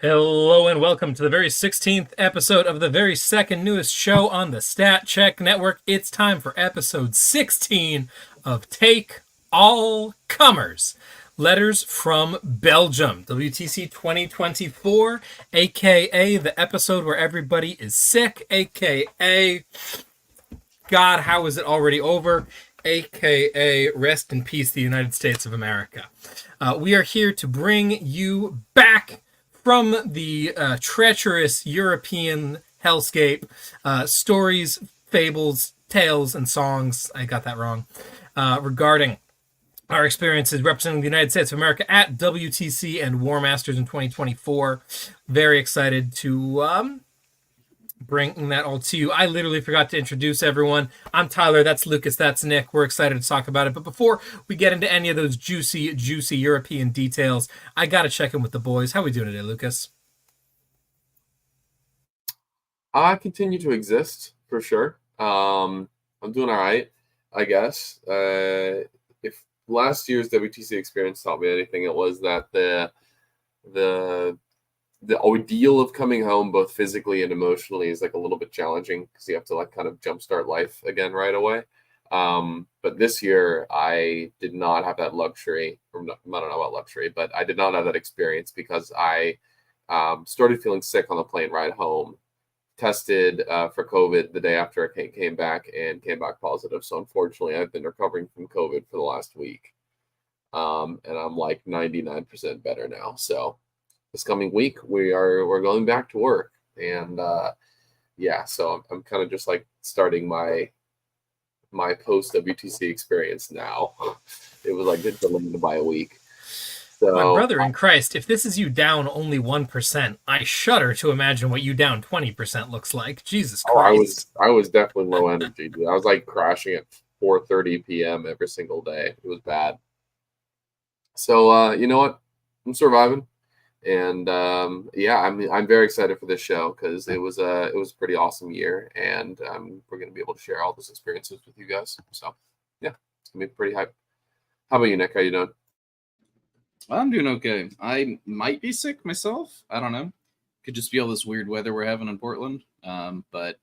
Hello and welcome to the very 16th episode of the very second newest show on the Stat Check Network. It's time for episode 16 of Take All Comers. Letters from Belgium, WTC 2024, aka the episode where everybody is sick, aka God, how is it already over? AKA rest in peace, the United States of America. We are here to bring you back from the treacherous European hellscape, stories, fables, tales, and songs, I got that wrong, regarding our experiences representing the United States of America at WTC and Warmasters in 2024. Very excited to bringing that all to you. I literally forgot to introduce everyone. I'm Tyler, that's Lucas, that's Nick. We're excited to talk about it. But before we get into any of those juicy European details, I got to check in with the boys. How are we doing today, Lucas? I continue to exist, for sure. I'm doing all right, I guess. If last year's WTC experience taught me anything, it was that the ordeal of coming home, both physically and emotionally, is like a little bit challenging because you have to like kind of jumpstart life again right away. But this year I did not have that luxury, or not, I don't know about luxury, but I did not have that experience because I started feeling sick on the plane ride home, tested for COVID the day after I came back and came back positive. So unfortunately, I've been recovering from COVID for the last week. And I'm like 99% better now. So this coming week we're going back to work, and so I'm kind of just like starting my post WTC experience now. It was like delayed by a week. So my brother in Christ, if this is you down only 1%, I shudder to imagine what you down 20% looks like. Jesus Christ. I was definitely low energy, dude. I was like crashing at 4:30 p.m. every single day. It was bad. So you know what? I'm surviving. And I'm very excited for this show because it was a pretty awesome year, and we're gonna be able to share all those experiences with you guys. So yeah, it's gonna be pretty hype. How about you, Nick? How you doing? I'm doing okay. I might be sick myself. I don't know. Could just be all this weird weather we're having in Portland. But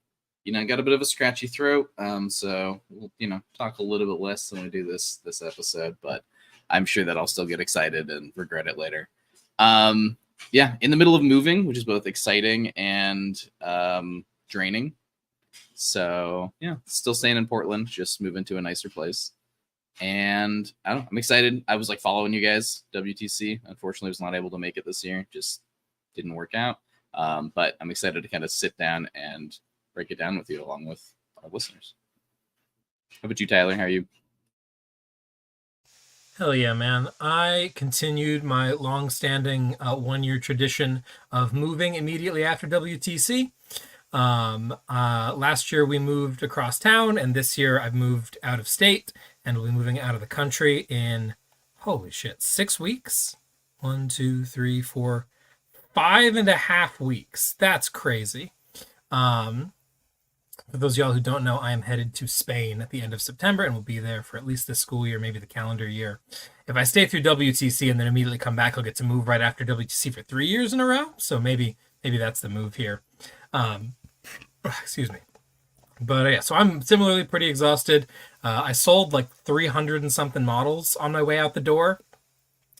I got a bit of a scratchy throat. So we'll talk a little bit less than we do this episode, but I'm sure that I'll still get excited and regret it later. In the middle of moving, which is both exciting and draining. So yeah, still staying in Portland, just moving to a nicer place. And I'm excited. I was like following you guys, WTC. Unfortunately, was not able to make it this year. Just didn't work out. But I'm excited to kind of sit down and break it down with you along with our listeners. How about you, Tyler? How are you? Hell yeah, man. I continued my long-standing one-year tradition of moving immediately after WTC. Last year we moved across town, and this year I've moved out of state, and we'll be moving out of the country in, holy shit, 6 weeks? 1, 2, 3, 4, 5.5 weeks. That's crazy. For those of y'all who don't know, I am headed to Spain at the end of September and will be there for at least this school year, maybe the calendar year. If I stay through WTC and then immediately come back, I'll get to move right after WTC for 3 years in a row. So maybe that's the move here. Excuse me. But yeah, so I'm similarly pretty exhausted. I sold like 300 and something models on my way out the door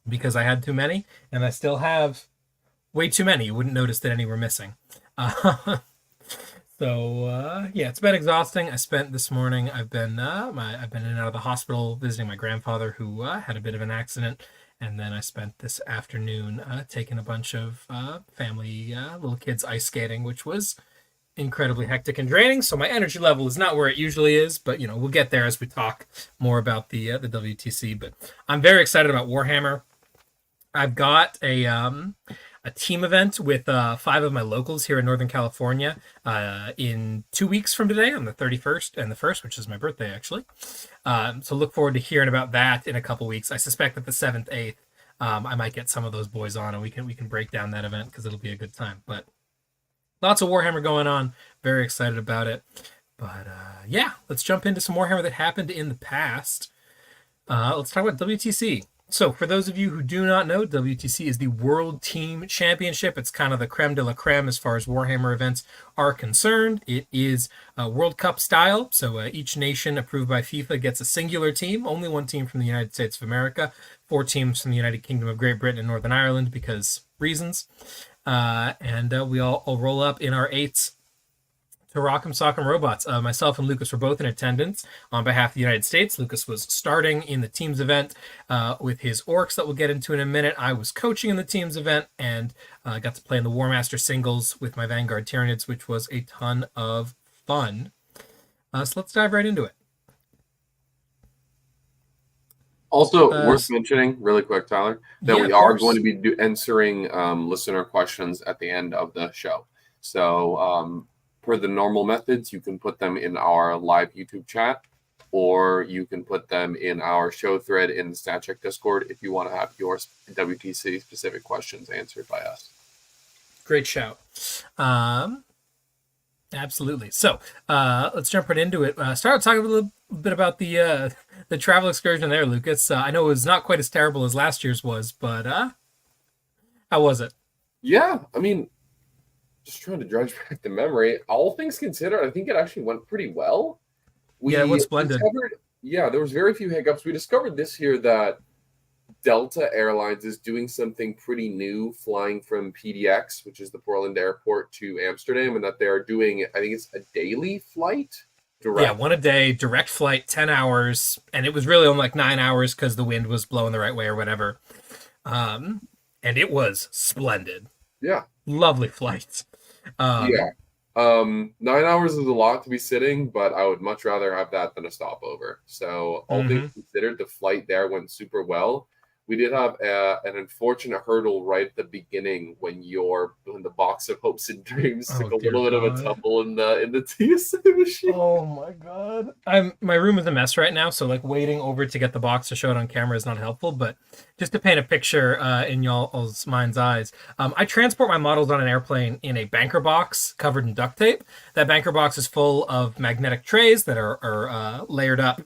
because I had too many, and I still have way too many. You wouldn't notice that any were missing. So it's been exhausting. I spent this morning. I've been in and out of the hospital visiting my grandfather who had a bit of an accident, and then I spent this afternoon taking a bunch of family little kids ice skating, which was incredibly hectic and draining. So my energy level is not where it usually is, but we'll get there as we talk more about the WTC. But I'm very excited about Warhammer. I've got a team event with 5 of my locals here in Northern California in 2 weeks from today, on the 31st and the 1st, which is my birthday, actually. So look forward to hearing about that in a couple weeks. I suspect that the 7th, 8th, I might get some of those boys on, and we can break down that event because it'll be a good time. But lots of Warhammer going on. Very excited about it. But let's jump into some Warhammer that happened in the past. Let's talk about WTC. So, for those of you who do not know, WTC is the World Team Championship. It's kind of the creme de la creme as far as Warhammer events are concerned. It is World Cup style, so each nation approved by FIFA gets a singular team, only one team from the United States of America, 4 teams from the United Kingdom of Great Britain and Northern Ireland because reasons. And we all roll up in our 8s to Rock'em Sock'em Robots. Myself and Lucas were both in attendance on behalf of the United States. Lucas was starting in the team's event with his Orks that we'll get into in a minute. I was coaching in the team's event and got to play in the Warmaster singles with my Vanguard Tyranids, which was a ton of fun. So let's dive right into it. Also, worth mentioning, really quick, Tyler, that we are course. going to be answering listener questions at the end of the show. So, per the normal methods, you can put them in our live YouTube chat, or you can put them in our show thread in the StatCheck Discord if you want to have your WTC specific questions answered by us. Great shout. Absolutely. So let's jump right into it. Start talking a little bit about the travel excursion there, Lucas. I know it was not quite as terrible as last year's was, but how was it? Yeah, I mean, just trying to dredge back the memory. All things considered, I think it actually went pretty well. Yeah, it was splendid. There was very few hiccups. We discovered this year that Delta Airlines is doing something pretty new, flying from PDX, which is the Portland airport, to Amsterdam, and that they are doing, I think it's a daily flight. Direct. Yeah, one a day, direct flight, 10 hours, and it was really only like 9 hours because the wind was blowing the right way or whatever. And it was splendid. Yeah. Lovely flight. 9 hours is a lot to be sitting, but I would much rather have that than a stopover. So all things considered, the flight there went super well. We did have an unfortunate hurdle right at the beginning when the box of hopes and dreams took a little bit of a tumble in the TSA machine. Oh my god! My room is a mess right now, so like waiting over to get the box to show it on camera is not helpful. But just to paint a picture in y'all's mind's eyes, I transport my models on an airplane in a banker box covered in duct tape. That banker box is full of magnetic trays that are layered up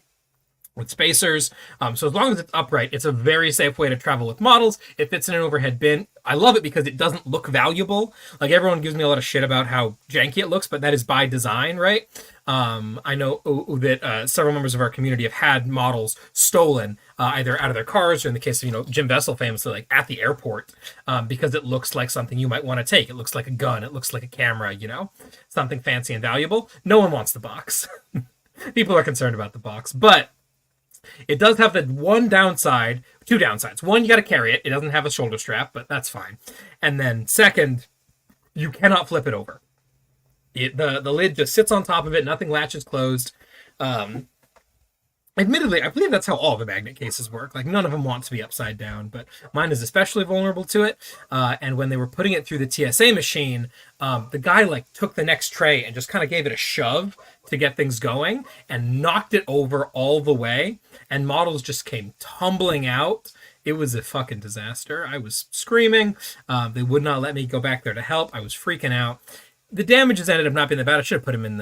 with spacers. So as long as it's upright, it's a very safe way to travel with models. It fits in an overhead bin. I love it because it doesn't look valuable. Like everyone gives me a lot of shit about how janky it looks, but that is by design, right? I know that several members of our community have had models stolen either out of their cars or in the case of, Jim Vessel famously, like at the airport, because it looks like something you might want to take. It looks like a gun. It looks like a camera, something fancy and valuable. No one wants the box. People are concerned about the box, but it does have the two downsides. One, you got to carry it. It doesn't have a shoulder strap, but that's fine. And then second, you cannot flip it over. The lid just sits on top of it. Nothing latches closed. Admittedly, I believe that's how all the magnet cases work. Like, none of them want to be upside down, but mine is especially vulnerable to it. And when they were putting it through the TSA machine, the guy, took the next tray and just kind of gave it a shove to get things going and knocked it over all the way. And models just came tumbling out. It was a fucking disaster. I was screaming. They would not let me go back there to help. I was freaking out. The damages ended up not being that bad. I should have put him in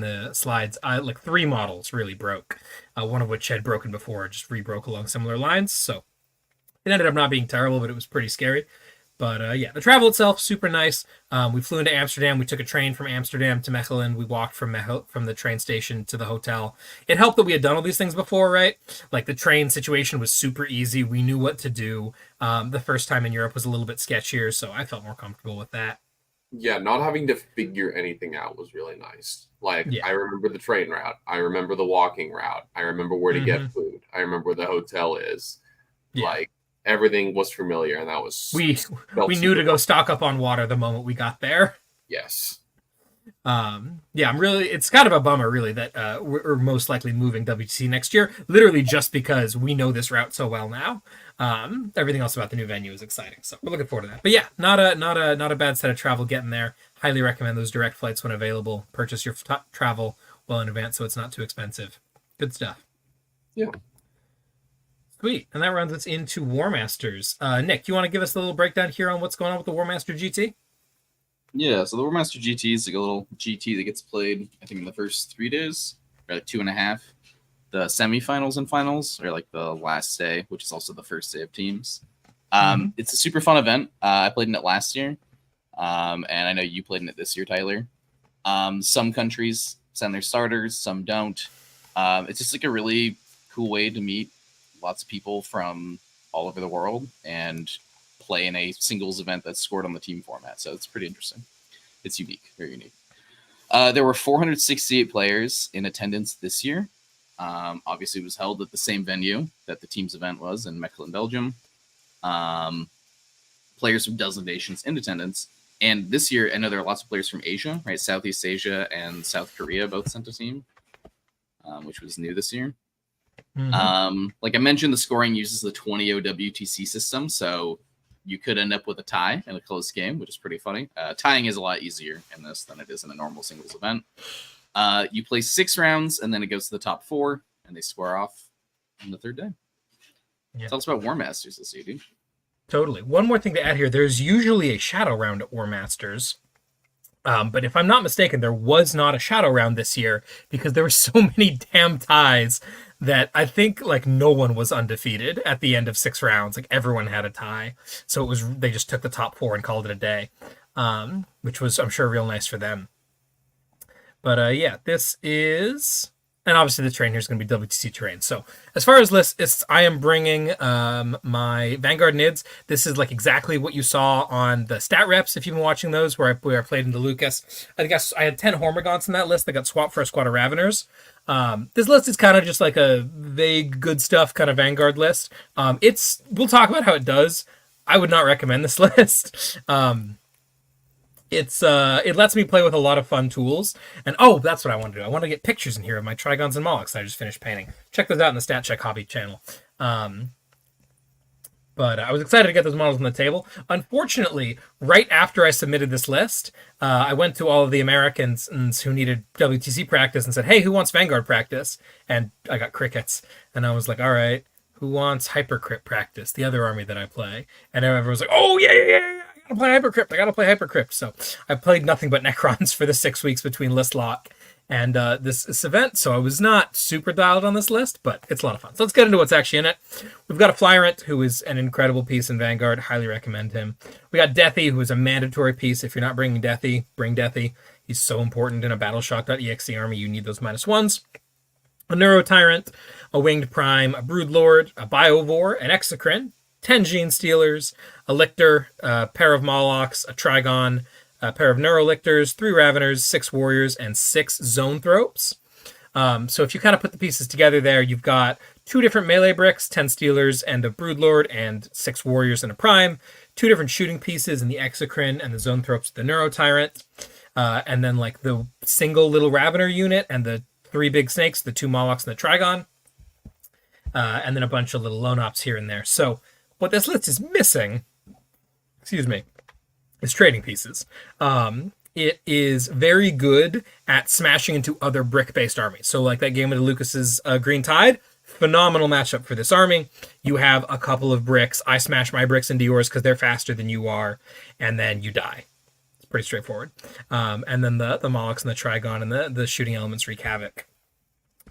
the slides. 3 models really broke, one of which had broken before, just re-broke along similar lines. So it ended up not being terrible, but it was pretty scary. But the travel itself, super nice. We flew into Amsterdam. We took a train from Amsterdam to Mechelen. We walked from the train station to the hotel. It helped that we had done all these things before, right? Like, the train situation was super easy. We knew what to do. The first time in Europe was a little bit sketchier, so I felt more comfortable with that. Yeah, not having to figure anything out was really nice. I remember the train route. I remember the walking route. I remember where to get food. I remember where the hotel is. Yeah. Everything was familiar, and that was... We knew to go stock up on water the moment we got there. Yes. It's kind of a bummer, really, that we're most likely moving WTC next year, literally just because we know this route so well now. Everything else about the new venue is exciting, so we're looking forward to that. But yeah, not a bad set of travel getting there. Highly recommend those direct flights when available. Purchase your travel well in advance so it's not too expensive. Good stuff. Yeah. Sweet. And that runs us into Warmasters. Nick, you want to give us a little breakdown here on what's going on with the Warmaster GT? Yeah, so the Warmaster GT is like a little GT that gets played, I think, in the first 3 days, or 2.5. the semifinals and finals, or like the last day, which is also the first day of teams. It's a super fun event. I played in it last year, and I know you played in it this year, Tyler. Some countries send their starters, some don't. It's just like a really cool way to meet lots of people from all over the world and play in a singles event that's scored on the team format. So it's pretty interesting. It's unique, very unique. There were 468 players in attendance this year. Obviously, it was held at the same venue that the team's event was in Mechelen, Belgium. Players from dozen nations in attendance. And this year, I know there are lots of players from Asia, right? Southeast Asia and South Korea both sent a team, which was new this year. Like I mentioned, the scoring uses the 20-0 WTC system, so you could end up with a tie in a close game, which is pretty funny. Tying is a lot easier in this than it is in a normal singles event. You play 6 rounds, and then it goes to the top 4, and they square off on the third day. Yeah. Tell us about Warmasters this year, dude. Totally. One more thing to add here. There's usually a shadow round at Warmasters. But if I'm not mistaken, there was not a shadow round this year because there were so many damn ties that I think like no one was undefeated at the end of 6 rounds. Like everyone had a tie. So they just took the top 4 and called it a day, which was, I'm sure, real nice for them. But yeah, this is... And obviously the terrain here is going to be WTC terrain. So as far as lists, I am bringing my Vanguard Nids. This is like exactly what you saw on the stat reps, if you've been watching those, where I played into Lukas. I think I had 10 Hormigons in that list that got swapped for a squad of Raveners. This list is kind of just like a vague good stuff kind of Vanguard list. We'll talk about how it does. I would not recommend this list. It lets me play with a lot of fun tools. And that's what I want to do. I want to get pictures in here of my Trigons and Molochs that I just finished painting. Check those out in the Stat Check Hobby channel. But I was excited to get those models on the table. Unfortunately, right after I submitted this list, I went to all of the Americans who needed WTC practice and said, hey, who wants Vanguard practice? And I got crickets. And I was like, all right, who wants Hypercrypt practice, the other army that I play? And everyone was like, oh, yeah. I gotta play Hypercrypt. So I played nothing but Necrons for the 6 weeks between list lock and this event. So I was not super dialed on this list, but it's a lot of fun. So let's get into what's actually in it. We've got a Flyrant, who is an incredible piece in Vanguard. Highly recommend him. We got Deathy, who is a mandatory piece. If you're not bringing Deathy, bring Deathy. He's so important in a Battleshock.exe army. You need those -1s. A Neuro Tyrant, a Winged Prime, a Broodlord, a Biovore, an Exocrine, 10 Gene Stealers, a Lictor, a pair of Molochs, a Trigon, a pair of Neurolictors, 3 Raveners, 6 Warriors, and 6 Zoanthropes. So if you kind of put the pieces together there, you've got 2 different melee bricks, 10 Stealers, and a Broodlord, and 6 Warriors and a Prime, 2 different shooting pieces in the Exocrine and the Zoanthropes, the Neuro Tyrant, and then like the single little Ravener unit and the 3 big snakes, the 2 Molochs and the Trigon, and then a bunch of little lone ops here and there. So what this list is missing, is trading pieces. It is very good at smashing into other brick-based armies. So like that game with Lucas's Green Tide, phenomenal matchup for this army. You have a couple of bricks. I smash my bricks into yours because they're faster than you are, and then you die. It's pretty straightforward. And then the Molochs and the Trigon and the shooting elements wreak havoc.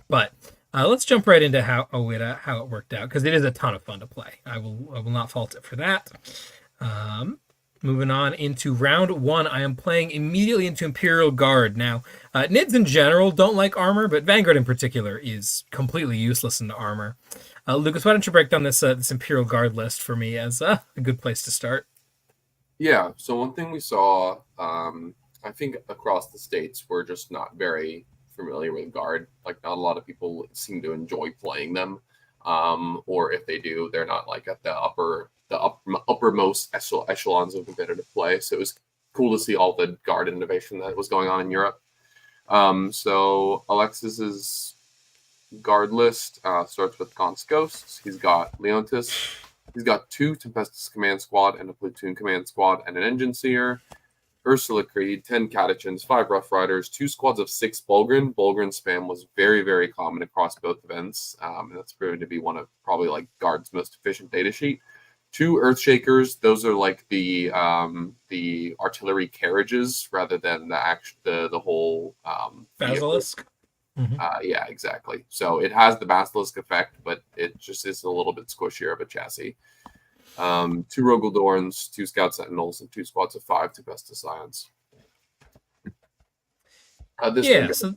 But let's jump right into how it worked out, because it is a ton of fun to play. I will not fault it for that. Moving on into round 1, I am playing immediately into Imperial Guard. Now, Nids in general don't like armor, but Vanguard in particular is completely useless into armor. Lucas, why don't you break down this Imperial Guard list for me as a good place to start? Yeah, so one thing we saw, I think across the states, we're just not very familiar with Guard. Like, not a lot of people seem to enjoy playing them, or if they do, they're not like at the uppermost echelons of competitive play. So it was cool to see all the Guard innovation that was going on in Europe. So Alexis's Guard list starts with Gaunt's Ghosts. He's got Leontis. He's got 2 Tempestus Command Squad and a Platoon Command Squad and an Engine Seer. Ursula Creed, 10 Catechins, 5 Rough Riders, 2 squads of 6 Bulgrin. Bulgrin spam was very, very common across both events, and that's proven to be one of probably like Guard's most efficient data sheet. 2 Earthshakers, those are like the artillery carriages rather than the whole Basilisk. Yeah, exactly. So it has the Basilisk effect, but it just is a little bit squishier of a chassis. 2 Rogue Dorns, 2 Scout Sentinels, and 2 squads of 5 to Best of Science. So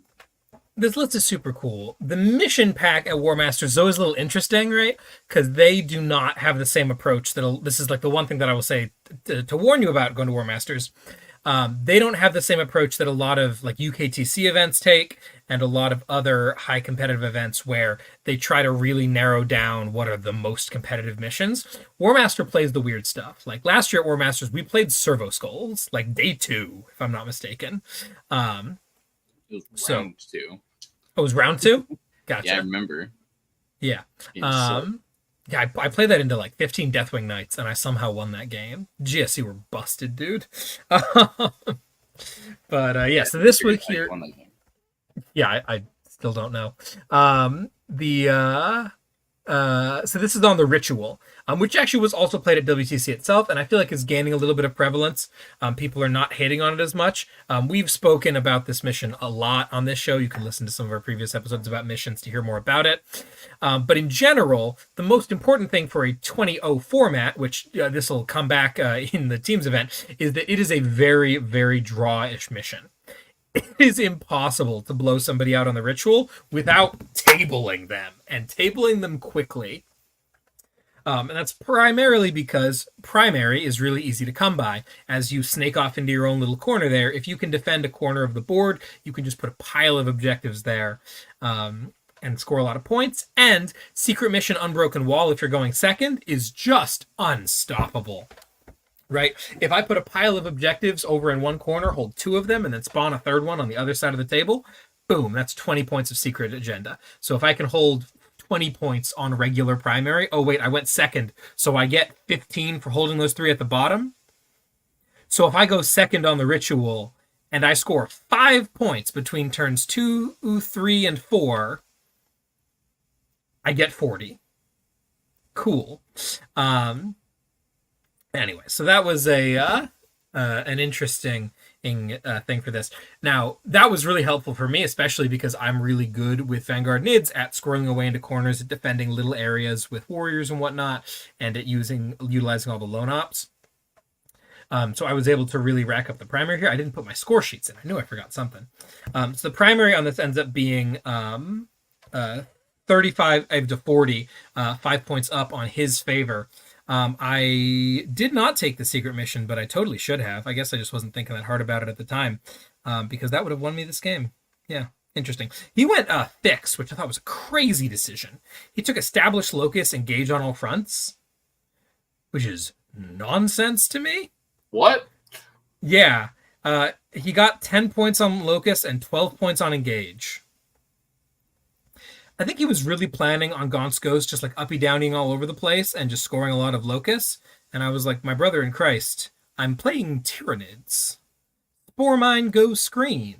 this list is super cool. The mission pack at Warmasters is always a little interesting, right? Because they do not have the same approach. This is like the one thing that I will say to warn you about going to Warmasters. They don't have the same approach that a lot of like UKTC events take and a lot of other high competitive events where they try to really narrow down what are the most competitive missions. Warmaster plays the weird stuff. Like last year at Warmasters, we played Servo Skulls, like day 2, if I'm not mistaken. It was round 2. Oh, it was round 2? Gotcha. Yeah, I remember. Yeah. Yeah, I played that into like 15 Deathwing Nights, and I somehow won that game. GSC were busted, dude. But yeah, so this week here... Yeah, I still don't know. So this is on the Ritual, which actually was also played at WTC itself, and I feel like is gaining a little bit of prevalence. People are not hating on it as much. We've spoken about this mission a lot on this show. You can listen to some of our previous episodes about missions to hear more about it. But in general, the most important thing for a 20-0 format, which this will come back in the teams event, is that it is a very, very draw-ish mission. It is impossible to blow somebody out on the Ritual without tabling them, and tabling them quickly. And that's primarily because primary is really easy to come by. As you snake off into your own little corner there, if you can defend a corner of the board, you can just put a pile of objectives there and score a lot of points. And Secret Mission Unbroken Wall, if you're going second, is just unstoppable. Right? If I put a pile of objectives over in one corner, hold 2 of them, and then spawn a third one on the other side of the table, boom, that's 20 points of secret agenda. So if I can hold 20 points on regular primary, oh wait, I went second, so I get 15 for holding those 3 at the bottom. So if I go second on the Ritual, and I score 5 points between turns 2, 3, and 4, I get 40. Cool. Anyway, so that was an interesting thing for this. Now, that was really helpful for me, especially because I'm really good with Vanguard Nids at squirreling away into corners, at defending little areas with warriors and whatnot, and at utilizing all the lone ops. So I was able to really rack up the primary here. I didn't put my score sheets in. I knew I forgot something. So the primary on this ends up being 35 to 40, 5 points up on his favor. I did not take the secret mission, but I totally should have. I guess I just wasn't thinking that hard about it at the time, because that would have won me this game. Yeah, interesting. He went Fix, which I thought was a crazy decision. He took Establish Locus, Engage on all fronts, which is nonsense to me. What? Yeah. He got 10 points on Locus and 12 points on Engage. I think he was really planning on Gaunt's Ghost just like uppy-downing all over the place and just scoring a lot of Locus. And I was like, my brother in Christ, I'm playing Tyranids. Spore Mine go screen.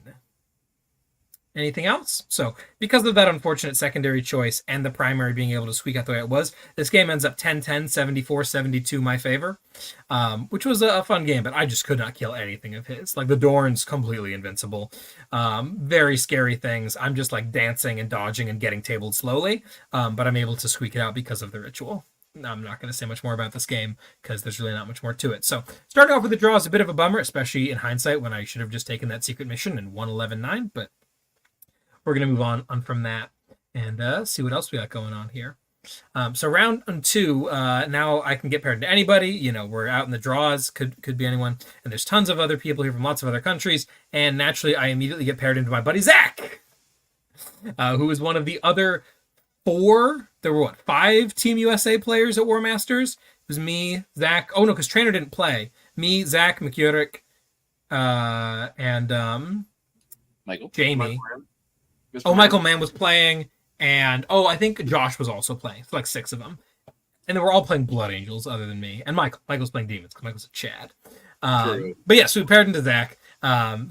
Anything else? So, because of that unfortunate secondary choice and the primary being able to squeak out the way it was, this game ends up 10-10, 74-72 my favor, which was a fun game, but I just could not kill anything of his. Like, the Dorn's completely invincible. Very scary things. I'm just, like, dancing and dodging and getting tabled slowly, but I'm able to squeak it out because of the Ritual. I'm not going to say much more about this game because there's really not much more to it. So, starting off with the draw is a bit of a bummer, especially in hindsight when I should have just taken that secret mission and won 11-9, but we're going to move on from that and see what else we got going on here. So round 2, now I can get paired into anybody. You know, we're out in the draws, could be anyone. And there's tons of other people here from lots of other countries. And naturally, I immediately get paired into my buddy Zach, who is one of the other 4. There were, 5 Team USA players at Warmasters? It was me, Zach. Oh, no, because Trainer didn't play. Me, Zach, McUrick, and Michael. Jamie. Michael Mann was playing, and I think Josh was also playing. It's like 6 of them. And they were all playing Blood Angels other than me. And Michael's playing Demons, because Michael's a Chad. But yeah, so we paired into Zach.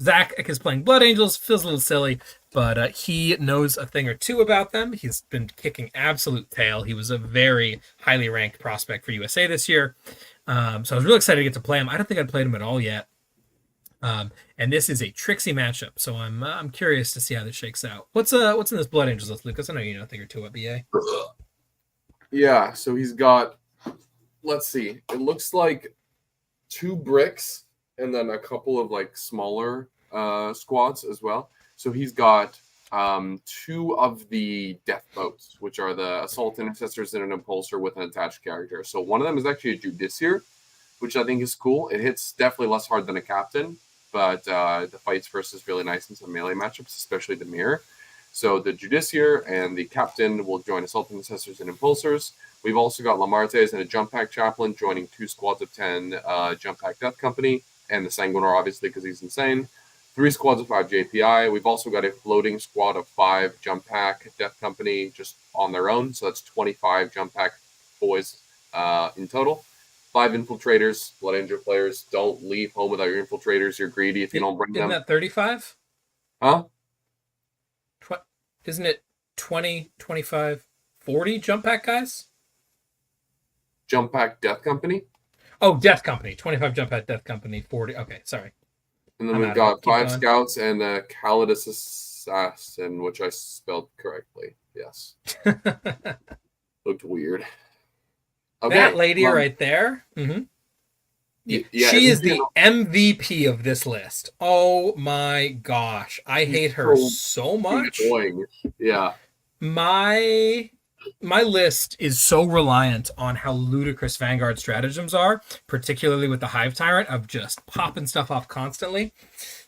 Zach is playing Blood Angels, feels a little silly, but he knows a thing or two about them. He's been kicking absolute tail. He was a very highly ranked prospect for USA this year. So I was really excited to get to play him. I don't think I'd played him at all yet. And this is a tricksy matchup, so I'm curious to see how this shakes out. What's in this Blood Angels list, Lucas? I know you know a thing or two about BA. Yeah, so he's got, let's see, it looks like 2 bricks and then a couple of like smaller squads as well. So he's got 2 of the death boats, which are the assault intercessors and an impulsor with an attached character. So one of them is actually a Judiciar, which I think is cool. It hits definitely less hard than a captain, but the fights first is really nice in some melee matchups, especially the mirror. So the Judiciar and the captain will join assault intercessors and impulsors. We've also got Lamartes and a jump pack chaplain joining 2 squads of 10 jump pack death company, and the Sanguinar obviously because he's insane. 3 squads of 5 JPI. We've also got a floating squad of 5 jump pack death company just on their own. So that's 25 jump pack boys in total. 5 infiltrators. Blood Angel players, don't leave home without your infiltrators. You're greedy if you don't bring them. Isn't that 35? Huh? Isn't it 20, 25, 40 jump pack guys? Jump pack death company. Oh, death company. 25 jump pack death company. 40. Okay, sorry. And then we've got 5 scouts and a Calidus assassin, which I spelled correctly. Yes. Looked weird. Okay. That lady right there. Mm-hmm. Yeah, she is the MVP of this list. Oh my gosh. I hate her so much. Annoying. Yeah. My list is so reliant on how ludicrous Vanguard stratagems are, particularly with the Hive Tyrant of just popping stuff off constantly.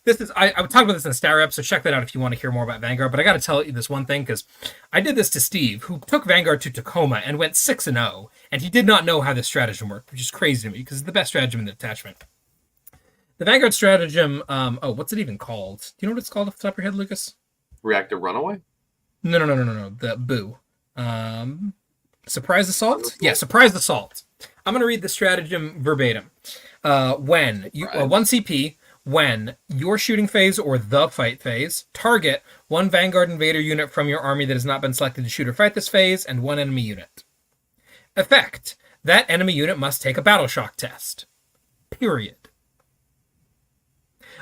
This is I would talk about this in the Star Rep, so check that out if you want to hear more about Vanguard. But I got to tell you this one thing, because I did this to Steve, who took Vanguard to Tacoma and went 6-0, and he did not know how this stratagem worked, which is crazy to me because it's the best stratagem in the detachment. The Vanguard stratagem, what's it even called? Do you know what it's called off the top of your head, Lucas? Reactive runaway? No. The boo. Surprise assault? Yeah, surprise assault. I'm going to read the stratagem verbatim. When you 1 CP, when your shooting phase or the fight phase, target 1 Vanguard Invader unit from your army that has not been selected to shoot or fight this phase, and 1 enemy unit. Effect: that enemy unit must take a battle shock test. Period.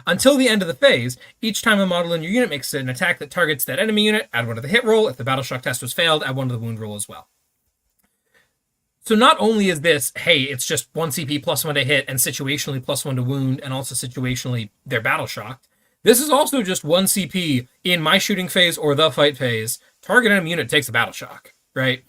Until the end of the phase, each time a model in your unit makes an attack that targets that enemy unit, add 1 to the hit roll. If the battle shock test was failed, add 1 to the wound roll as well. So not only is this, hey, it's just 1 CP plus 1 to hit and situationally plus 1 to wound, and also situationally they're battle shocked. This is also just 1 CP in my shooting phase or the fight phase. Target enemy unit takes a battle shock, right?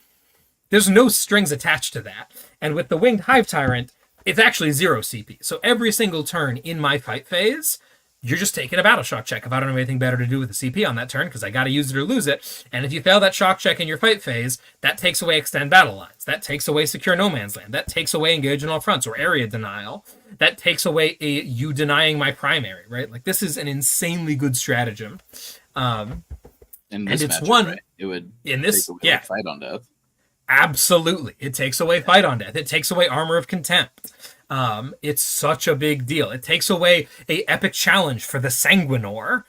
There's no strings attached to that. And with the Winged Hive Tyrant, it's actually 0 CP. So every single turn in my fight phase, you're just taking a battle shock check if I don't have anything better to do with the CP on that turn, because I got to use it or lose it. And if you fail that shock check in your fight phase, that takes away extend battle lines. That takes away secure no man's land. That takes away engage on all fronts or area denial. That takes away you denying my primary, right? Like, this is an insanely good stratagem. In this and it's matchup, one right? It would in this, take away yeah, fight on death. Absolutely, it takes away fight on death. It takes away armor of contempt. It's such a big deal. It takes away a epic challenge for the Sanguinar,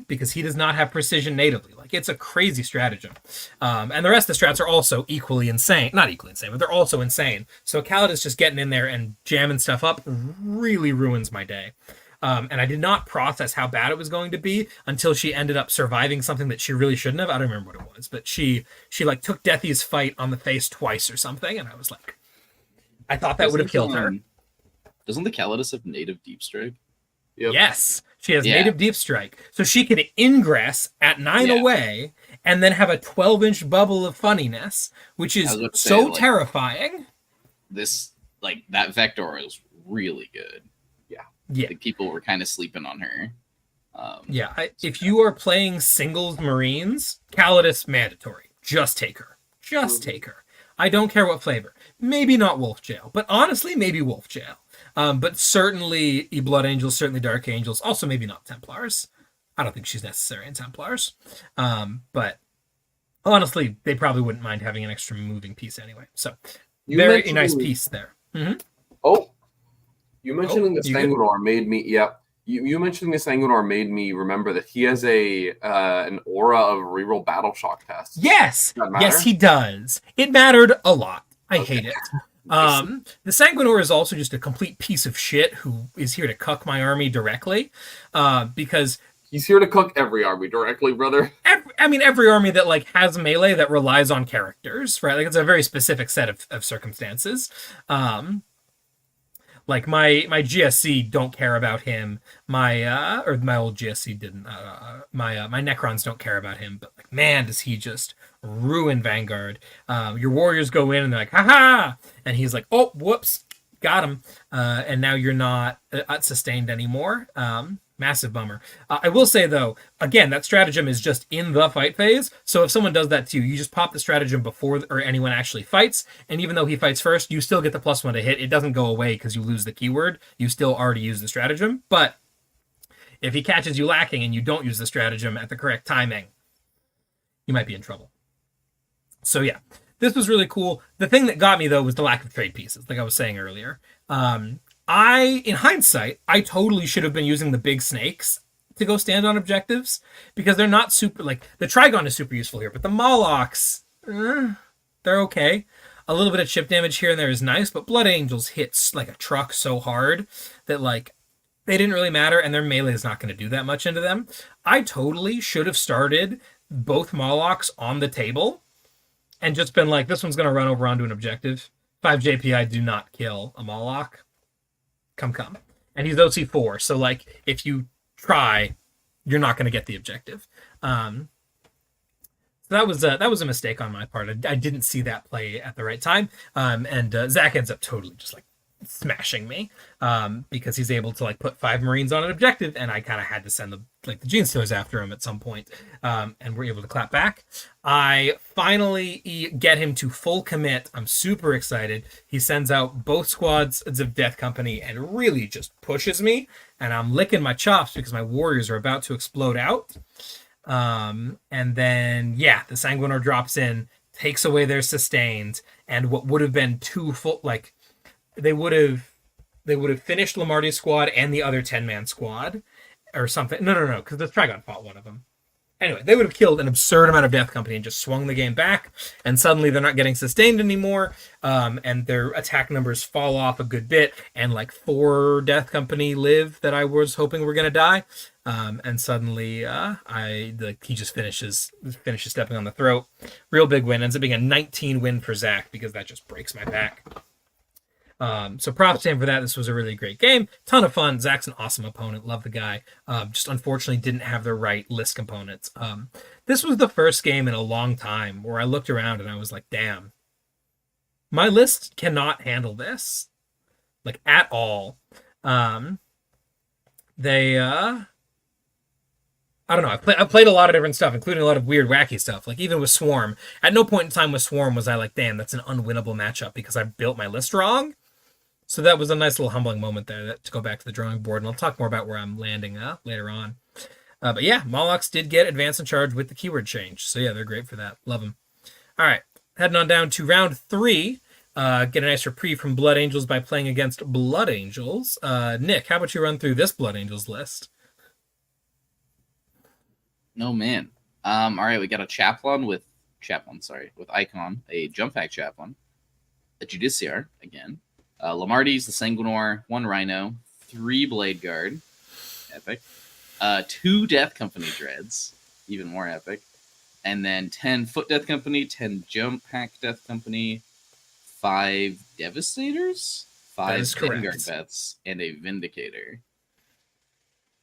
because he does not have precision natively. Like, it's a crazy stratagem. And the rest of the strats are also equally insane. Not equally insane, but they're also insane. So Calidus just getting in there and jamming stuff up really ruins my day. And I did not process how bad it was going to be until she ended up surviving something that she really shouldn't have. I don't remember what it was, but she like took Deathy's fight on the face twice or something, and I was like, I thought that would have killed her. Doesn't the Calidus have native deep strike? Yep. Yes, she has native deep strike, so she can ingress at 9 away and then have a 12-inch bubble of funniness, which is so terrifying. This, like, that Vector is really good. Yeah, like, people were kind of sleeping on her. If you are playing singles Marines, Calidus mandatory. Just take her. Just take her. I don't care what flavor. Maybe not Wolf Jail, but honestly, maybe Wolf Jail. But certainly Blood Angels, certainly Dark Angels, also maybe not Templars. I don't think she's necessary in Templars. But honestly, they probably wouldn't mind having an extra moving piece anyway. So, very nice piece there. Mm-hmm. Oh, you mentioning the Sanguinar made me, You mentioning the Sanguinar made me remember that he has an aura of reroll battle shock tests. Yes, yes, he does. It mattered a lot. I hate it. The Sanguinor is also just a complete piece of shit who is here to cuck my army directly, because He's here to cook every army directly, brother. every army that like has melee that relies on characters, right? Like it's a very specific set of circumstances. Like my GSC don't care about him. Or my old GSC didn't. My Necrons don't care about him. But like, man, does he just ruin Vanguard? Your warriors go in and they're like, haha, and he's like, oh, whoops, got him. And now you're not sustained anymore. Massive bummer. I will say, though, again, that stratagem is just in the fight phase. So if someone does that to you, you just pop the stratagem before or anyone actually fights. And even though he fights first, you still get the +1 to hit. It doesn't go away because you lose the keyword. You still already use the stratagem. But if he catches you lacking and you don't use the stratagem at the correct timing, you might be in trouble. So yeah, this was really cool. The thing that got me, though, was the lack of trade pieces, like I was saying earlier. In hindsight, I totally should have been using the big snakes to go stand on objectives because they're not super, like, the Trigon is super useful here, but the Molochs, they're okay. A little bit of chip damage here and there is nice, but Blood Angels hits like a truck so hard that, like, they didn't really matter, and their melee is not going to do that much into them. I totally should have started both Molochs on the table and just been like, this one's going to run over onto an objective. 5 JPI do not kill a Moloch. Come. And he's OC4, so like if you try, you're not going to get the objective. So that was a mistake on my part. I didn't see that play at the right time. And Zach ends up totally just like smashing me because he's able to like put 5 Marines on an objective, and I kind of had to send the Gene Stealers after him at some point, and we're able to clap back. I finally get him to full commit. I'm super excited. He sends out both squads of Death Company and really just pushes me, and I'm licking my chops because my warriors are about to explode out. And then the Sanguinor drops in, takes away their sustained, and what would have been 2 full, like, they would have finished Lamarti's squad and the other 10-man squad or something. No, because the Trigon fought one of them. Anyway, they would have killed an absurd amount of Death Company and just swung the game back, and suddenly they're not getting sustained anymore, and their attack numbers fall off a good bit, and like 4 Death Company live that I was hoping were going to die, and suddenly he just finishes stepping on the throat. Real big win. Ends up being a 19 win for Zach because that just breaks my back. So props to him for that. This was a really great game. Ton of fun. Zach's an awesome opponent. Love the guy. Just unfortunately didn't have the right list components. This was the first game in a long time where I looked around and I was like, damn, my list cannot handle this. Like, at all. I don't know. I played a lot of different stuff, including a lot of weird, wacky stuff. Like, even with Swarm. At no point in time with Swarm was I like, damn, that's an unwinnable matchup because I built my list wrong. So that was a nice little humbling moment there to go back to the drawing board. And I'll talk more about where I'm landing later on. But yeah, Molochs did get advance and charge with the keyword change. So yeah, they're great for that. Love them. All right. Heading on down to round 3. Get a nice reprieve from Blood Angels by playing against Blood Angels. Nick, how about you run through this Blood Angels list? No, man. All right, we got a Chaplain with Icon, a Jump Pack Chaplain, a Judiciar, again, Lamarti's, the Sanguinor, 1 Rhino, 3 Blade Guard, epic, 2 Death Company Dreads, even more epic, and then 10 Foot Death Company, 10 Jump Pack Death Company, 5 Devastators, 5 Vanguard Vets, and a Vindicator.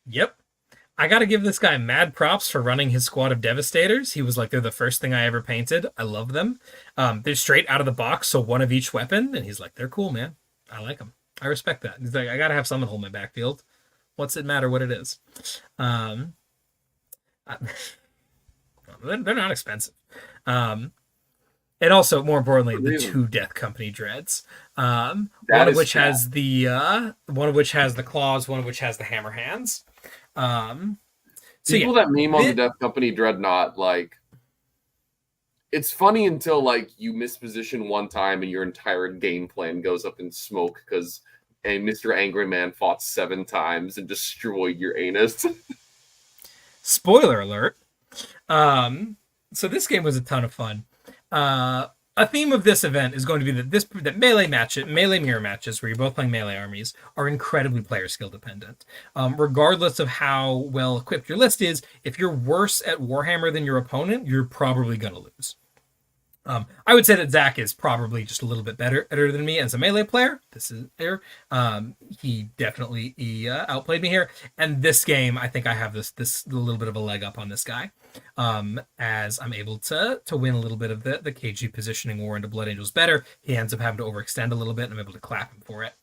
Yep. I got to give this guy mad props for running his squad of Devastators. He was like, they're the first thing I ever painted. I love them. They're straight out of the box, so 1 of each weapon. And he's like, they're cool, man. I like them. I respect that. He's like, I got to have something to hold my backfield. What's it matter what it is? They're not expensive. And also, more importantly, the 2 Death Company Dreads. One of which has the claws, one of which has the hammer hands. People that meme on the Death Company Dreadnought, like, it's funny until like you misposition one time and your entire game plan goes up in smoke because a Mr. Angry Man fought 7 times and destroyed your anus. Spoiler alert. So this game was a ton of fun. a theme of this event is going to be that melee mirror matches, where you're both playing melee armies, are incredibly player skill dependent. Regardless of how well equipped your list is, if you're worse at Warhammer than your opponent, you're probably going to lose. I would say that Zach is probably just a little bit better than me as a melee player. This is there. He definitely outplayed me here. And this game, I think I have this little bit of a leg up on this guy, as I'm able to win a little bit of the KG positioning war into Blood Angels better. He ends up having to overextend a little bit, and I'm able to clap him for it.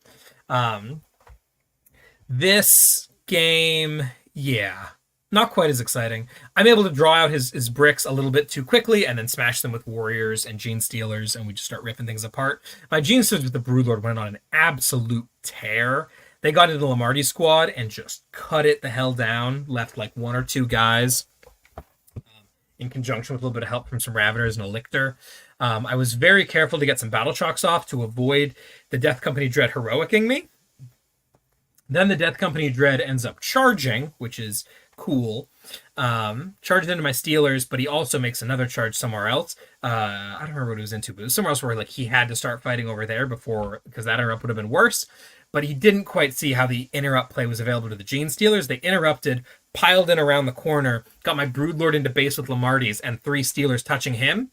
This game, yeah. Not quite as exciting. I'm able to draw out his bricks a little bit too quickly and then smash them with warriors and gene stealers, and we just start ripping things apart. My gene stealers with the Broodlord went on an absolute tear. They got into the Lamarty squad and just cut it the hell down, left like one or two guys, in conjunction with a little bit of help from some Raveners and a Lictor. I was very careful to get some battle shocks off to avoid the Death Company Dread heroicing me. Then the Death Company Dread ends up charging, which is cool. Charges into my Steelers, but he also makes another charge somewhere else. I don't remember what he was into, but it was somewhere else where like he had to start fighting over there because that interrupt would have been worse. But he didn't quite see how the interrupt play was available to the Gene Stealers. They interrupted, piled in around the corner, got my Broodlord into base with Lamarties and 3 Steelers touching him,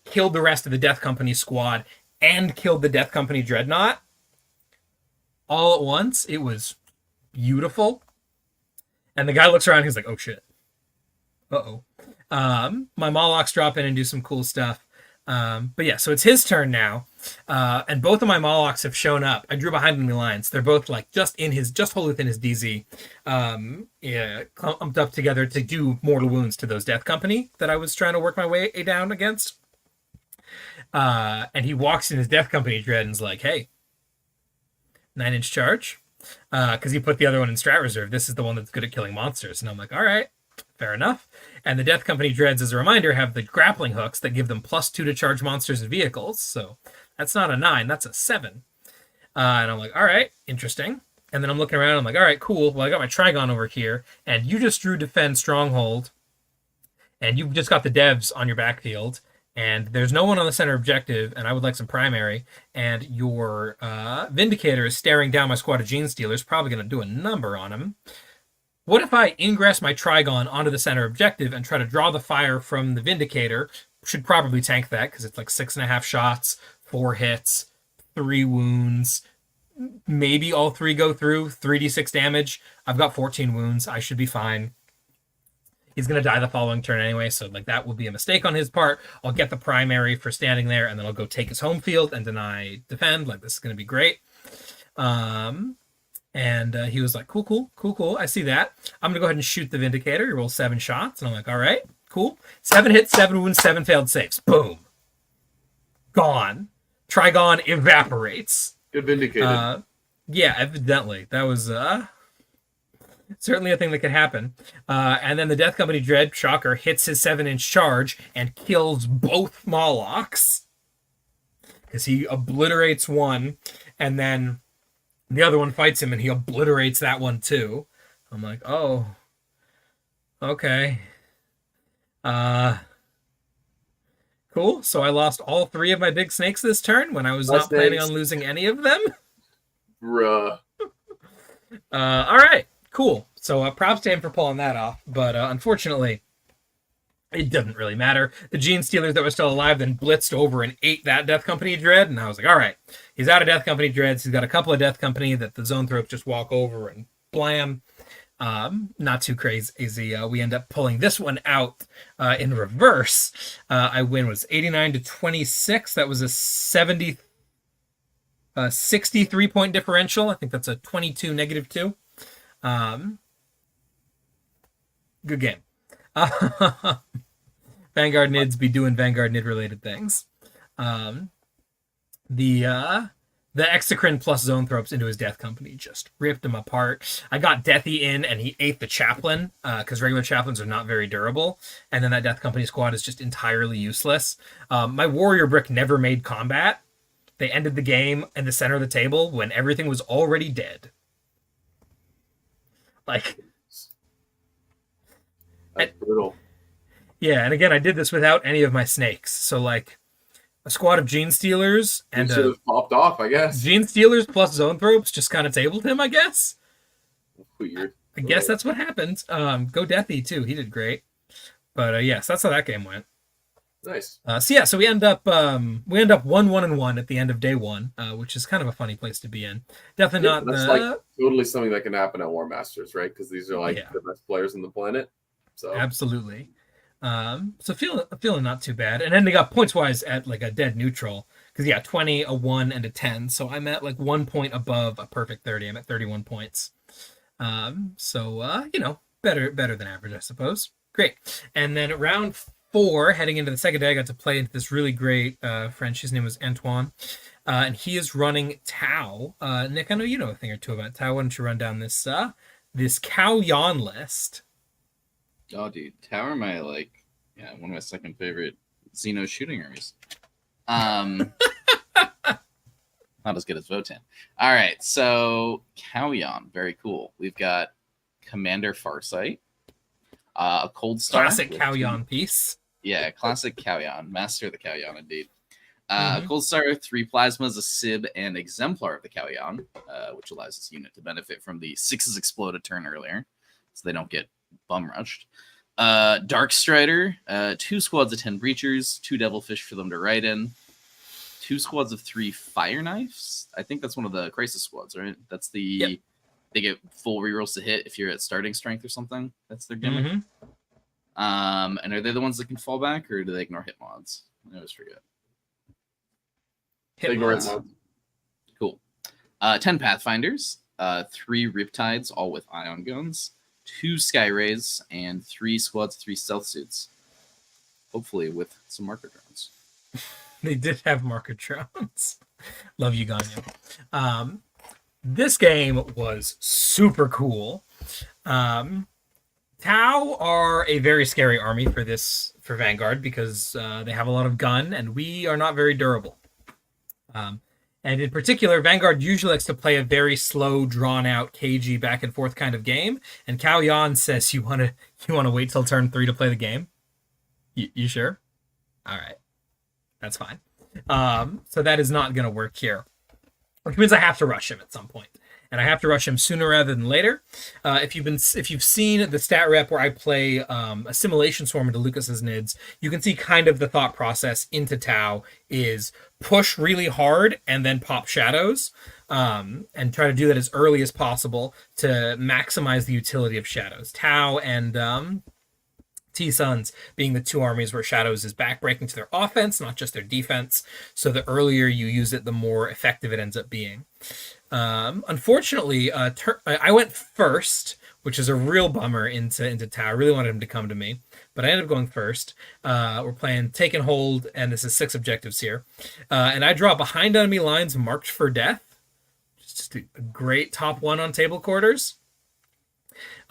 killed the rest of the Death Company squad, and killed the Death Company Dreadnought all at once. It was beautiful. And the guy looks around, he's like, oh shit. Uh-oh. My Molochs drop in and do some cool stuff. But yeah, so it's his turn now. And both of my Molochs have shown up. I drew behind enemy lines. They're both like just wholly within his DZ. Clumped up together to do mortal wounds to those Death Company that I was trying to work my way down against. And he walks in his Death Company Dread and's like, hey, 9-inch charge. Because he put the other one in strat reserve. This is the one that's good at killing monsters. And I'm like, all right, fair enough. And the Death Company Dreads, as a reminder, have the grappling hooks that give them +2 to charge monsters and vehicles. So that's not a 9, that's a 7. And I'm like, all right, interesting. And then I'm looking around, I'm like, all right, cool. Well, I got my Trigon over here, and you just drew Defend Stronghold, and you've just got the devs on your backfield, and there's no one on the center objective, and I would like some primary, and your Vindicator is staring down my squad of Gene Stealers, probably going to do a number on him. What if I ingress my Trigon onto the center objective and try to draw the fire from the Vindicator? Should probably tank that, because it's like 6.5 shots, 4 hits, 3 wounds. Maybe all 3 go through, 3d6 damage. I've got 14 wounds. I should be fine. He's going to die the following turn anyway, so like that will be a mistake on his part. I'll get the primary for standing there, and then I'll go take his home field and deny defend. Like, this is going to be great. And he was like, cool. I see that. I'm going to go ahead and shoot the Vindicator. He rolls 7 shots, and I'm like, all right, cool. 7 hits, 7 wounds, 7 failed saves. Boom. Gone. Trigon evaporates. Good Vindicator. Yeah, evidently. That was... certainly a thing that could happen. And then the Death Company Dread, shocker, hits his 7-inch charge and kills both Molochs. Because he obliterates one, and then the other one fights him, and he obliterates that one too. I'm like, oh, okay. Cool. So I lost all 3 of my big snakes this turn when I was not planning on losing any of them. Bruh. All right. Cool. So props to him for pulling that off. But unfortunately, it doesn't really matter. The Gene Stealers that were still alive then blitzed over and ate that Death Company Dread. And I was like, all right, he's out of Death Company Dreads. He's got a couple of Death Company that the Zone Thropes just walk over and blam. Not too crazy. We end up pulling this one out in reverse. I win was 89-26. That was a 63-point differential. I think that's a 22 -2. Good game. Vanguard Nids be doing Vanguard Nid related things. The Exocrine plus Zone Thropes into his Death Company just ripped him apart. I got Deathy in, and he ate the Chaplain, because regular Chaplains are not very durable. And then that Death Company squad is just entirely useless. My Warrior Brick never made combat. They ended the game in the center of the table when everything was already dead. Like... That's brutal. Yeah, and again, I did this without any of my snakes. So, like, a squad of Gene Stealers And and should have popped off, I guess. Gene Stealers plus Zoanthropes just kind of tabled him, I guess. Weird. I guess that's what happened. Go Deathy too. He did great. But yes, that's how that game went. Nice. So we end up 1-1-1 at the end of day one, which is kind of a funny place to be in. Definitely not that's like totally something that can happen at Warmasters, right? Because these are like the best players on the planet. So absolutely. So feeling not too bad, and ending up points wise at like a dead neutral. Because 20, a 1, and a 10. So I'm at like 1 point above a perfect 30. I'm at 31 points. Better than average, I suppose. Great. And then round 4, heading into the second day, I got to play into this really great French. His name was Antoine. And he is running Tau. Nick, I know you know a thing or two about Tau. Why don't you run down this Cow Yon list? Oh, dude. Tau are my, one of my second favorite Xeno shooting armies. Not as good as Votan. All right, so Cow Yon, very cool. We've got Commander Farsight, a Cold Star. Classic Cow Yon piece. Yeah, classic Cow Yon. Master of the Cow Yon, indeed. Cold Star, 3 Plasmas, a Sib, and Exemplar of the Cow Yon, which allows this unit to benefit from the 6s explode a turn earlier, so they don't get bum rushed. Dark Strider, 2 squads of 10 Breachers, 2 Devilfish for them to ride in, 2 squads of 3 Fire Knives. I think that's one of the Crisis squads, right? That's the they get full rerolls to hit if you're at starting strength or something. That's their gimmick. And are they the ones that can fall back, or do they ignore hit mods? I always forget. Hit mods. Cool. 10 Pathfinders, 3 Riptides, all with ion guns, 2 Skyrays, and 3 squads, 3 stealth suits. Hopefully with some marker drones. They did have marker drones. Love you, Ganyu. This game was super cool. Tau are a very scary army for Vanguard because they have a lot of gun and we are not very durable. And in particular, Vanguard usually likes to play a very slow, drawn-out, cagey, back-and-forth kind of game. And Cow Yon says you want to wait till turn 3 to play the game. You sure? All right. That's fine. So that is not going to work here. Which means I have to rush him at some point. And I have to rush him sooner rather than later. If you've seen the stat rep where I play Assimilation Swarm into Lucas's Nids, you can see kind of the thought process into Tau is push really hard and then pop shadows. And try to do that as early as possible to maximize the utility of shadows. Tau and T-Suns being the 2 armies where Shadows is backbreaking to their offense, not just their defense. So the earlier you use it, the more effective it ends up being. Unfortunately, I went first, which is a real bummer into Tau. I really wanted him to come to me, but I ended up going first. We're playing Take and Hold, and this is 6 objectives here. And I draw behind enemy lines marked for death. Just a great top 1 on table quarters.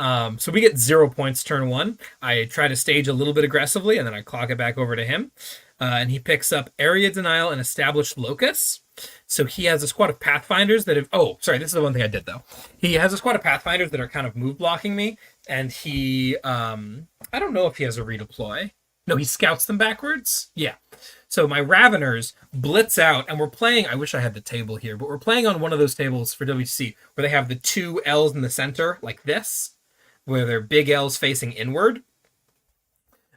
So we get 0 points turn 1. I try to stage a little bit aggressively, and then I clock it back over to him. And he picks up Area Denial and Established Locus. So he has a squad of Pathfinders that have... Oh, sorry, this is the one thing I did, though. He has a squad of Pathfinders that are kind of move blocking me, and he... I don't know if he has a redeploy. No, he scouts them backwards? Yeah. So my Raveners blitz out, and we're playing... I wish I had the table here, but we're playing on one of those tables for WTC where they have the 2 L's in the center, like this, where they're big L's facing inward.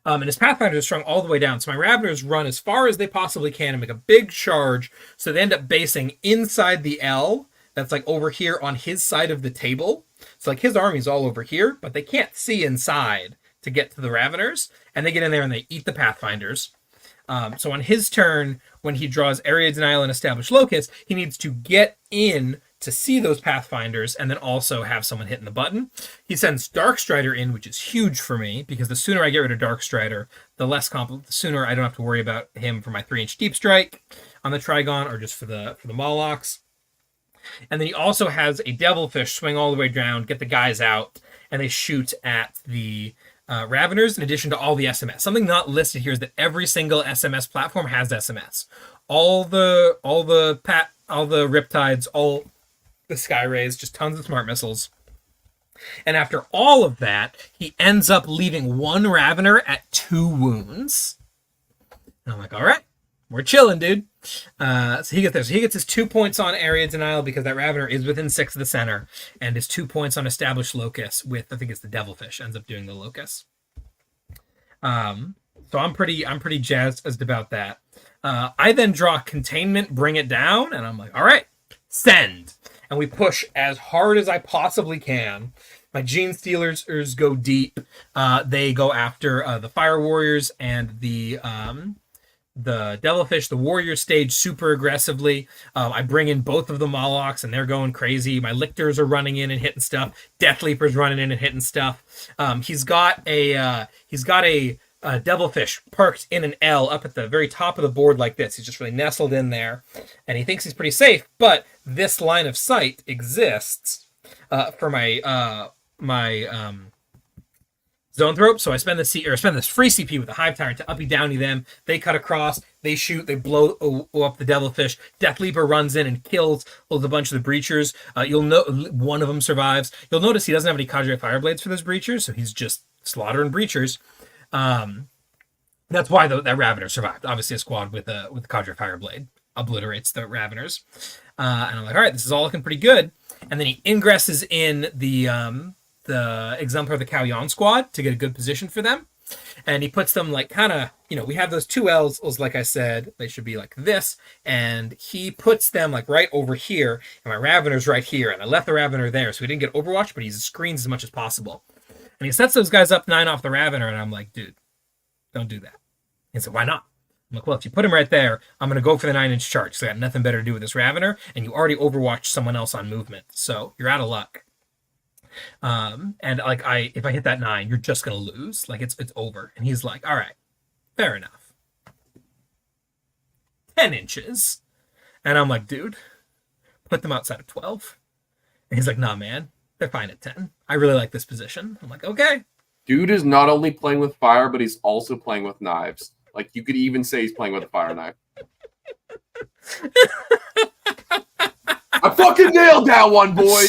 And his Pathfinders are strung all the way down. So my Raveners run as far as they possibly can and make a big charge. So they end up basing inside the L that's like over here on his side of the table. So like his army's all over here, but they can't see inside to get to the Raveners. And they get in there and they eat the Pathfinders. So on his turn, when he draws Area Denial and Established Locus, he needs to get in to see those Pathfinders and then also have someone hitting the button. He sends Dark Strider in, which is huge for me because the sooner I get rid of Dark Strider, the sooner I don't have to worry about him for my 3-inch Deep Strike on the Trigon or just for the Molochs. And then he also has a Devilfish swing all the way down, get the guys out, and they shoot at the Raveners in addition to all the SMS. Something not listed here is that every single SMS platform has SMS. All the Riptides, all the Skyrays, just tons of smart missiles. And after all of that, he ends up leaving 1 Ravener at 2 wounds. And I'm like, all right, We're chilling, dude. So he gets there. So he gets his 2 points on area denial because that Ravener is within 6 of the center, and his 2 points on established locus with, I think it's the Devilfish ends up doing the locus. So I'm pretty jazzed about that. I then draw containment, bring it down, and I'm like, all right, send. And we push as hard as I possibly can. My Gene Stealers go deep. They go after the Fire Warriors and the Devilfish. The Warrior stage super aggressively. I bring in both of the Molochs, and they're going crazy. My Lictors are running in and hitting stuff. Death Leaper's running in and hitting stuff. He's got a Devilfish parked in an L up at the very top of the board like this. He's just really nestled in there, and he thinks he's pretty safe. But this line of sight exists for my Zone Thrope, so I spend this free CP with the Hive Tyrant to uppy downy them. They cut across, they shoot, they blow up the Devilfish. Death Leaper runs in and kills a bunch of the Breachers. You'll know one of them survives. You'll notice he doesn't have any Cadre Fireblades for those Breachers, so he's just slaughtering Breachers. That's why that Ravener survived. Obviously, a squad with a Cadre Fireblade obliterates the Raveners. And I'm like, all right, this is all looking pretty good. And then he ingresses in the Exemplar of the Kauyon squad to get a good position for them. And he puts them like kind of, we have those 2 L's, like I said, they should be like this. And he puts them like right over here. And my Ravener's right here. And I left the Ravener there, so he didn't get Overwatch, but he screens as much as possible. And he sets those guys up 9 off the Ravener. And I'm like, dude, don't do that. He said, why not? I'm like, well, if you put him right there, I'm going to go for the 9-inch charge. So I got nothing better to do with this Ravener. And you already Overwatched someone else on movement. So you're out of luck. And like if I hit that 9, you're just gonna lose. Like it's over. And he's like, all right, fair enough. 10 inches. And I'm like, dude, put them outside of 12. And he's like, nah, man, they're fine at 10. I really like this position. I'm like, okay. Dude is not only playing with fire, but he's also playing with knives. Like you could even say he's playing with a fire knife. I fucking nailed that one, boy.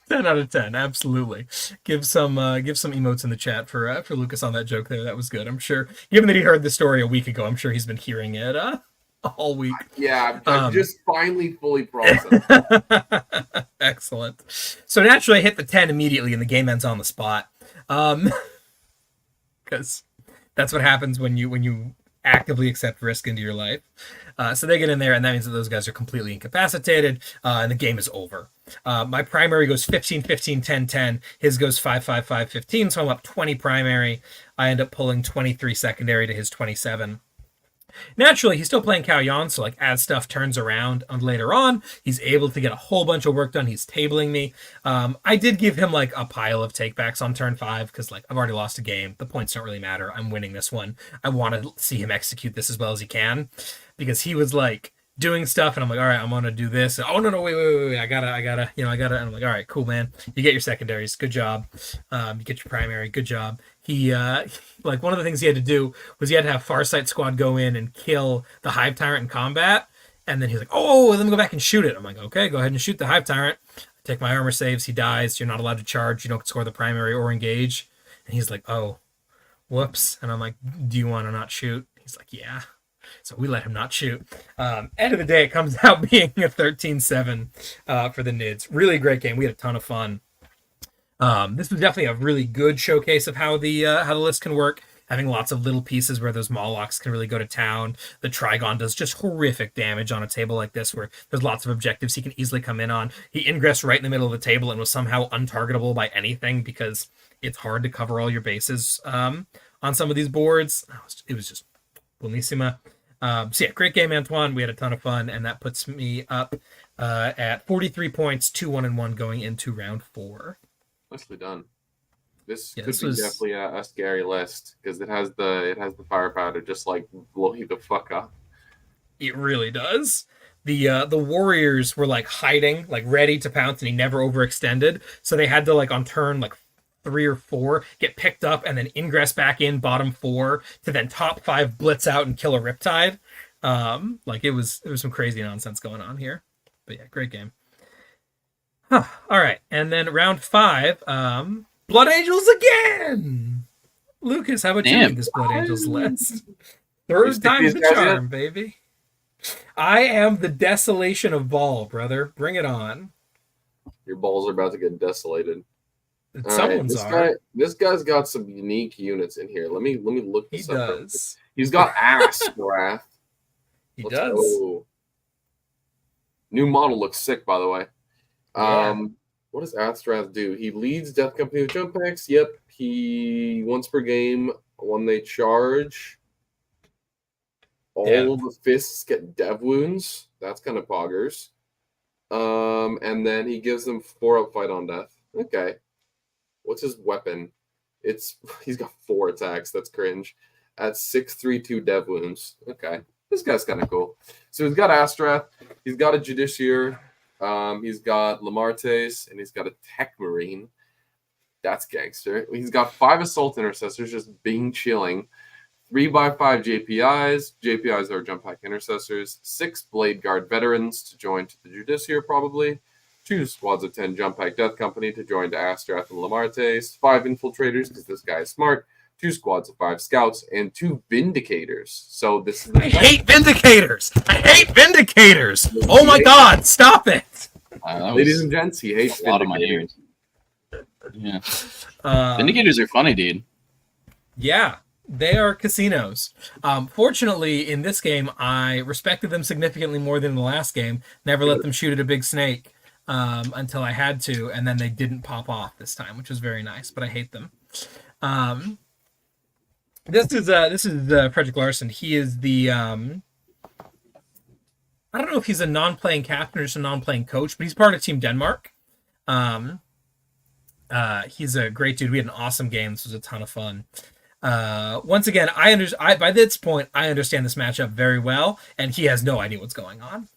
10 out of 10, absolutely. Give some emotes in the chat for Lucas on that joke there. That was good. I'm sure, given that he heard the story a week ago, I'm sure he's been hearing it all week. Yeah, I'm just finally fully processed. Excellent. So naturally, I hit the 10 immediately, and the game ends on the spot. Because that's what happens when you actively accept risk into your life. So they get in there, and that means that those guys are completely incapacitated, and the game is over. My primary goes 15, 15, 10, 10. His goes 5, 5, 5, 15, so I'm up 20 primary. I end up pulling 23 secondary to his 27. Naturally, he's still playing Kauyon, so like as stuff turns around later on, he's able to get a whole bunch of work done. He's tabling me. I did give him like a pile of takebacks on turn 5 because like I've already lost a game. The points don't really matter. I'm winning this one. I want to see him execute this as well as he can because he was like doing stuff and I'm like, all right, I'm gonna do this. Oh no, wait, I gotta, and I'm like, all right, cool, man. You get your secondaries, good job. You get your primary, good job. He like one of the things he had to do was he had to have Farsight squad go in and kill the Hive Tyrant in combat, and then he's like, oh, let me go back and shoot it. I'm like, okay, go ahead and shoot the Hive Tyrant. I take my armor saves, he dies. You're not allowed to charge. You don't score the primary or engage. And he's like, oh, whoops. And I'm like, do you want to not shoot? He's like, yeah. So we let him not shoot. End of the day, it comes out being a 13-7 for the Nids. Really great game. We had a ton of fun. This was definitely a really good showcase of how the list can work. Having lots of little pieces where those Molochs can really go to town. The Trigon does just horrific damage on a table like this where there's lots of objectives he can easily come in on. He ingressed right in the middle of the table and was somehow untargetable by anything because it's hard to cover all your bases on some of these boards. It was just buonissima. So yeah, great game, Antoine. We had a ton of fun, and that puts me up at 43 points, 2-1-1 going into round 4. Nicely done. This Yeah, could be definitely a scary list because it has the firepower to just like blow you the fuck up. It really does. The Warriors were like hiding, like ready to pounce, and he never overextended. So they had to like on turn like 3 or 4 get picked up and then ingress back in bottom 4 to then top 5 blitz out and kill a Riptide. Like it was some crazy nonsense going on here. But yeah, great game. All right, and then round 5, Blood Angels again. Lucas, how about you in this Blood Angels list? Third stick time's these the guys charm, baby. I am the desolation of Ball, brother. Bring it on. Your balls are about to get desolated. All right, Someone's are. this guy's got some unique units in here. Let me look He this up. does. He's got ass wrath. He Let's does. go. New model looks sick, by the way. Yeah. What does Astrath do? He leads Death Company with jump packs. Yep. He once per game, when they charge, all the fists get dev wounds. That's kind of poggers. And then he gives them 4 up fight on death. Okay. What's his weapon? He's got 4 attacks. That's cringe. At 632 dev wounds. Okay. This guy's kind of cool. So he's got Astrath. He's got a Judiciary. He's got Lamartes, and he's got a Tech Marine. That's gangster. He's got 5 Assault Intercessors just being chilling. 3x5 JPIs. JPIs are Jump Pack Intercessors. 6 Blade Guard Veterans to join to the Judiciary, probably. 2 squads of 10 Jump Pack Death Company to join to Astrath and Lamartes. 5 Infiltrators, because this guy is smart. 2 squads of 5 Scouts. And 2 Vindicators. So this is... I hate Vindicators! I hate Vindicators! Oh my god, stop it! Ladies and gents, he hates a lot of my Vindicators. ears. Yeah. Vindicators are funny, dude. Yeah, they are casinos. Fortunately, in this game, I respected them significantly more than in the last game. Never let them shoot at a big snake until I had to, and then they didn't pop off this time, which was very nice, but I hate them. This is Frederick Larson. He is the I don't know if he's a non-playing captain or just a non-playing coach, but he's part of Team Denmark. He's a great dude. We had an awesome game. This was a ton of fun. Once again, by this point, I understand this matchup very well, and he has no idea what's going on.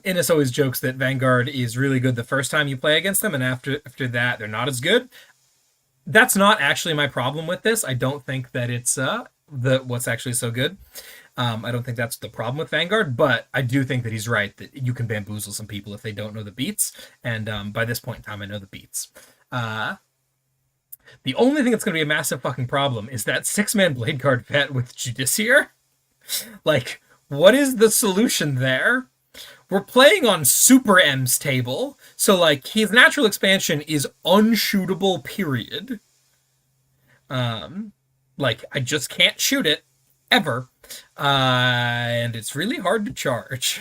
Innes always jokes that Vanguard is really good the first time you play against them, and after that, they're not as good. That's not actually my problem with this. I don't think that it's what's actually so good. I don't think that's the problem with Vanguard, but I do think that he's right that you can bamboozle some people if they don't know the beats, and by this point in time, I know the beats. The only thing that's going to be a massive fucking problem is that 6-man Blade Guard vet with Judiciary. Like, what is the solution there? We're playing on Super M's table, so like his natural expansion is unshootable, period. Like I just can't shoot it ever, and it's really hard to charge.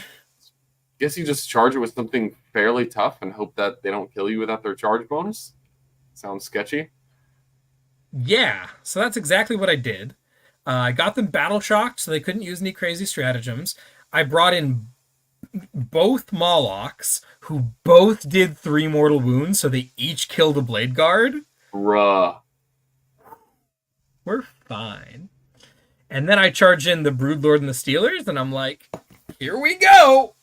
Guess you just charge it with something fairly tough and hope that they don't kill you without their charge bonus. Sounds sketchy. Yeah, so that's exactly what I did. I got them battle shocked, so they couldn't use any crazy stratagems. I brought in both Molochs, who both did 3 mortal wounds, so they each killed a Blade Guard. Bruh. We're fine. And then I charge in the Broodlord and the Steelers, and I'm like, here we go!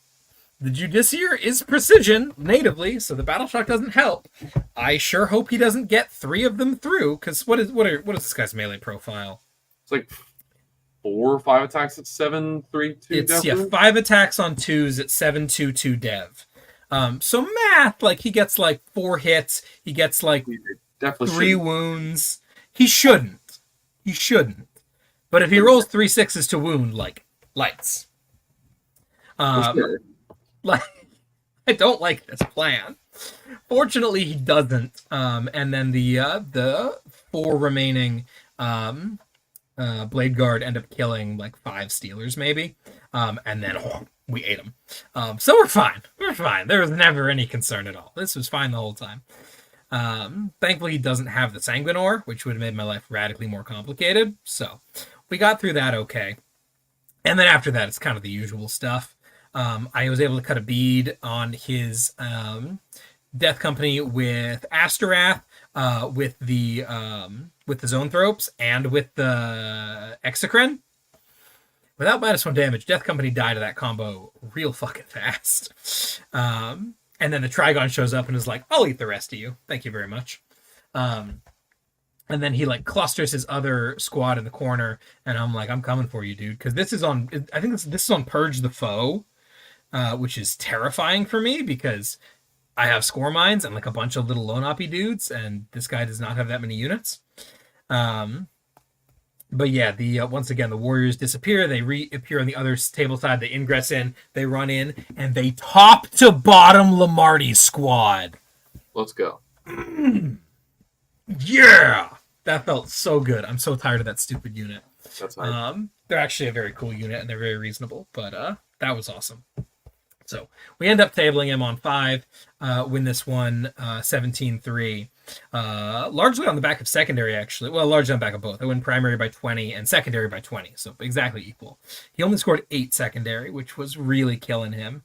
The Judiciary is precision, natively, so the battle shock doesn't help. I sure hope he doesn't get 3 of them through, because what is this guy's melee profile? It's like 4 or 5 attacks at 7-3-2 It's dev. 5 attacks on 2s at 7-2-2 dev. So math, like he gets like 4 hits, he gets like 3 wounds. He shouldn't. But if he rolls 3 6s to wound, like lights. Sure. Like I don't like this plan. Fortunately, he doesn't. And then the 4 remaining Blade Guard end up killing like 5 Steelers maybe, and then we ate them. So we're fine. There was never any concern at all. This was fine the whole time. Thankfully, he doesn't have the Sanguinor, which would have made my life radically more complicated. So we got through that okay. And then after that, it's kind of the usual stuff. I was able to cut a bead on his Death Company with Asterath, with the Zoanthropes, and with the Exocrine. Without -1 damage, Death Company died of that combo real fucking fast. And then the Trigon shows up and is like, I'll eat the rest of you. Thank you very much. And then he like clusters his other squad in the corner, and I'm like, I'm coming for you, dude. Because this is on, I think this is on Purge the Foe, which is terrifying for me because I have score mines and like a bunch of little lone oppy dudes, and this guy does not have that many units. But yeah, the once again the warriors disappear. They reappear on the other table side. They ingress in. They run in, and they top to bottom Lamarty's squad. Let's go. Yeah, that felt so good. I'm so tired of that stupid unit. That's nice. They're actually a very cool unit, and they're very reasonable. But that was awesome. So we end up tabling him on 5, win this one 17-3. Largely on the back of secondary, actually. Well, largely on the back of both. I win primary by 20 and secondary by 20, so exactly equal. He only scored 8 secondary, which was really killing him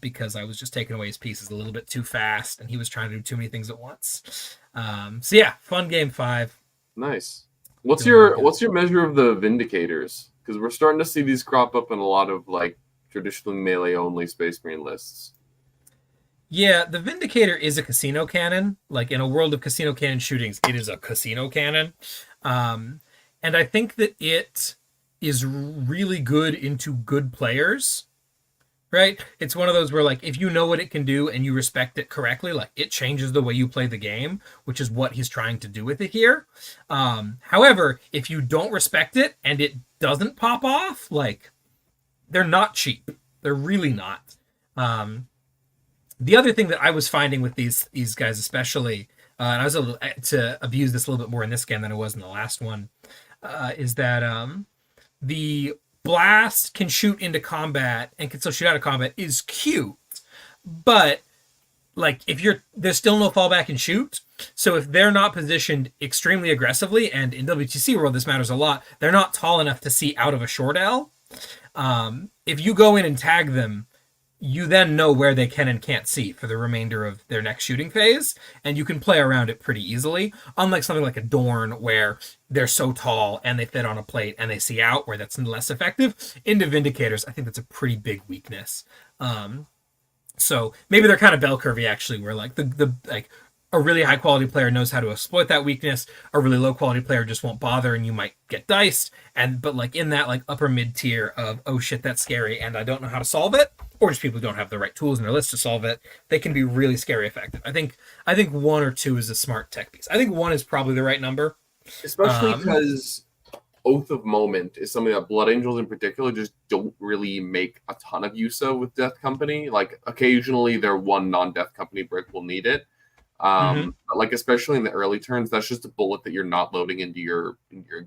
because I was just taking away his pieces a little bit too fast, and he was trying to do too many things at once. So yeah, fun game 5. Nice. What's your measure of the Vindicators? Because we're starting to see these crop up in a lot of like traditionally melee only Space Marine lists. Yeah, the Vindicator is a casino cannon. Like in a world of casino cannon shootings, it is a casino cannon. And I think that it is really good into good players, right? It's one of those where like if you know what it can do and you respect it correctly, like it changes the way you play the game, which is what he's trying to do with it here. However, if you don't respect it and it doesn't pop off, like they're not cheap. They're really not. The other thing that I was finding with these guys, especially, and I was able to abuse this a little bit more in this game than I was in the last one, is that the blast can shoot into combat and can still shoot out of combat is cute, but like if there's still no fallback and shoot. So if they're not positioned extremely aggressively, and in WTC world this matters a lot, they're not tall enough to see out of a short L. If you go in and tag them, you then know where they can and can't see for the remainder of their next shooting phase, and you can play around it pretty easily. Unlike something like a Dorn, where they're so tall and they fit on a plate and they see out, where that's less effective. Into Vindicators, I think that's a pretty big weakness. So maybe they're kind of bell curvy actually, where like the like a really high quality player knows how to exploit that weakness. A really low quality player just won't bother, and you might get diced. But like in that like upper mid tier of oh shit that's scary and I don't know how to solve it, or just people who don't have the right tools in their list to solve it, they can be really scary effective. I think 1 or 2 is a smart tech piece. I think 1 is probably the right number, especially because Oath of Moment is something that Blood Angels in particular just don't really make a ton of use of with Death Company. Like occasionally their one non-Death Company brick will need it. But like especially in the early turns, that's just a bullet that you're not loading into your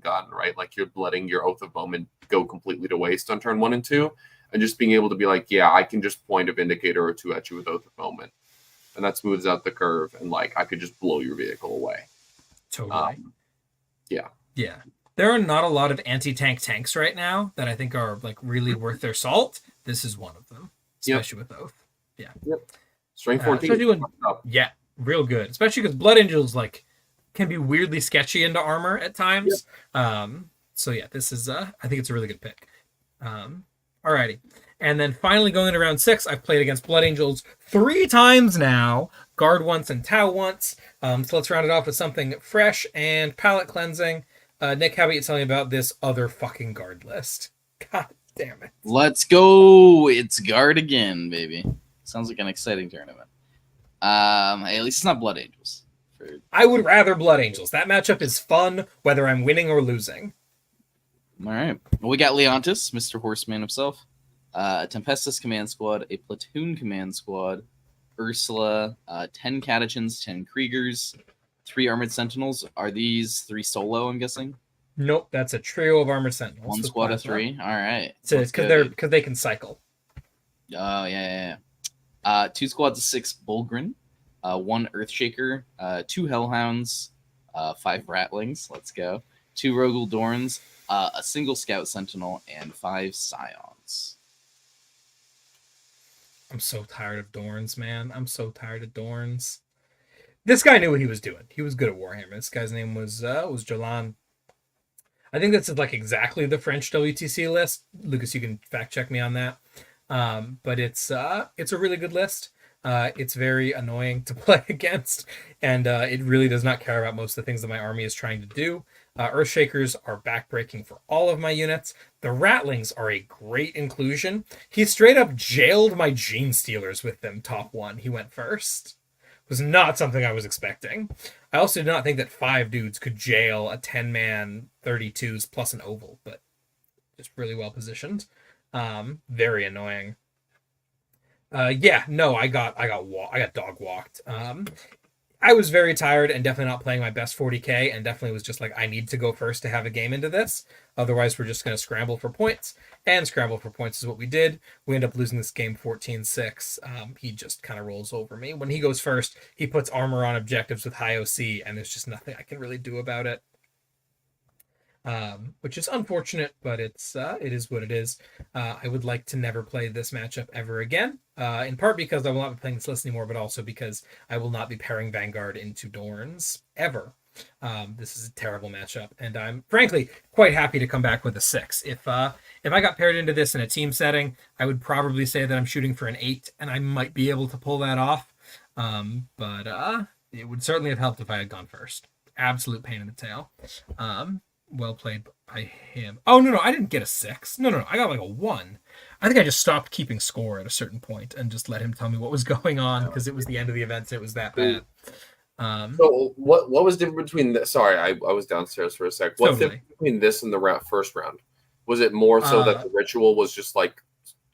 gun, right? Like you're letting your Oath of Moment go completely to waste on turn 1 and 2, and just being able to be like, yeah, I can just point a Vindicator or 2 at you with Oath of Moment, and that smooths out the curve, and like I could just blow your vehicle away. Totally. Yeah. There are not a lot of anti-tank tanks right now that I think are like really worth their salt. This is one of them, especially with Oath. Yeah. Yep. Strength 14. Yeah. Real good, especially because Blood Angels like can be weirdly sketchy into armor at times. Yep. So yeah, this is I think it's a really good pick. Alrighty, and then finally going into round 6, I've played against Blood Angels 3 times now, Guard once and Tau once. So let's round it off with something fresh and palate cleansing. Nick, how about you tell me about this other fucking Guard list? God damn it! Let's go! It's Guard again, baby. Sounds like an exciting tournament. At least it's not Blood Angels. I would rather Blood Angels. That matchup is fun, whether I'm winning or losing. All right. Well, we got Leontis, Mr. Horseman himself, a Tempestus command squad, a Platoon command squad, Ursula, 10 Catechins, 10 Kriegers, 3 Armored Sentinels. Are these 3 solo, I'm guessing? Nope, that's a trio of Armored Sentinels. 1 squad of 3. All right. So it's because they can cycle. Oh, yeah. 2 squads of 6 Bulgrin, 1 Earthshaker, 2 Hellhounds, 5 Ratlings. Let's go. 2 Rogel Dorns, a single Scout Sentinel, and 5 Scions. I'm so tired of Dorns, man. I'm so tired of Dorns. This guy knew what he was doing. He was good at Warhammer. This guy's name was Jolan. I think that's like exactly the French WTC list. Lucas, you can fact check me on that. But it's a really good list. It's very annoying to play against, and it really does not care about most of the things that my army is trying to do. Earthshakers are backbreaking for all of my units. The Ratlings are a great inclusion. He straight up jailed my Gene Stealers with them top 1. He went first. was not something I was expecting. I also did not think that 5 dudes could jail a 10-man 32s plus an oval, but just really well positioned. Very annoying. Yeah, no, I got dog walked. I was very tired and definitely not playing my best 40k, and definitely was just like, I need to go first to have a game into this. Otherwise, we're just going to scramble for points. And scramble for points is what we did. We end up losing this game 14-6. He just kind of rolls over me. When he goes first, he puts armor on objectives with high OC, and there's just nothing I can really do about it. Which is unfortunate, but it is what it is. I would like to never play this matchup ever again, in part because I will not be playing this list anymore, but also because I will not be pairing Vanguard into Dorns ever. This is a terrible matchup, and I'm frankly quite happy to come back with a 6. If I got paired into this in a team setting, I would probably say that I'm shooting for an 8, and I might be able to pull that off. But it would certainly have helped if I had gone first. Absolute pain in the tail. Well played by him. Oh, no, I didn't get a 6. No, I got like a 1. I think I just stopped keeping score at a certain point and just let him tell me what was going on because it was the end of the event and it was that bad. So what was different between this? Sorry, I was downstairs for a sec. What's different between this and the first round? Was it more so that the ritual was just like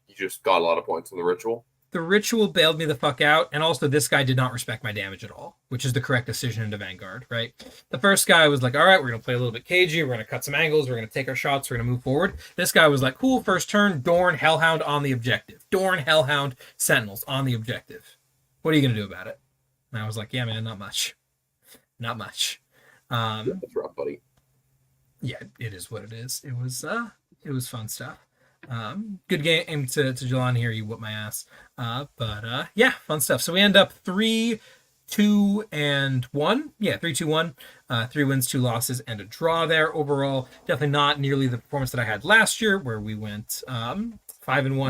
you just got a lot of points on the ritual? The ritual bailed me the fuck out, and also this guy did not respect my damage at all, which is the correct decision into Vanguard, right? The first guy was like, all right, we're going to play a little bit cagey, we're going to cut some angles, we're going to take our shots, we're going to move forward. This guy was like, cool, first turn, Dorn, Hellhound on the objective. Dorn, Hellhound, Sentinels on the objective. What are you going to do about it? And I was like, yeah, man, not much. Not much. That's rough, buddy. Yeah, it is what it is. It was fun stuff. Good game to Jelani here. You whoop my ass. But yeah, fun stuff. So we end up 3-2-1. Yeah, 3-2-1. 3 wins, 2 losses, and a draw there overall. Definitely not nearly the performance that I had last year, where we went 5-1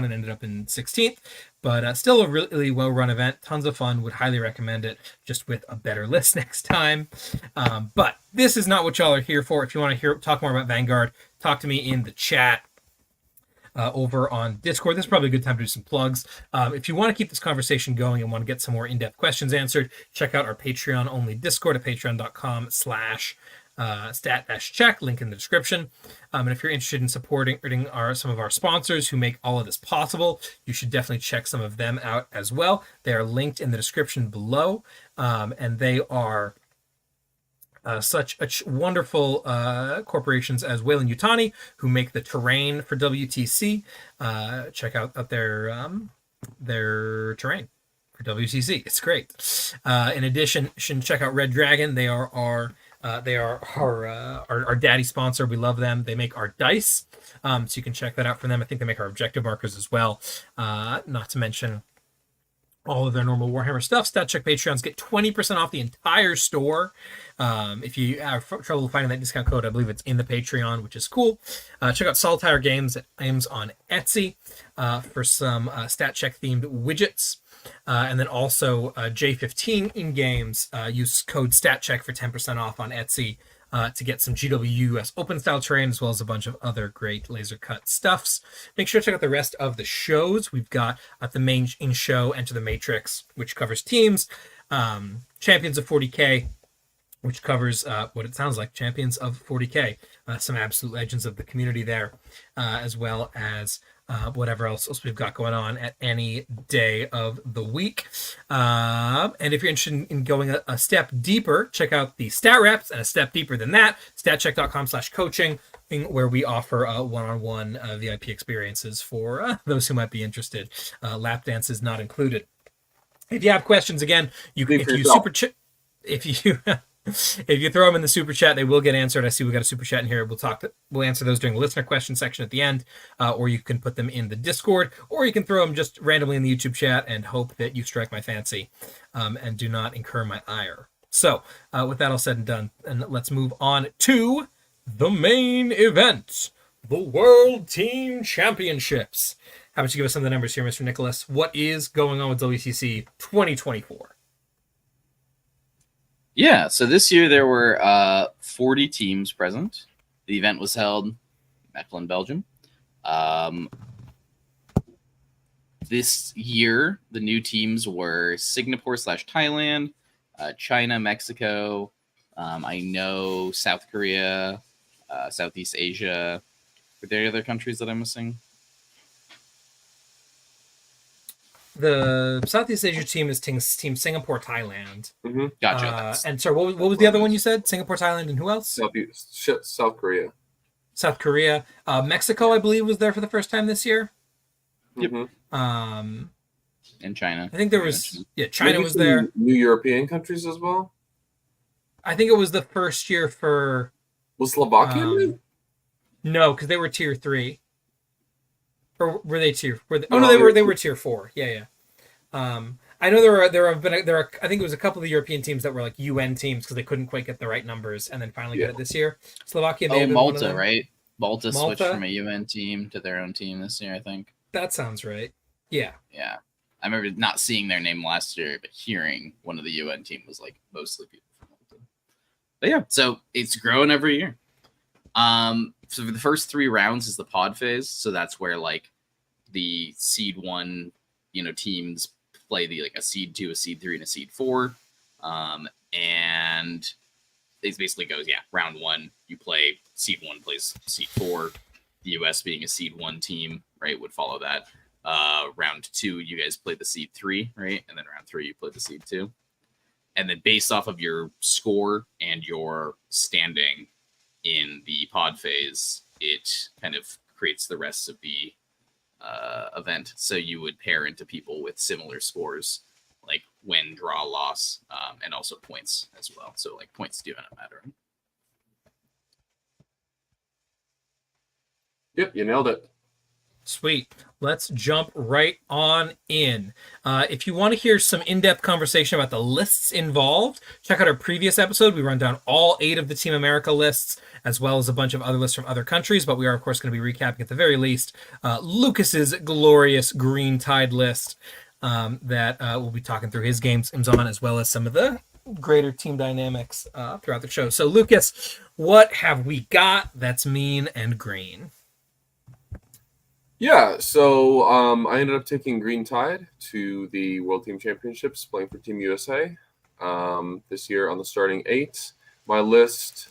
and ended up in 16th. But still a really well-run event. Tons of fun. Would highly recommend it, just with a better list next time. But this is not what y'all are here for. If you want to talk more about Vanguard, talk to me in the chat. Over on Discord. This is probably a good time to do some plugs. If you want to keep this conversation going and want to get some more in-depth questions answered, check out our Patreon-only Discord at patreon.com/stat-check, link in the description. And if you're interested in supporting some of our sponsors who make all of this possible, you should definitely check some of them out as well. They are linked in the description below, and they are such wonderful corporations as Wayland Yutani, who make the terrain for WTC. Check out their terrain for WTC. It's great. In addition, check out Red Dragon. They are our daddy sponsor. We love them. They make our dice, so you can check that out from them. I think they make our objective markers as well. Not to mention all of their normal Warhammer stuff. Stat Check Patreons get 20% off the entire store. If you have trouble finding that discount code, I believe it's in the Patreon, which is cool. Check out Solitaire Games on Etsy for some Stat Check themed widgets. And then also J15 in games. Use code StatCheck for 10% off on Etsy to get some GWUS open style terrain, as well as a bunch of other great laser cut stuffs. Make sure to check out the rest of the shows. We've got the main show, Enter the Matrix, which covers teams, Champions of 40K, which covers what it sounds like, Champions of 40K, some absolute legends of the community there, as well as whatever else we've got going on at any day of the week. And if you're interested in going a step deeper, check out the Stat Reps, and a step deeper than that, statcheck.com/coaching, where we offer one-on-one VIP experiences for those who might be interested. Lap dance is not included. If you have questions, again, if you throw them in the super chat, they will get answered. I see we got a super chat in here. We'll answer those during the listener question section at the end, or you can put them in the Discord, or you can throw them just randomly in the YouTube chat and hope that you strike my fancy, and do not incur my ire. So, with that all said and done, and let's move on to the main event, the World Team Championships. How about you give us some of the numbers here, Mr. Nicholas? What is going on with WTC 2024? Yeah, so this year there were 40 teams present. The event was held in Mechelen, Belgium. This year, the new teams were Singapore/Thailand, China, Mexico. I know South Korea, Southeast Asia. Were there any other countries that I'm missing? The Southeast Asia team is Team Singapore, Thailand. Mm-hmm. Gotcha. And so what was the other one you said? Singapore, Thailand, and who else? South Korea. South Korea. Mexico, I believe, was there for the first time this year. Yep. And China. I think there was China Maybe was some there. New European countries as well. I think it was the first year for. Was Slovakia in it? No, because they were tier 3. Or were they tier? They were tier 4. Yeah. I know there are I think it was a couple of European teams that were like UN teams because they couldn't quite get the right numbers and then finally get it this year. Slovakia. Malta, right? Malta switched from a UN team to their own team this year, I think. That sounds right. Yeah. Yeah. I remember not seeing their name last year, but hearing one of the UN team was like mostly people from Malta. But yeah, so it's growing every year. So for the first 3 rounds is the pod phase. So that's where like the seed 1, teams play a seed 2, a seed 3, and a seed 4. And it basically goes, round 1, you play seed 1 plays seed 4. The US being a seed 1 team, right, would follow that. Round 2, you guys play the seed 3, right? And then round 3, you play the seed 2. And then based off of your score and your standing in the pod phase, it kind of creates the rest of the event. So you would pair into people with similar scores, like win, draw, loss, and also points as well. So like points do end up mattering. Yep, you nailed it. Sweet. Let's jump right on in. If you want to hear some in-depth conversation about the lists involved, check out our previous episode. We run down all 8 of the Team America lists, as well as a bunch of other lists from other countries, but we are, of course, going to be recapping at the very least Lucas's glorious Green Tide list that we'll be talking through his games on, as well as some of the greater team dynamics throughout the show. So, Lucas, what have we got that's mean and green? Yeah, so I ended up taking Green Tide to the World Team Championships, playing for Team USA this year on the starting 8. My list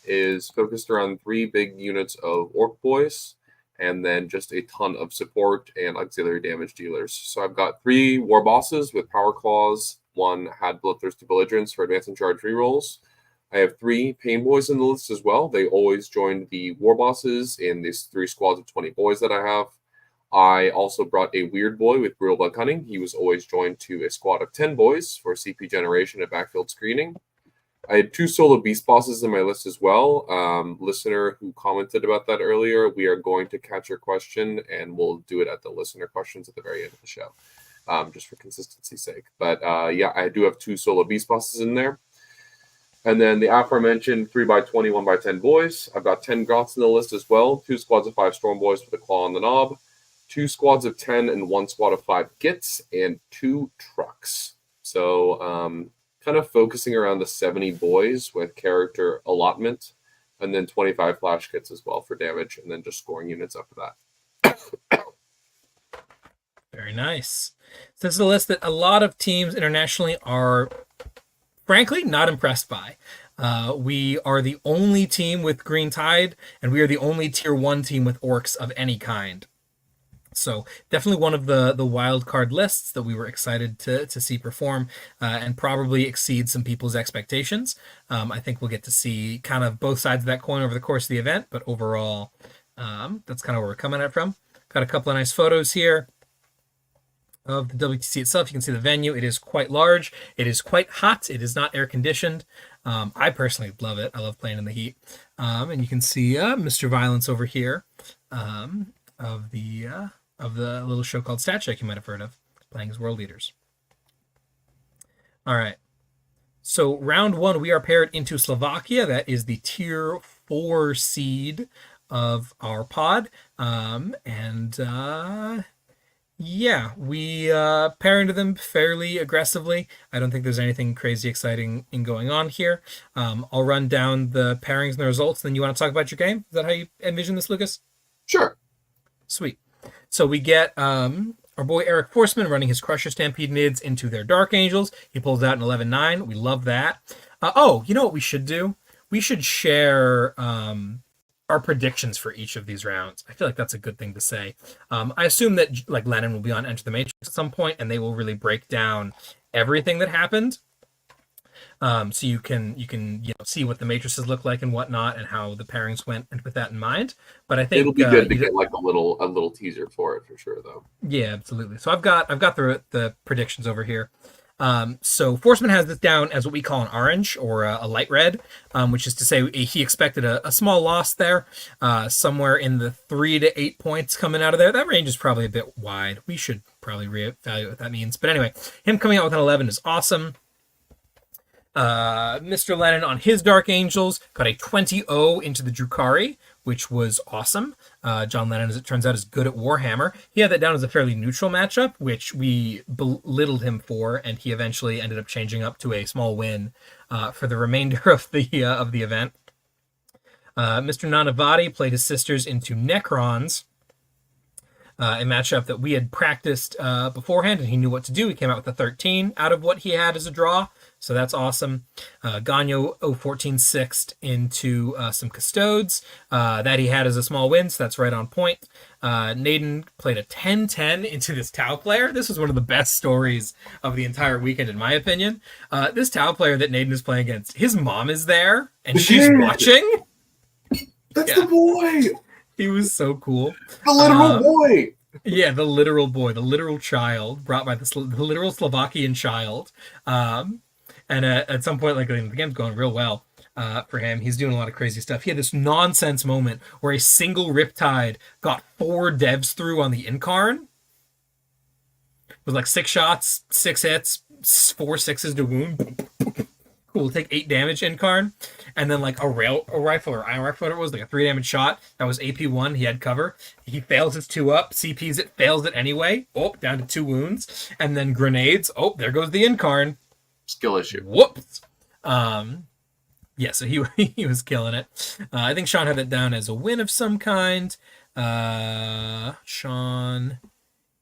is focused around 3 big units of Ork Boys, and then just a ton of support and auxiliary damage dealers. So I've got 3 War Bosses with Power Claws, 1 had Bloodthirsty Belligerents for advance and charge rerolls. I have 3 Pain Boys in the list as well. They always joined the War Bosses in these 3 squads of 20 boys that I have. I also brought a Weird Boy with Brutal Blood Cunning. He was always joined to a squad of 10 boys for CP generation and backfield screening. I had 2 solo Beast Bosses in my list as well. Listener who commented about that earlier, we are going to catch your question, and we'll do it at the listener questions at the very end of the show, just for consistency's sake. But yeah, I do have 2 solo Beast Bosses in there. And then the aforementioned 3x20, 1x10 boys. I've got 10 Grots in the list as well. 2 squads of 5 Storm Boys with a claw on the knob. 2 squads of 10 and 1 squad of 5 Gits. And 2 trucks. So kind of focusing around the 70 boys with character allotment. And then 25 Flash Kits as well for damage. And then just scoring units after that. Very nice. So this is a list that a lot of teams internationally are frankly not impressed by. We are the only team with Green Tide, and we are the only tier 1 team with Orks of any kind. So definitely one of the wild card lists that we were excited to see perform and probably exceed some people's expectations. I think we'll get to see kind of both sides of that coin over the course of the event, but overall, that's kind of where we're coming at from. Got a couple of nice photos here of the WTC itself. You can see the venue. It is quite large. It is quite hot. It is not air conditioned. I personally love it. I love playing in the heat. And you can see Mr. Violence over here of the little show called Stat Check you might have heard of, playing as world leaders. All right. So round 1, we are paired into Slovakia. That is the tier 4 seed of our pod. Yeah, we pair into them fairly aggressively. I don't think there's anything crazy exciting in going on here. I'll run down the pairings and the results, then you want to talk about your game? Is that how you envision this, Lucas? Sure. Sweet. So we get Our boy Eric Forsman running his Crusher Stampede Nids into their Dark Angels. He pulls out an 11-9. We love that. Oh, you know what we should do? We should share our predictions for each of these rounds. I feel like that's a good thing to say. I assume that like Lennon will be on Enter the Matrix at some point, and they will really break down everything that happened. So you can see what the matrices look like and whatnot, and how the pairings went, and with that in mind. But I think it'll be good to get like a little teaser for it for sure, though. Yeah, absolutely. So I've got the predictions over here. So Forsman has this down as what we call an orange or a light red, which is to say he expected a small loss there, somewhere in the 3 to 8 points coming out of there. That range is probably a bit wide. We should probably reevaluate what that means. But anyway, him coming out with an 11 is awesome. Mr. Lennon on his Dark Angels got a 20-0 into the Drukhari, which was awesome. John Lennon, as it turns out, is good at Warhammer. He had that down as a fairly neutral matchup, which we belittled him for, and he eventually ended up changing up to a small win for the remainder of the event. Mr. Nanavati played his sisters into Necrons, a matchup that we had practiced beforehand, and he knew what to do. He came out with a 13 out of what he had as a draw, so that's awesome. Ganyo 014 sixth into some Custodes that he had as a small win, so that's right on point. Naden played a 10-10 into this Tau player. This was one of the best stories of the entire weekend, in my opinion. This Tau player that Naden is playing against, his mom is there, and she's watching. That's the boy! He was so cool. The literal boy! Yeah, the literal boy, the literal child, brought by the literal Slovakian child. And at some point, like, the game's going real well for him. He's doing a lot of crazy stuff. He had this nonsense moment where a single Riptide got 4 devs through on the Incarn. With like 6 shots, 6 hits, 4 sixes to wound. Cool, take 8 damage Incarn. And then like a rifle or iron rifle, whatever it was, like a 3 damage shot. That was AP1. He had cover. He fails his 2 up, CPs it, fails it anyway. Oh, down to 2 wounds. And then grenades. Oh, there goes the Incarn. Skill issue. Whoops. Yeah, so he was killing it. I think Sean had it down as a win of some kind. Sean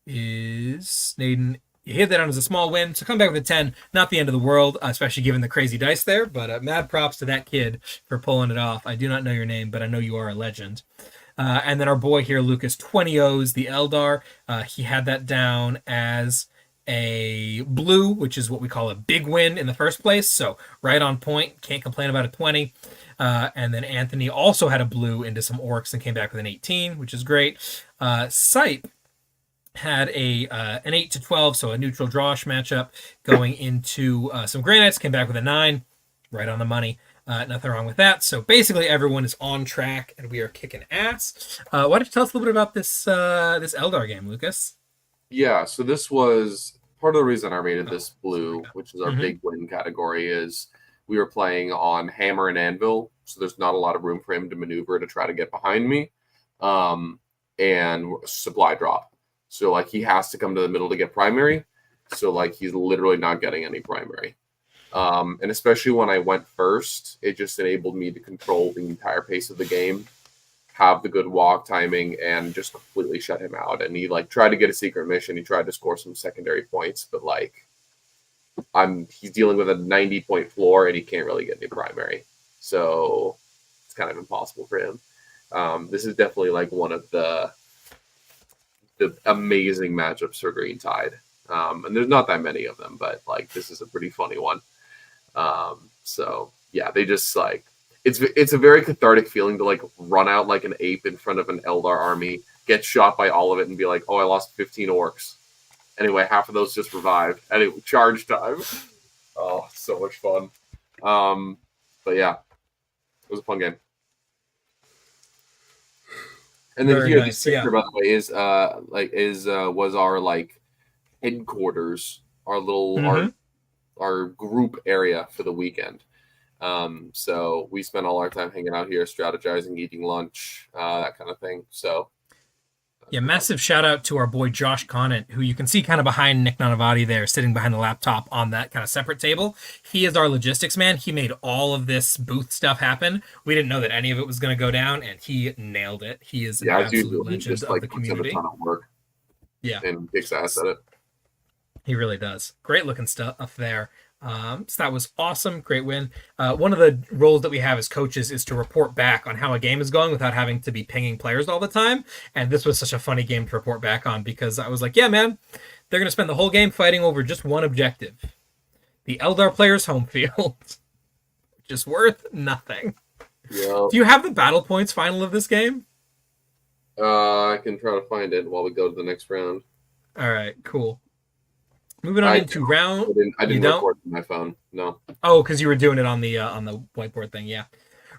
is Naden. You hit that down as a small win, so come back with a 10. Not the end of the world, especially given the crazy dice there, but mad props to that kid for pulling it off. I do not know your name, but I know you are a legend. And then our boy here, Lucas, 20 O's, the Eldar. He had that down as a blue, which is what we call a big win in the first place, so right on point. Can't complain about a 20. And then Anthony also had a blue into some Orks and came back with an 18, which is great. Sipe had an 8 to 12, so a neutral drawish matchup going into some Grey Knights, came back with a 9, right on the money. Nothing wrong with that. So basically everyone is on track and we are kicking ass. Why don't you tell us a little bit about this Eldar game, Lucas? Yeah, so this was part of the reason I rated this blue, which is our big win category, is we were playing on Hammer and Anvil, so there's not a lot of room for him to maneuver to try to get behind me, and supply drop. So, like, he has to come to the middle to get primary. So, like, he's literally not getting any primary. And especially when I went first, it just enabled me to control the entire pace of the game, have the good walk timing, and just completely shut him out. And he, like, tried to get a secret mission. He tried to score some secondary points, but, like, he's dealing with a 90-point floor, and he can't really get any primary. So, it's kind of impossible for him. This is definitely, like, one of the amazing matchups for Green Tide. And there's not that many of them, but like this is a pretty funny one. So yeah, they just like it's a very cathartic feeling to like run out like an ape in front of an Eldar army, get shot by all of it, and be like, oh, I lost 15 Orks. Anyway, half of those just revived. Anyway, charge time. Oh, so much fun. But yeah, it was a fun game. And then Very here, nice, the picture, by the way, was our like headquarters, our little our group area for the weekend. So we spent all our time hanging out here, strategizing, eating lunch, that kind of thing. So yeah, massive shout out to our boy Josh Conant, who you can see kind of behind Nick Nanavati there, sitting behind the laptop on that kind of separate table. He is our logistics man. He made all of this booth stuff happen. We didn't know that any of it was going to go down, and he nailed it. He is an absolute legend of the community. A ton of work. Yeah. and kicks ass at it. He really does. Great looking stuff there. So that was awesome. Great win. One of the roles that we have as coaches is to report back on how a game is going without having to be pinging players all the time. And this was such a funny game to report back on because I was like, yeah, man, they're going to spend the whole game fighting over just one objective. The Eldar player's home field. Just worth nothing. Yeah. Do you have the battle points final of this game? I can try to find it while we go to the next round. All right, cool. Moving on into round. I didn't record my phone. No. Oh, because you were doing it on the whiteboard thing. Yeah.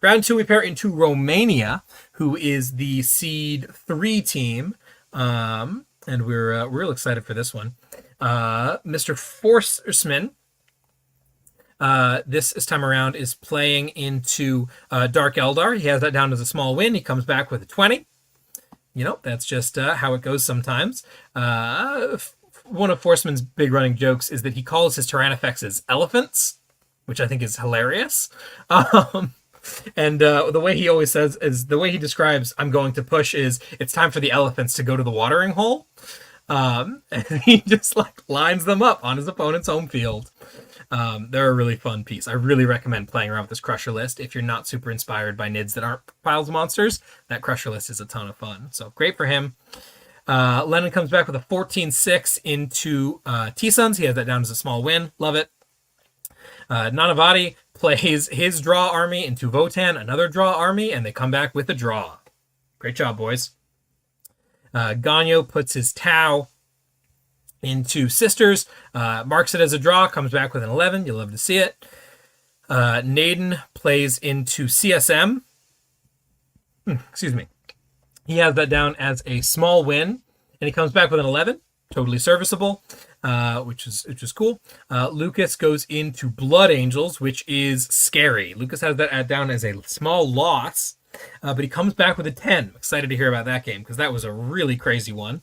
Round 2, we pair into Romania, who is the seed 3 team, and we're real excited for this one. Mr. Forsman, this time around is playing into Dark Eldar. He has that down as a small win. He comes back with a 20. You know, that's just how it goes sometimes. One of Forsman's big running jokes is that he calls his Tyrannofexes elephants, which I think is hilarious. And the way he always says is the way he describes I'm going to push is it's time for the elephants to go to the watering hole. And he just like lines them up on his opponent's home field. They're a really fun piece. I really recommend playing around with this Crusher list. If you're not super inspired by NIDs that aren't piles of monsters, that Crusher list is a ton of fun. So great for him. Lennon comes back with a 14-6 into T-Suns. He has that down as a small win. Love it. Nanavati plays his draw army into Votan, another draw army, and they come back with a draw. Great job, boys. Ganyo puts his Tau into Sisters, marks it as a draw, comes back with an 11. You'll love to see it. Naden plays into CSM. Excuse me. He has that down as a small win, and he comes back with an 11. Totally serviceable, which is cool. Lucas goes into Blood Angels, which is scary. Lucas has that down as a small loss, but he comes back with a 10. I'm excited to hear about that game because that was a really crazy one.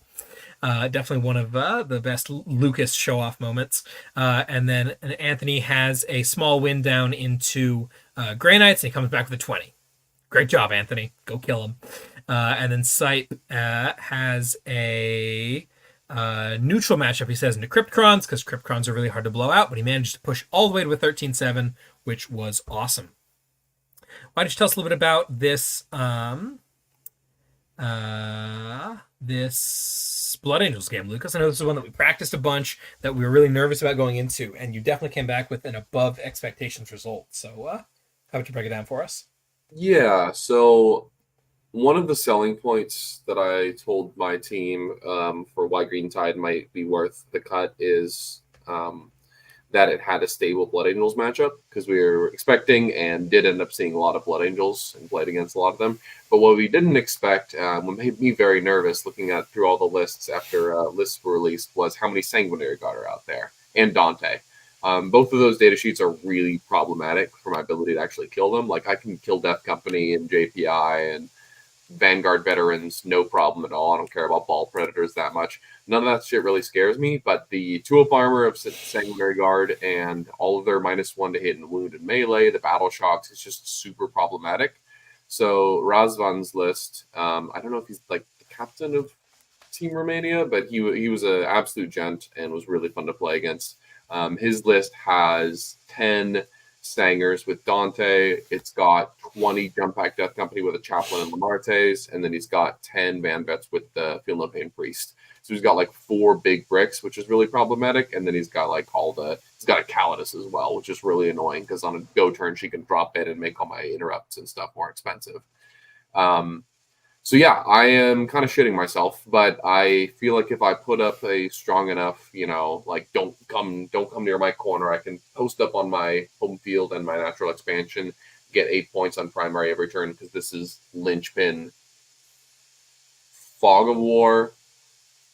Definitely one of the best Lucas show-off moments. And then Anthony has a small win down into Grey Knights, and he comes back with a 20. Great job, Anthony. Go kill him. And then Sipe has a neutral matchup, he says, into Cryptcrons, because Cryptcrons are really hard to blow out, but he managed to push all the way to a 13-7, which was awesome. Why don't you tell us a little bit about this this Blood Angels game, Lucas? I know this is one that we practiced a bunch, that we were really nervous about going into, and you definitely came back with an above expectations result. So how would you break it down for us? Yeah, so one of the selling points that I told my team for why Green Tide might be worth the cut is that it had a stable Blood Angels matchup, because we were expecting and did end up seeing a lot of Blood Angels and played against a lot of them. But what we didn't expect, what made me very nervous looking at through all the lists after lists were released, was how many Sanguinary God are out there, and Dante. Both of those data sheets are really problematic for my ability to actually kill them. Like, I can kill Death Company and JPI and Vanguard veterans, no problem at all. I don't care about ball predators that much. None of that shit really scares me, but the 2-up armor of Sanguinary Guard and all of their -1 to hit and wound and melee, the battle shocks, is just super problematic. So Razvan's list, I don't know if he's like the captain of Team Romania, but he was an absolute gent and was really fun to play against. His list has 10 Stangers with Dante. It's got 20 Jump Pack Death Company with a Chaplain and Lamartes, and then he's got 10 Van Vets with the Feel No Pain Priest. So he's got like 4 big bricks, which is really problematic, and then he's got like he's got a Calidus as well, which is really annoying because on a go turn she can drop in and make all my interrupts and stuff more expensive. So yeah, I am kind of shitting myself, but I feel like if I put up a strong enough, like don't come near my corner, I can post up on my home field and my natural expansion, get 8 points on primary every turn, because this is linchpin Fog of War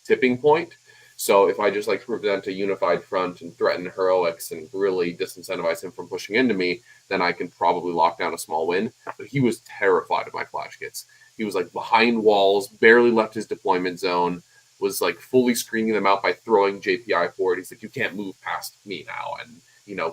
tipping point. So if I just like present a unified front and threaten heroics and really disincentivize him from pushing into me, then I can probably lock down a small win. But he was terrified of my flash kits. He was like behind walls, barely left his deployment zone, was like fully screening them out by throwing JPI forward. He's like, you can't move past me now and,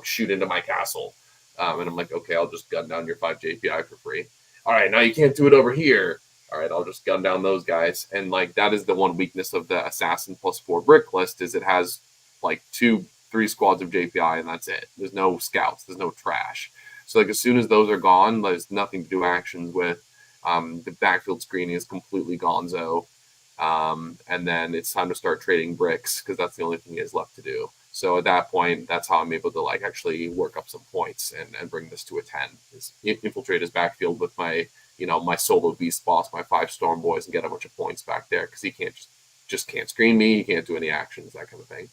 shoot into my castle. And I'm like, okay, I'll just gun down your 5 JPI for free. All right, now you can't do it over here. all right, I'll just gun down those guys. And like that is the one weakness of the assassin plus 4 brick list is it has like 2-3 squads of JPI and that's it. There's no scouts, there's no trash. So like as soon as those are gone, there's nothing to do actions with. The backfield screening is completely gonzo. And then it's time to start trading bricks because that's the only thing he has left to do. So at that point, that's how I'm able to like actually work up some points and bring this to a 10. Is infiltrate his backfield with my my solo beast boss, my 5 storm boys, and get a bunch of points back there because he can't just can't screen me, he can't do any actions, that kind of thing.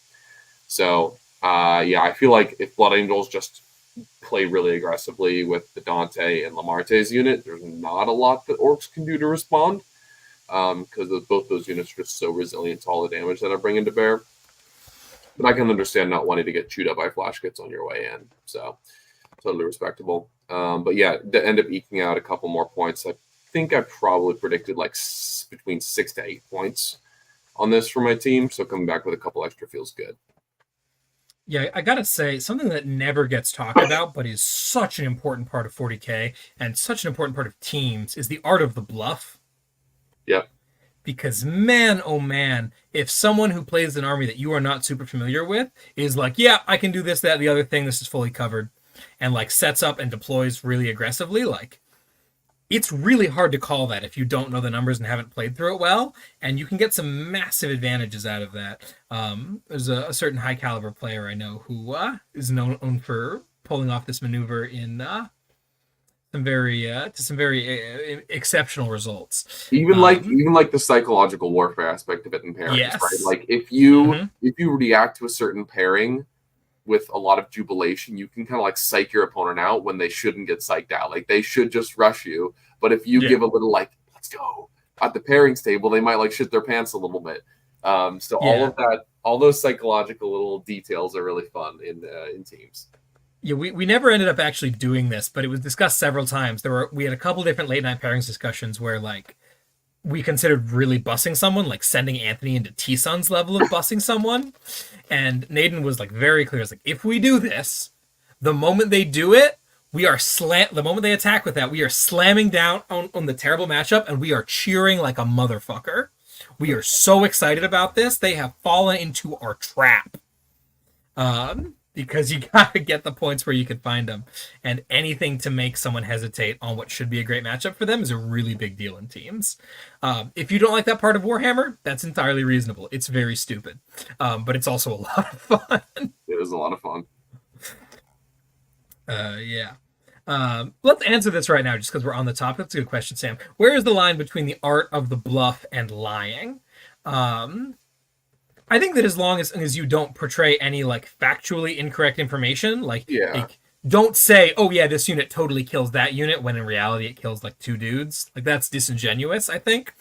So I feel like if Blood Angels just play really aggressively with the Dante and Lamarte's unit, there's not a lot that Orks can do to respond because both those units are just so resilient to all the damage that I bring into bear. But I can understand not wanting to get chewed up by flash kits on your way in, so totally respectable. But yeah, to end up eking out a couple more points, I think I probably predicted like between 6 to 8 points on this for my team, so coming back with a couple extra feels good. Yeah, I gotta say, something that never gets talked about, but is such an important part of 40K and such an important part of teams is the art of the bluff. Yep. Because man, oh man, if someone who plays an army that you are not super familiar with is like, yeah, I can do this, that, the other thing, this is fully covered, and like sets up and deploys really aggressively, like it's really hard to call that if you don't know the numbers and haven't played through it well, and you can get some massive advantages out of that. There's a certain high caliber player I know who is known for pulling off this maneuver in some very exceptional results. Even like the psychological warfare aspect of it in pairings, yes. right? Like if you react to a certain pairing with a lot of jubilation, you can kind of like psych your opponent out when they shouldn't get psyched out. Like they should just rush you. But if you give a little like, let's go at the pairings table, they might like shit their pants a little bit. So all of that, all those psychological little details are really fun in teams. Yeah, we never ended up actually doing this, but it was discussed several times. We had a couple different late night pairings discussions where like we considered really bussing someone, like sending Anthony into T-Sun's level of bussing someone. And Naden was like very clear. It's like, if we do this, the moment they do it, the moment they attack with that, we are slamming down on the terrible matchup and we are cheering like a motherfucker. We are so excited about this. They have fallen into our trap. Because you gotta get the points where you can find them. And anything to make someone hesitate on what should be a great matchup for them is a really big deal in teams. If you don't like that part of Warhammer, that's entirely reasonable. It's very stupid. But it's also a lot of fun. It is a lot of fun. Yeah. Let's answer this right now just because we're on the topic. That's a good question, Sam. Where is the line between the art of the bluff and lying? I think that as long as you don't portray any like factually incorrect information, like don't say, oh yeah, this unit totally kills that unit when in reality it kills like 2 dudes. Like that's disingenuous, I think.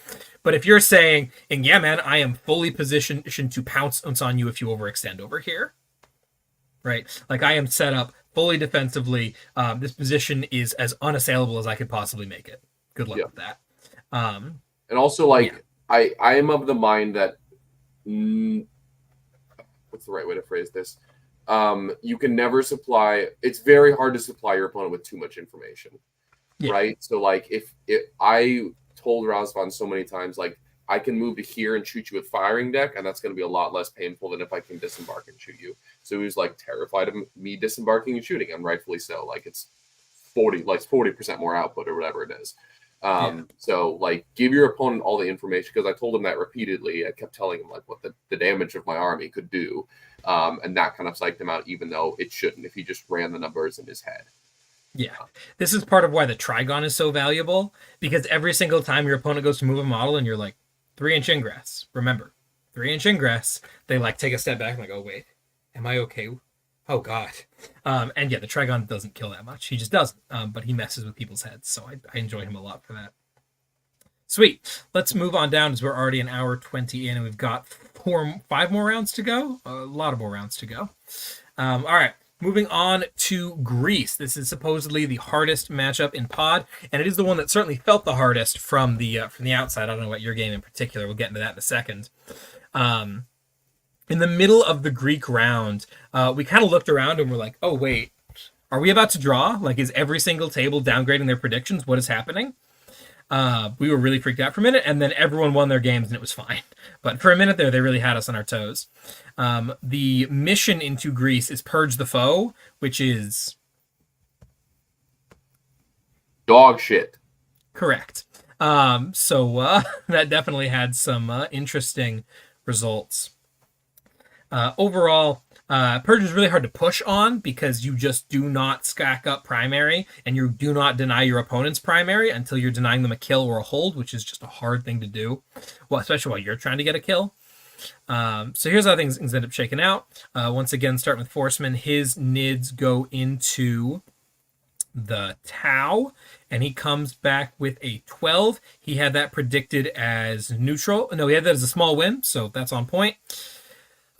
But if you're saying, and yeah, man, I am fully positioned to pounce on you if you overextend over here, right? Like I am set up fully defensively. This position is as unassailable as I could possibly make it. Good luck with that. And also like I am of the mind that what's the right way to phrase this? You can never supply. It's very hard to supply your opponent with too much information, right? So, like, if I told Razvan so many times, like, I can move to here and shoot you with firing deck, and that's going to be a lot less painful than if I can disembark and shoot you. So he was like terrified of me disembarking and shooting, and rightfully so. Like, it's 40% more output or whatever it is. So like give your opponent all the information, because I told him that repeatedly. I kept telling him like what the damage of my army could do. And that kind of psyched him out, even though it shouldn't, if he just ran the numbers in his head. Yeah. This is part of why the Trigon is so valuable, because every single time your opponent goes to move a model and you're like 3-inch ingress, remember 3-inch ingress, they like take a step back and like, oh wait, am I okay? Oh god. And yeah, the Trigon doesn't kill that much. He just doesn't. But he messes with people's heads. So I enjoy him a lot for that. Sweet. Let's move on down as we're already an hour 20 in and we've got 5 more rounds to go. A lot of more rounds to go. All right. Moving on to Greece. This is supposedly the hardest matchup in Pod, and it is the one that certainly felt the hardest from the outside. I don't know about your game in particular. We'll get into that in a second. In the middle of the Greek round, we kind of looked around and we're like, oh, wait, are we about to draw? Like, is every single table downgrading their predictions? What is happening? We were really freaked out for a minute, and then everyone won their games, and it was fine. But for a minute there, they really had us on our toes. The mission into Greece is Purge the Foe, which is... dog shit. Correct. So that definitely had some interesting results. Overall, Purge is really hard to push on because you just do not stack up primary, and you do not deny your opponent's primary until you're denying them a kill or a hold, which is just a hard thing to do, well, especially while you're trying to get a kill. So here's how things end up shaking out. Once again, starting with Forceman, his NIDs go into the Tau, and he comes back with a 12. He had that predicted as neutral. No, he had that as a small win, so that's on point.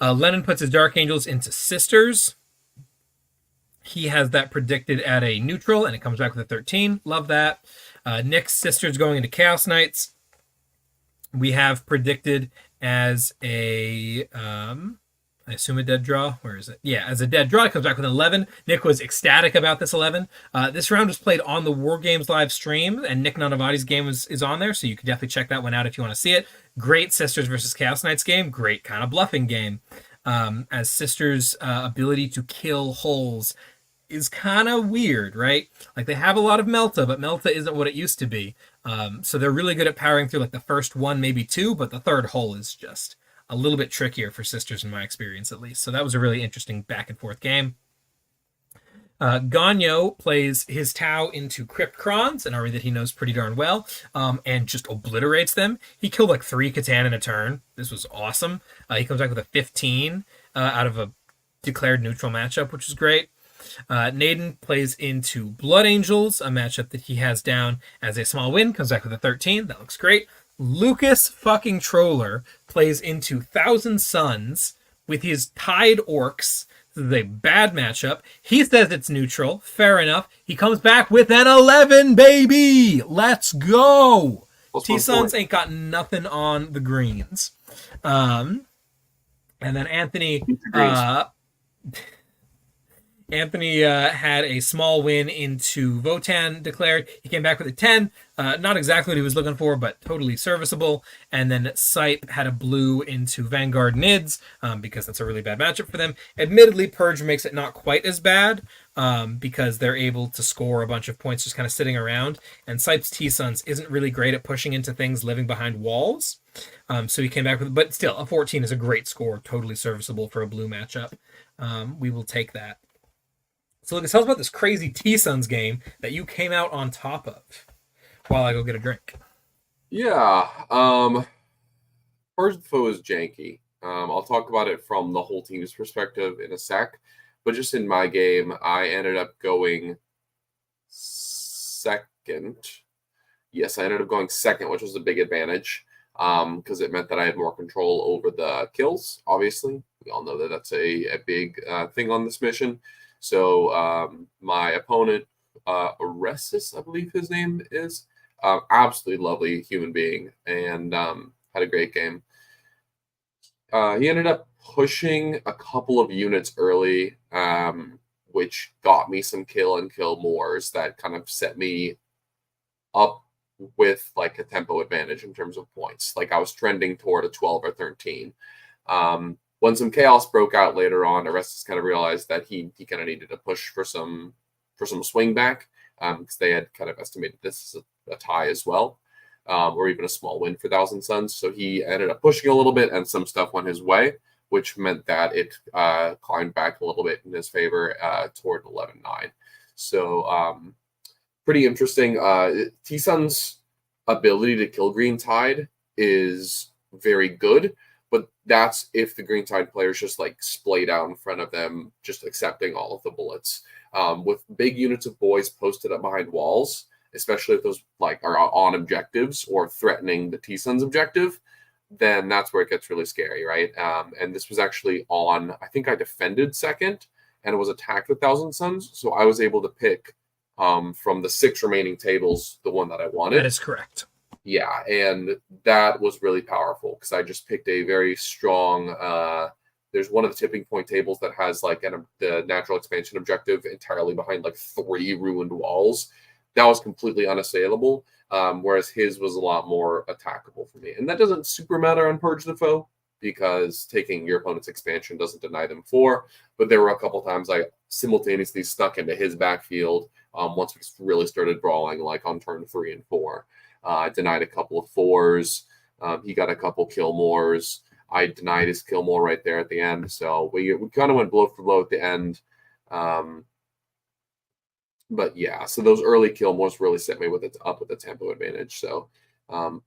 Lennon puts his Dark Angels into Sisters. He has that predicted at a neutral, and it comes back with a 13. Love that. Nick's Sisters going into Chaos Knights. We have predicted as a... I assume a dead draw. Where is it? Yeah, as a dead draw, it comes back with an 11. Nick was ecstatic about this 11. This round was played on the War Games live stream, and Nick Nanavati's game is on there, so you can definitely check that one out if you want to see it. Great Sisters versus Chaos Knights game. Great kind of bluffing game. As Sisters' ability to kill holes is kind of weird, right? Like, they have a lot of Melta, but Melta isn't what it used to be. So they're really good at powering through like the first one, maybe two, but the third hole is just a little bit trickier for Sisters in my experience, at least. So that was a really interesting back and forth game. Ganyo plays his Tau into Cryptkrons, an army that he knows pretty darn well, and just obliterates them. He killed like 3 Catan in a turn. This was awesome. He comes back with a 15 out of a declared neutral matchup, which is great. Naden plays into Blood Angels, a matchup that he has down as a small win, comes back with a 13. That looks great. Lukas fucking Troller plays into Thousand Suns with his Tied Orks. This is a bad matchup. He says it's neutral. Fair enough. He comes back with an 11, baby! Let's go! T-Suns ain't got nothing on the greens. And then Anthony... Anthony had a small win into Votan declared. He came back with a 10. Not exactly what he was looking for, but totally serviceable. And then Sipe had a blue into Vanguard Nids because that's a really bad matchup for them. Admittedly, Purge makes it not quite as bad because they're able to score a bunch of points just kind of sitting around. And Sipe's T-Suns isn't really great at pushing into things living behind walls. So he came back with, but still, a 14 is a great score. Totally serviceable for a blue matchup. We will take that. So Lucas, tell us about this crazy T-Suns game that you came out on top of while I go get a drink. Yeah. Purge the Foe is janky. I'll talk about it from the whole team's perspective in a sec. But just in my game, I ended up going second. Yes, I ended up going second, which was a big advantage because it meant that I had more control over the kills, obviously. We all know that that's a big thing on this mission. So my opponent, Orestes, I believe his name is, absolutely lovely human being, and had a great game. He ended up pushing a couple of units early, which got me some kill and kill mores that kind of set me up with like a tempo advantage in terms of points. Like I was trending toward a 12 or 13. When some chaos broke out later on, Orestes kind of realized that he kind of needed to push for some swing back because they had kind of estimated this as a tie as well, or even a small win for Thousand Suns. So he ended up pushing a little bit, and some stuff went his way, which meant that it climbed back a little bit in his favor toward 11-9. So pretty interesting. T-Sun's ability to kill Green Tide is very good. But that's if the Green Tide players just like splayed out in front of them, just accepting all of the bullets. With big units of boys posted up behind walls, especially if those like are on objectives or threatening the T-Suns objective, then that's where it gets really scary, right? And this was actually on, I think I defended second and it was attacked with Thousand Suns. So I was able to pick from the 6 remaining tables, the one that I wanted. That is correct. Yeah, and that was really powerful because I just picked a very strong. There's one of the tipping point tables that has like the natural expansion objective entirely behind like 3 ruined walls. That was completely unassailable. whereas his was a lot more attackable for me. And that doesn't super matter on Purge the Foe, because taking your opponent's expansion doesn't deny them 4. But there were a couple times I simultaneously stuck into his backfield once we really started brawling, like on turn 3 and 4. I denied a couple of 4s. He got a couple Killmores. I denied his Killmore right there at the end. So we kind of went blow for blow at the end. But yeah, so those early Killmores really set me up with a tempo advantage. So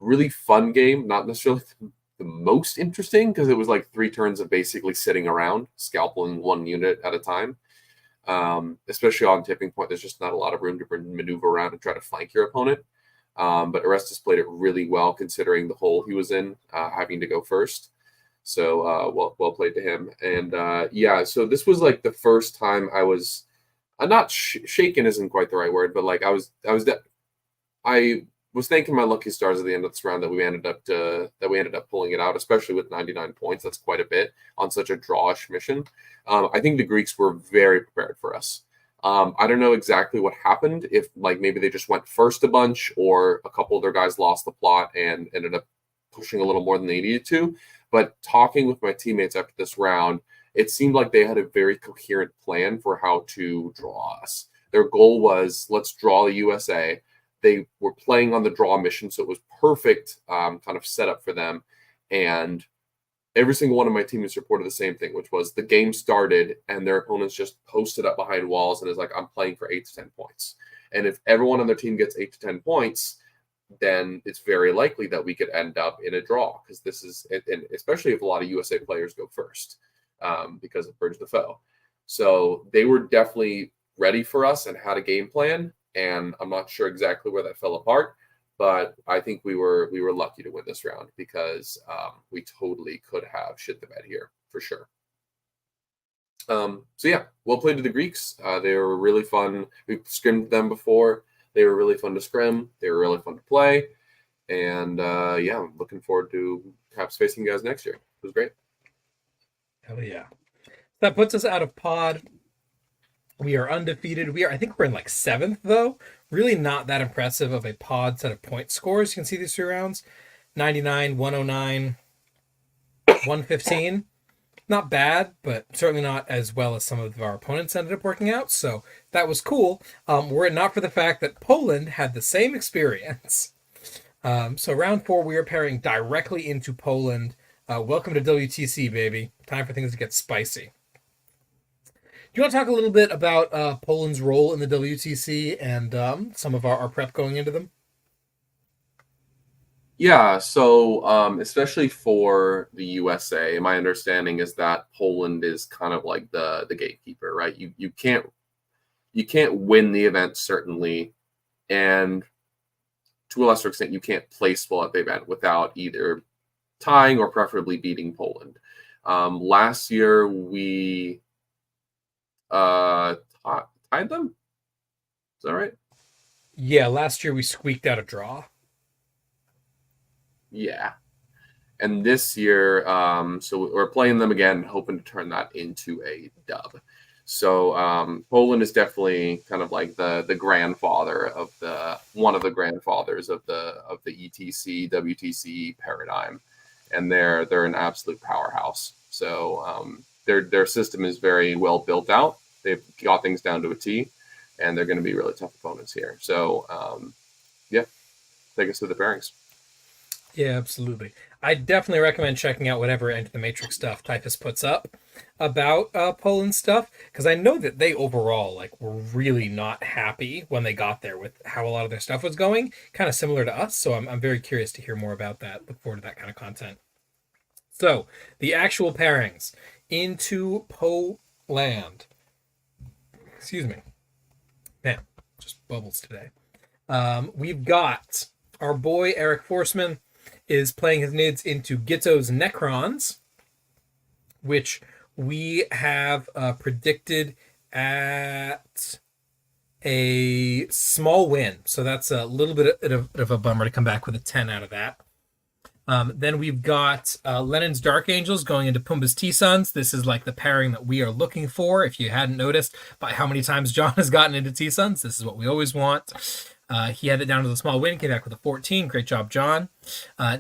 really fun game, not necessarily the most interesting, because it was like 3 turns of basically sitting around, scalping 1 unit at a time. Especially on tipping point, there's just not a lot of room to maneuver around and try to flank your opponent. But Orestes played it really well, considering the hole he was in, having to go first. So well played to him. And yeah, so this was like the first time I was not shaken isn't quite the right word, but like I was thanking my lucky stars at the end of this round that we ended up pulling it out, especially with 99 points. That's quite a bit on such a drawish mission. I think the Greeks were very prepared for us. I don't know exactly what happened, if like maybe they just went first a bunch, or a couple of their guys lost the plot and ended up pushing a little more than they needed to. But talking with my teammates after this round, it seemed like they had a very coherent plan for how to draw us. Their goal was, let's draw the USA. They were playing on the draw mission, so it was perfect kind of setup for them. And every single one of my teammates reported the same thing, which was the game started and their opponents just posted up behind walls and is like, I'm playing for 8 to 10 points. And if everyone on their team gets 8 to 10 points, then it's very likely that we could end up in a draw, because this is, and especially if a lot of USA players go first because of Purge the Foe. So they were definitely ready for us and had a game plan. And I'm not sure exactly where that fell apart, but I think we were lucky to win this round, because we totally could have shit the bed here for sure. So yeah, well played to the Greeks. They were really fun. We've scrimmed them before. They were really fun to scrim. They were really fun to play. And yeah, I'm looking forward to perhaps facing you guys next year. It was great. Hell yeah. That puts us out of pod. We are undefeated. I think we're in like 7th, though. Really not that impressive of a pod set of point scores. You can see these 3 rounds. 99, 109, 115. Not bad, but certainly not as well as some of our opponents ended up working out. So that was cool. Were it not for the fact that Poland had the same experience. So round 4, we are pairing directly into Poland. Welcome to WTC, baby. Time for things to get spicy. Do you want to talk a little bit about Poland's role in the WTC and some of our prep going into them? Yeah, so especially for the USA, my understanding is that Poland is kind of like the gatekeeper, right? You can't win the event, certainly, and to a lesser extent, you can't place well at the event without either tying or preferably beating Poland. Last year we tied them. Is that right? Yeah, last year we squeaked out a draw. Yeah. And this year, so we're playing them again, hoping to turn that into a dub. So Poland is definitely kind of like the grandfather of one of the grandfathers of the ETC WTC paradigm, and they're an absolute powerhouse. So their system is very well built out. They've got things down to a T, and they're going to be really tough opponents here. So yeah, take us to the pairings. Yeah, absolutely. I definitely recommend checking out whatever Enter the Matrix stuff Typhus puts up about Poland stuff, because I know that they overall were really not happy when they got there with how a lot of their stuff was going, kind of similar to us. So I'm very curious to hear more about that. Look forward to that kind of content. So the actual pairings into Poland. Excuse me. Man, just bubbles today. We've got our boy Eric Forsman is playing his nids into Gitto's Necrons, which we have predicted at a small win. So that's a little bit of a bummer to come back with a 10 out of that. Then we've got Lenin's Dark Angels going into Pumbaa's T-Suns. This is like the pairing that we are looking for. If you hadn't noticed by how many times John has gotten into T-Suns, this is what we always want. He had it down to the small win, came back with a 14. Great job, John.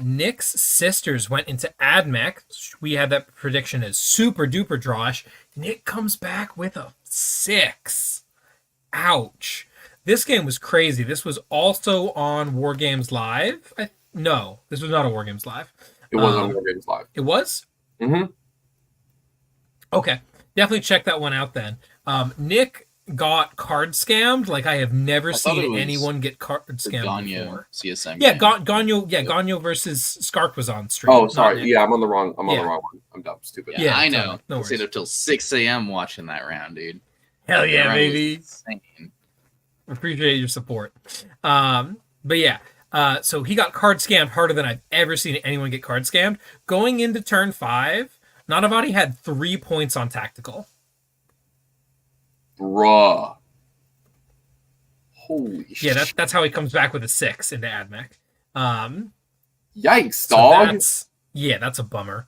Nick's sisters went into AdMech. We had that prediction as super duper drawish. Nick comes back with a 6. Ouch. This game was crazy. This was also on War Games Live. No, this was not on War Games Live. It was on War Games Live. It was? Mm-hmm. Okay. Definitely check that one out then. Nick got card scammed like I have never seen anyone get card scammed before. CSM. Yeah, Ganyo versus Skark was on stream. Oh, sorry. Yeah, I'm on the wrong one. I'm dumb, stupid. Yeah, I know. No I stayed up till 6 a.m. watching that round, dude. Hell yeah, baby. Insane. Appreciate your support. But yeah, so he got card scammed harder than I've ever seen anyone get card scammed. Going into turn 5, Nanavati had 3 points on tactical. Bruh. Holy shit. Yeah, that's how he comes back with a 6 into AdMech. Yikes, dog. That's a bummer.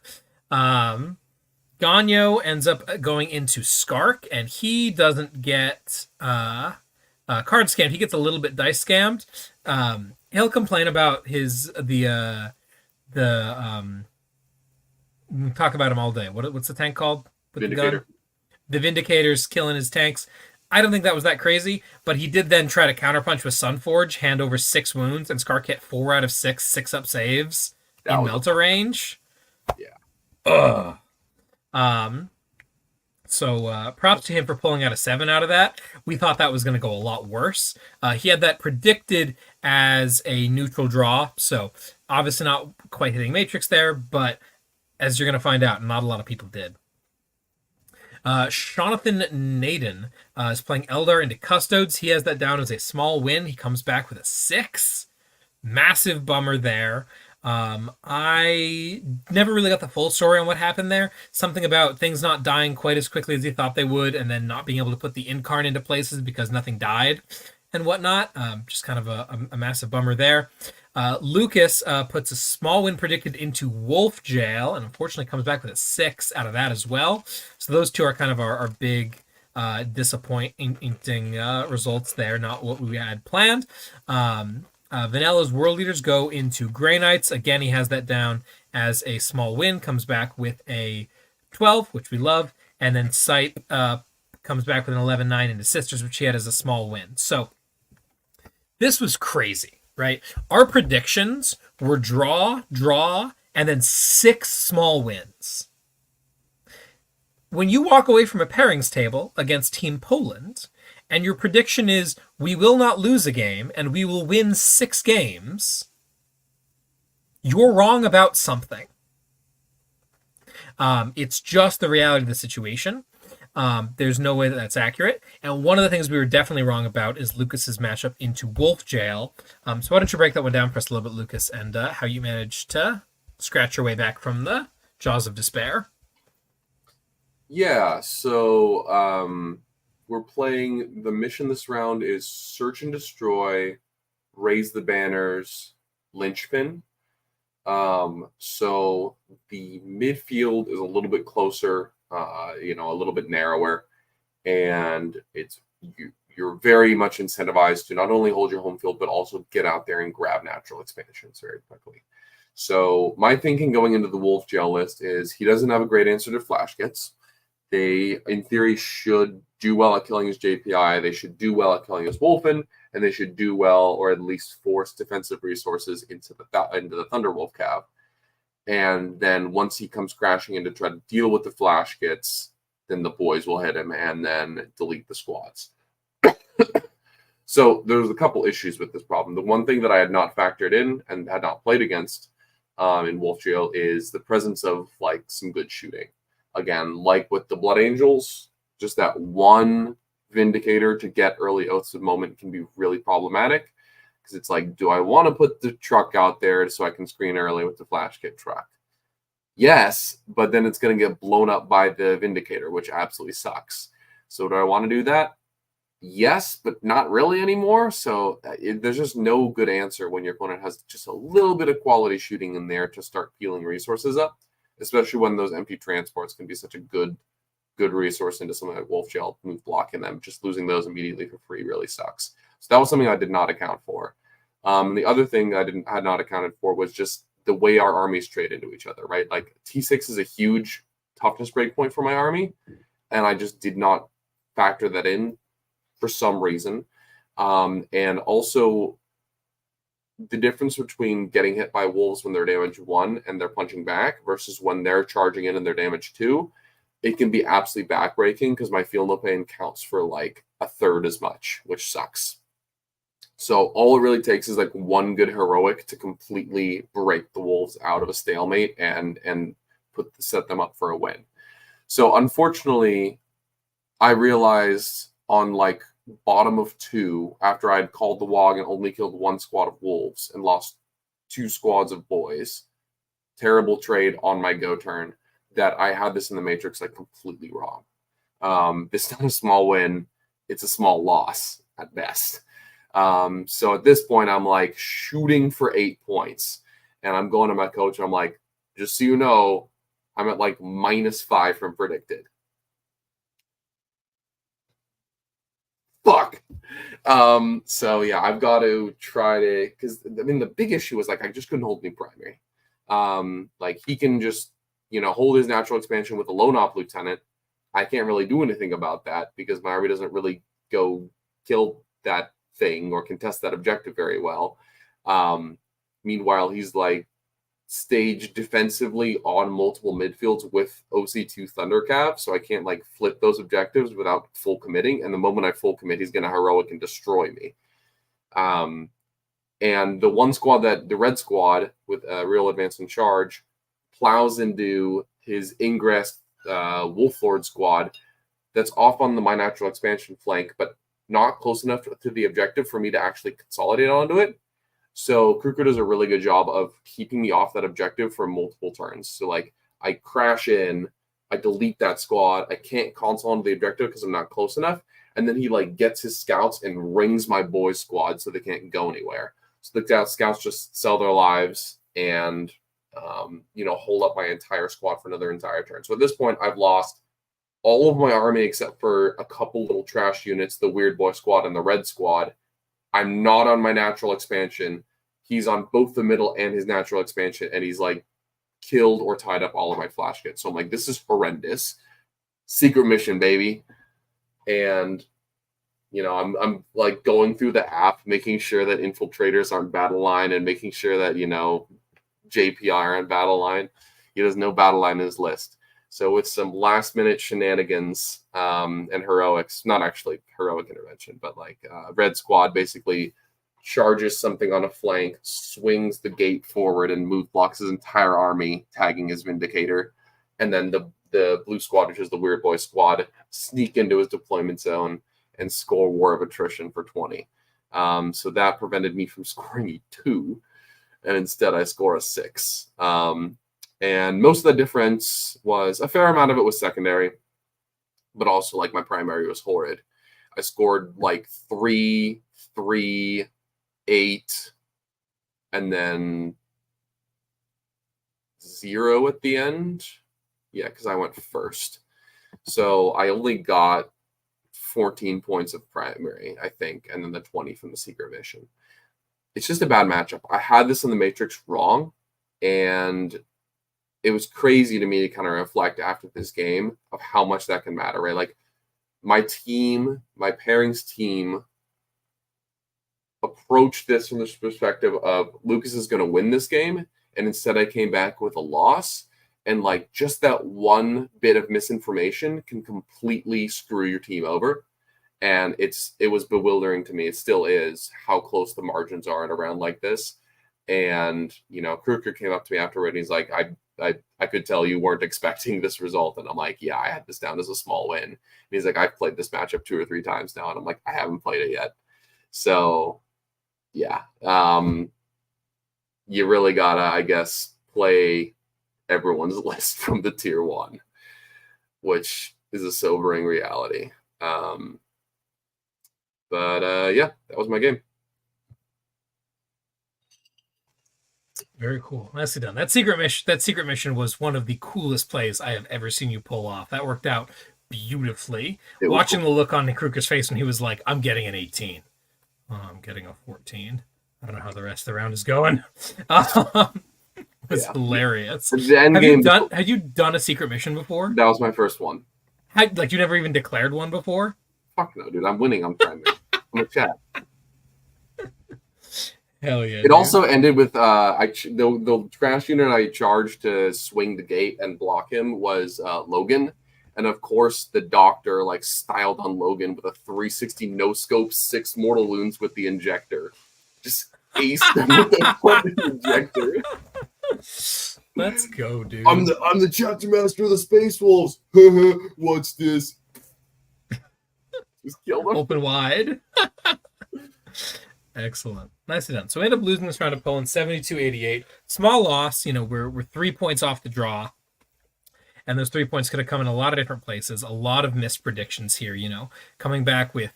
Ganyo ends up going into Skark, and he doesn't get card scammed. He gets a little bit dice scammed. He'll complain about we talk about him all day. What's the tank called? With Vindicator. The gun? The Vindicator's killing his tanks. I don't think that was that crazy, but he did then try to counterpunch with Sunforge, hand over 6 wounds, and Skark hit 4 out of 6 6-up saves in Melta range. Yeah. Ugh. So props to him for pulling out a 7 out of that. We thought that was going to go a lot worse. He had that predicted as a neutral draw, so obviously not quite hitting Matrix there, but as you're going to find out, not a lot of people did. Jonathan Naden is playing Eldar into Custodes. He has that down as a small win. He comes back with a 6. Massive bummer there. I never really got the full story on what happened there. Something about things not dying quite as quickly as he thought they would, and then not being able to put the incarn into places because nothing died and whatnot. Just kind of a massive bummer there. Lucas puts a small win predicted into Wolf Jail, and unfortunately comes back with a 6 out of that as well. So those two are kind of our big disappointing results there, not what we had planned. Vanilla's World Leaders go into Grey Knights. Again, he has that down as a small win, comes back with a 12, which we love, and then Sight comes back with an 11-9 into Sisters, which he had as a small win. So this was crazy, right? Our predictions were draw, and then 6 small wins. When you walk away from a pairings table against Team Poland, and your prediction is we will not lose a game and we will win 6 games, you're wrong about something. It's just the reality of the situation. There's no way that that's accurate. And one of the things we were definitely wrong about is Lucas's matchup into Wolf Jail. So why don't you break that one down for us a little bit, Lucas, and how you managed to scratch your way back from the jaws of despair. Yeah, so we're playing, the mission this round is Search and Destroy, Raise the Banners, Linchpin. So the midfield is a little bit closer, a little bit narrower, and you're very much incentivized to not only hold your home field, but also get out there and grab natural expansions very quickly. So my thinking going into the Wolf Jail list is he doesn't have a great answer to flash gets. They, in theory, should do well at killing his JPI. They should do well at killing his Wolfen, and they should do well, or at least force defensive resources into the Thunderwolf Cav. And then once he comes crashing in to try to deal with the flash gets, then the boys will hit him and then delete the squads. So there's a couple issues with this problem. The one thing that I had not factored in and had not played against in Wolf Jail is the presence of like some good shooting. Again, like with the Blood Angels, just that one Vindicator to get early oaths of moment can be really problematic, because it's like, do I want to put the truck out there so I can screen early with the flash kit truck? Yes, but then it's going to get blown up by the Vindicator, which absolutely sucks. So do I want to do that? Yes, but not really anymore. So there's just no good answer when your opponent has just a little bit of quality shooting in there to start peeling resources up, especially when those empty transports can be such a good resource into something like Wolf Jail, move blocking them. Just losing those immediately for free really sucks. So that was something I did not account for. The other thing I had not accounted for was just the way our armies trade into each other, right? Like T6 is a huge toughness breakpoint for my army, and I just did not factor that in for some reason. And also the difference between getting hit by wolves when they're damage 1 and they're punching back versus when they're charging in and they're damage 2, it can be absolutely backbreaking because my feel no pain counts for like a third as much, which sucks. So all it really takes is like one good heroic to completely break the wolves out of a stalemate and set them up for a win. So unfortunately, I realized on like bottom of 2, after I had called the WOG and only killed 1 squad of wolves and lost 2 squads of boys, terrible trade on my go turn, that I had this in the Matrix like completely wrong. This is not a small win. It's a small loss at best. So at this point, I'm like shooting for 8 points. And I'm going to my coach. I'm like, just so you know, I'm at like -5 from predicted. Fuck. So yeah, I've got to try to, because I mean, the big issue was like, I just couldn't hold any primary. Like he can just, hold his natural expansion with a lone op lieutenant. I can't really do anything about that because my army doesn't really go kill that thing or contest that objective very well. Meanwhile, he's like staged defensively on multiple midfields with OC2 Thundercav, so I can't like flip those objectives without full committing. And the moment I full commit, he's going to heroic and destroy me. And the one squad the red squad with real advance and charge plows into his ingress Wolf Lord squad that's off on my natural expansion flank, but not close enough to the objective for me to actually consolidate onto it. So Kruger does a really good job of keeping me off that objective for multiple turns. So like I crash in, I delete that squad, I can't console onto the objective because I'm not close enough, and then he like gets his scouts and rings my boys' squad so they can't go anywhere. So the scouts just sell their lives and hold up my entire squad for another entire turn. So at this point, I've lost all of my army except for a couple little trash units, the Weird Boy squad and the Red squad. I'm not on my natural expansion. He's on both the middle and his natural expansion, and he's like killed or tied up all of my flash kits. So I'm like, this is horrendous. Secret mission, baby. And I'm like going through the app, making sure that infiltrators aren't battle line and making sure that JPI are on battle line. He has no battle line in his list. So with some last minute shenanigans and heroics, not actually heroic intervention, but like red squad basically charges something on a flank, swings the gate forward and blocks his entire army, tagging his Vindicator. And then the blue squad, which is the Weird Boy squad, sneak into his deployment zone and score War of Attrition for 20. So that prevented me from scoring a 2. And instead I score a 6. And most of the difference was, a fair amount of it was secondary, but also like my primary was horrid. I scored like 3, 3, 8, and then 0 at the end. Yeah, because I went first. So I only got 14 points of primary, I think, and then the 20 from the secret mission. It's just a bad matchup. I had this in the Matrix wrong, and it was crazy to me to kind of reflect after this game of how much that can matter, right? Like my team, my pairings team approached this from this perspective of Lucas is going to win this game. And instead I came back with a loss. And like just that one bit of misinformation can completely screw your team over. And it was bewildering to me. It still is how close the margins are in a round like this. And, Kruger came up to me afterward and he's like, I could tell you weren't expecting this result. And I'm like, yeah, I had this down as a small win. And he's like, I've played this matchup 2 or 3 times now. And I'm like, I haven't played it yet. So, yeah. You really gotta, I guess, play everyone's list from the tier 1, which is a sobering reality. Yeah, that was my game. Very cool. Nicely done. That secret mission was one of the coolest plays I have ever seen you pull off. That worked out beautifully. Watching the look on Kruger's face when he was like, I'm getting an 18. I'm getting a 14. I don't know how the rest of the round is going. It was hilarious. The end game. Have you done a secret mission before? That was my first one. Like you never even declared one before? Fuck no, dude. I'm winning. I'm trying. I'm a chat. Hell yeah. It also ended with the crash unit I charged to swing the gate and block him was Logan. And of course, the doctor like styled on Logan with a 360 no scope, 6 mortal wounds with the injector. Just aced him with the fucking injector. Let's go, dude. I'm the chapter master of the Space Wolves. What's this? Just killed him. Open wide. Excellent. Nicely done. So we end up losing this round of Poland 72-88. Small loss. We're 3 points off the draw. And those 3 points could have come in a lot of different places. A lot of missed predictions here, coming back with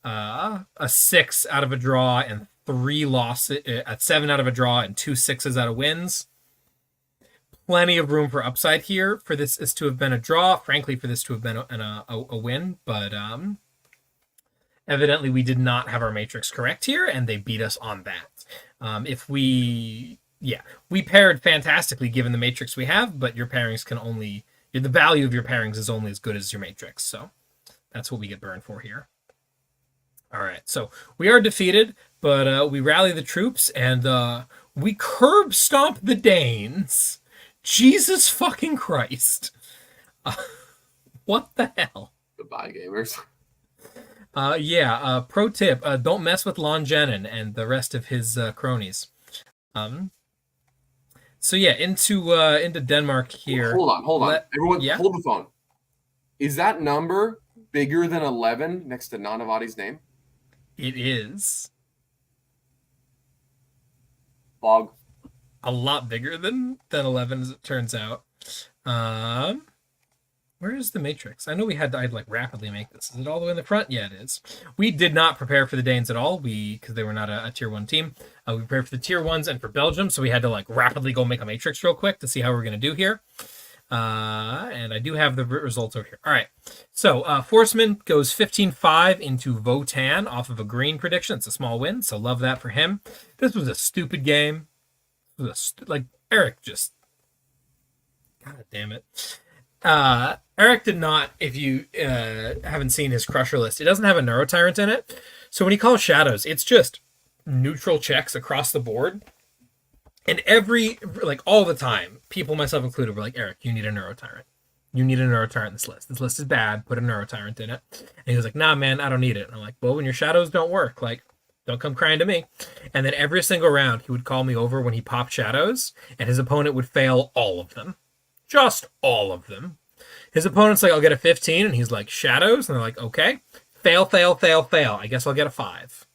a 6 out of a draw and 3 losses at 7 out of a draw and 2 6s out of wins. Plenty of room for upside here for this is to have been a draw. Frankly, for this to have been a win. But evidently we did not have our matrix correct here, and they beat us on that. We paired fantastically given the matrix we have, but your pairings the value of your pairings is only as good as your matrix. So that's what we get burned for here. All right, so we are defeated, but we rally the troops, and we curb stomp the Danes. Jesus fucking Christ. What the hell? Goodbye, gamers. Pro tip, don't mess with Longenin and the rest of his cronies. Into Denmark here. Hold on. Everyone, hold the phone. Is that number bigger than 11 next to Nanavati's name? It is. Bog. A lot bigger than 11, as it turns out. Where is the matrix? I know I'd like rapidly make this. Is it all the way in the front? Yeah, it is. We did not prepare for the Danes at all. Because they were not a tier 1 team. We prepared for the tier 1s and for Belgium, so we had to like rapidly go make a matrix real quick to see how we're going to do here. And I do have the results over here. All right. So Forceman goes 15-5 into Votan off of a green prediction. It's a small win, so love that for him. This was a stupid game. Eric just... God damn it. Eric did not, if you haven't seen his Crusher list, it doesn't have a Neurotyrant in it. So when he calls Shadows, it's just neutral checks across the board. And all the time, people, myself included, were like, Eric, you need a Neurotyrant. You need a Neurotyrant in this list. This list is bad. Put a Neurotyrant in it. And he was like, nah, man, I don't need it. And I'm like, well, when your Shadows don't work, don't come crying to me. And then every single round, he would call me over when he popped Shadows, and his opponent would fail all of them. Just all of them. His opponent's like, I'll get a 15, and he's like, Shadows? And they're like, okay. Fail, fail, fail, fail. I guess I'll get a 5.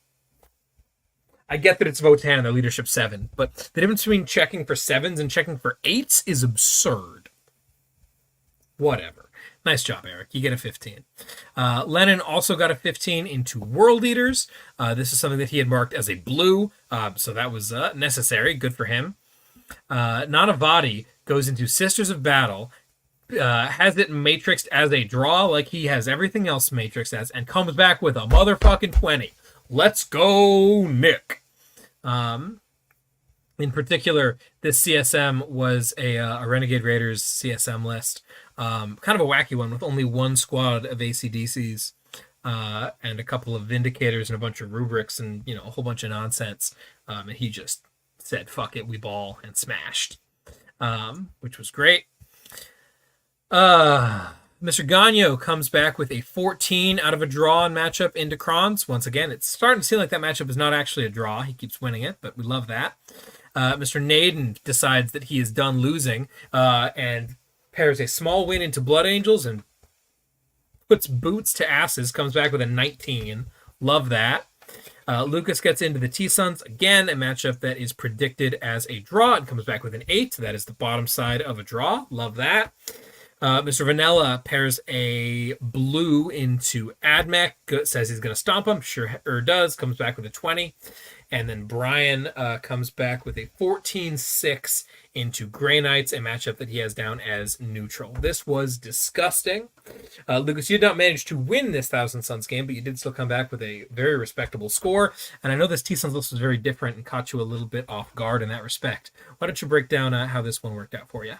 I get that it's Votan and their leadership 7, but the difference between checking for 7s and checking for 8s is absurd. Whatever. Nice job, Eric. You get a 15. Lennon also got a 15 into World Eaters. This is something that he had marked as a blue, so that was necessary. Good for him. Nanavati goes into Sisters of Battle, has it matrixed as a draw like he has everything else matrixed as, and comes back with a motherfucking 20. Let's go, Nick. In particular, this CSM was a Renegade Raiders CSM list. Kind of a wacky one with only 1 squad of ACDCs and a couple of Vindicators and a bunch of Rubrics and, a whole bunch of nonsense. And he just said, fuck it, we ball, and smashed, which was great. Mr. Gagno comes back with a 14 out of a draw in matchup into Krons. Once again, it's starting to seem like that matchup is not actually a draw. He keeps winning it, but we love that. Mr. Naden decides that he is done losing and pairs a small win into Blood Angels and puts boots to asses, comes back with a 19. Love that. Lucas gets into the T-Suns, again, a matchup that is predicted as a draw and comes back with an 8. That is the bottom side of a draw. Love that. Mr. Vanilla pairs a blue into Admech, says he's going to stomp him, sure does, comes back with a 20. And then Brian comes back with a 14-6 into Grey Knights, a matchup that he has down as neutral. This was disgusting. Lucas, you did not manage to win this Thousand Suns game, but you did still come back with a very respectable score. And I know this T-Suns list was very different and caught you a little bit off guard in that respect. Why don't you break down how this one worked out for you?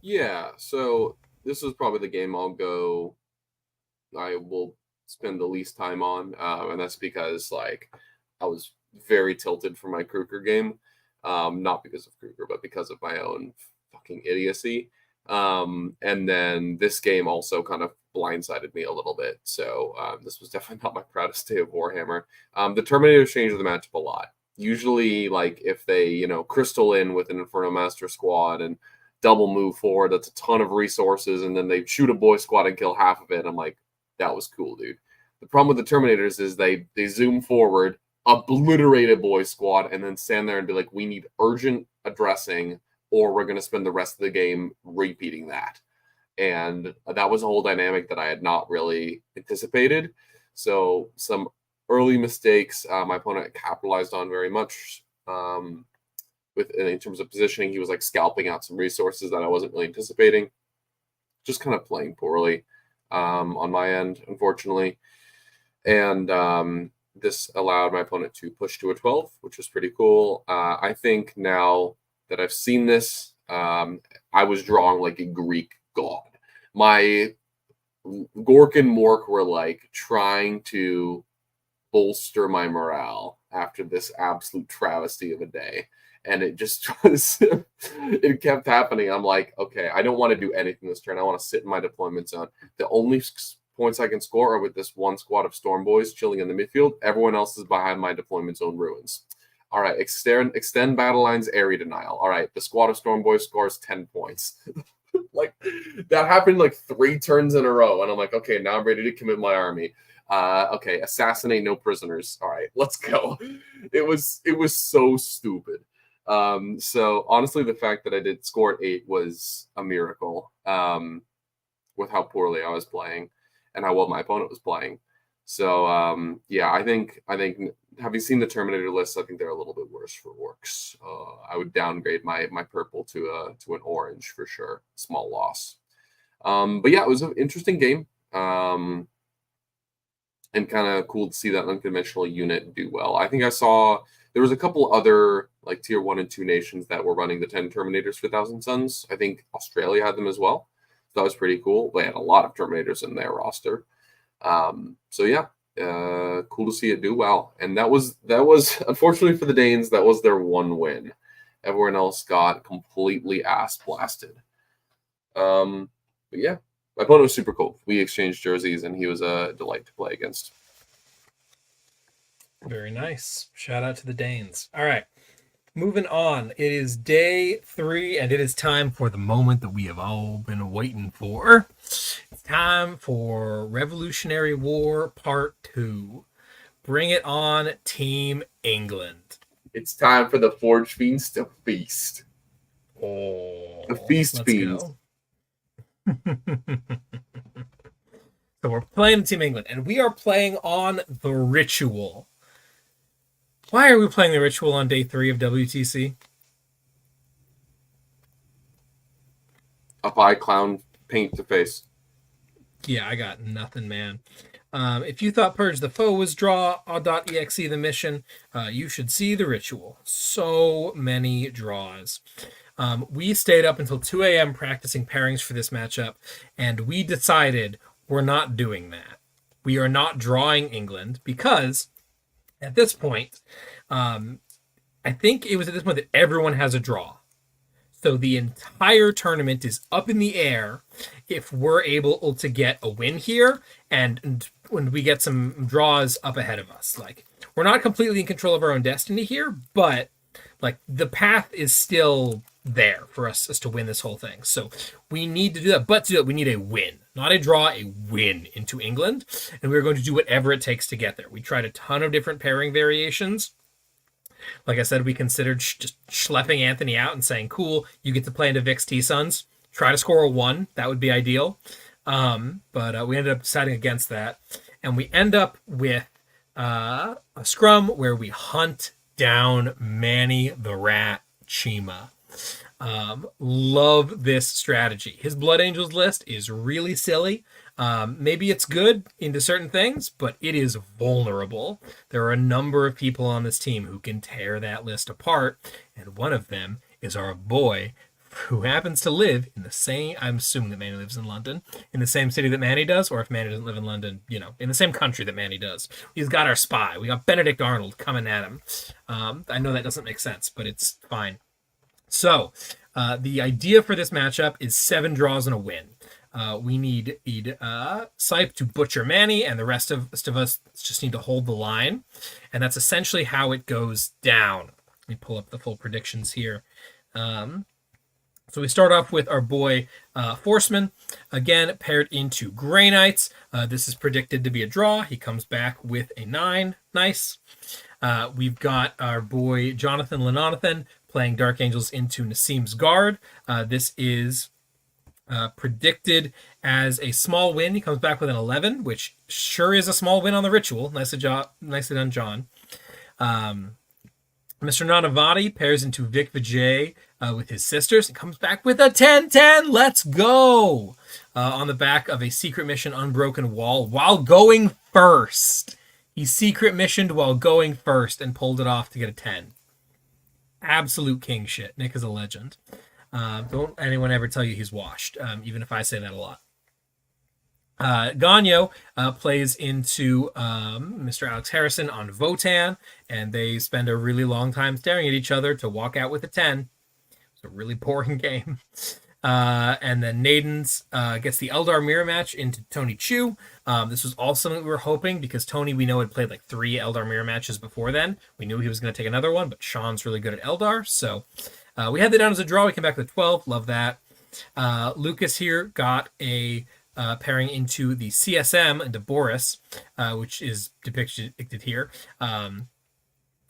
Yeah, so this is probably the game I will spend the least time on, and that's because I was very tilted for my Kruger game, not because of Kruger, but because of my own fucking idiocy. And then this game also kind of blindsided me a little bit, so this was definitely not my proudest day of Warhammer. The Terminators changed the matchup a lot. Usually, if they crystal in with an Inferno Master squad and double move forward, that's a ton of resources, and then they shoot a boy squad and kill half of it. I'm like, that was cool, dude. The problem with the Terminators is they zoom forward, obliterate a boy squad, and then stand there and be like, we need urgent addressing, or we're going to spend the rest of the game repeating that. And that was a whole dynamic that I had not really anticipated. So some early mistakes my opponent capitalized on very much. In terms of positioning, he was scalping out some resources that I wasn't really anticipating. Just kind of playing poorly on my end, unfortunately. And this allowed my opponent to push to a 12, which was pretty cool. I think now that I've seen this, I was drawing like a Greek god. My Gork and Mork were trying to bolster my morale after this absolute travesty of a day. And it just was, it kept happening. I'm like, okay, I don't want to do anything this turn. I want to sit in my deployment zone. The only points I can score are with this one squad of Storm Boys chilling in the midfield. Everyone else is behind my deployment zone ruins. All right, extend battle lines, area denial. All right, the squad of Storm Boys scores 10 points. That happened 3 turns in a row. And I'm like, okay, now I'm ready to commit my army. Okay, assassinate, no prisoners. All right, let's go. It was so stupid. So honestly, the fact that I did score 8 was a miracle, with how poorly I was playing and how well my opponent was playing. So, yeah, I think having seen the Terminator list, I think they're a little bit worse for Orks. I would downgrade my purple to an orange for sure. Small loss. But yeah, it was an interesting game. And kind of cool to see that unconventional unit do well. I think I saw there was a couple other tier 1 and 2 nations that were running the 10 Terminators for Thousand Suns. I think Australia had them as well. So that was pretty cool. They had a lot of Terminators in their roster. So yeah, cool to see it do well. And that was unfortunately for the Danes, that was their one win. Everyone else got completely ass blasted. But yeah, my opponent was super cool. We exchanged jerseys, and he was a delight to play against. Very nice. Shout out to the Danes. All right. Moving on. It is day 3, and it is time for the moment that we have all been waiting for. It's time for Revolutionary War Part 2. Bring it on, Team England. It's time for the Forge Fiends to feast. Oh, the Feast Fiends. So we're playing Team England, and we are playing on the Ritual. Why are we playing the Ritual on day 3 of WTC? Apply clown paint to face. Yeah, I got nothing, man. If you thought Purge the Foe was draw.exe the mission, you should see the Ritual. So many draws. We stayed up until 2 a.m. practicing pairings for this matchup, and we decided we're not doing that. We are not drawing England because at this point, I think it was at this point that everyone has a draw. So the entire tournament is up in the air if we're able to get a win here and when we get some draws up ahead of us. We're not completely in control of our own destiny here, but the path is still there for us to win this whole thing. So we need to do that. But to do it, we need a win. Not a draw, a win into England. And we're going to do whatever it takes to get there. We tried a ton of different pairing variations. Like I said, we considered just schlepping Anthony out and saying, cool, you get to play into Vix T-Suns. try to score a 1. That would be ideal. But we ended up deciding against that. And we end up with a scrum where we hunt down Manny the Rat Chima. Love this strategy. His Blood Angels list is really silly. Maybe it's good into certain things, but it is vulnerable. There are a number of people on this team who can tear that list apart, and one of them is our boy who happens to live in the same, I'm assuming that Manny lives in London, in the same city that Manny does, or if Manny doesn't live in London, in the same country that Manny does. He's got our spy. We got Benedict Arnold coming at him. I know that doesn't make sense, but it's fine. So, the idea for this matchup is 7 draws and a win. We need Sipe to butcher Manny, and the rest of us just need to hold the line. And that's essentially how it goes down. Let me pull up the full predictions here. So we start off with our boy Forceman, again paired into Grey Knights. This is predicted to be a draw. He comes back with a 9. Nice. We've got our boy Jonathan Lenonathan playing Dark Angels into Nassim's Guard. This is predicted as a small win. He comes back with an 11, which sure is a small win on the ritual. Nicely done, John. Mr. Nanavati pairs into Vic Vijay with his sisters and comes back with a 10-10. Let's go! On the back of a secret mission Unbroken Wall while going first. He secret missioned while going first and pulled it off to get a 10. Absolute king shit. Nick is a legend. Don't anyone ever tell you he's washed, even if I say that a lot. Ganyo plays into Mr. Alex Harrison on Votan, and they spend a really long time staring at each other to walk out with a 10. It's a really boring game. And then Nadens gets the Eldar mirror match into Tony Chu. This was also something we were hoping, because Tony, we know, had played like 3 Eldar mirror matches before then. We knew he was going to take another one, but Sean's really good at Eldar, so we had that down as a draw. We came back with 12. Love that. Lucas here got a pairing into the CSM, into Boris, which is depicted here.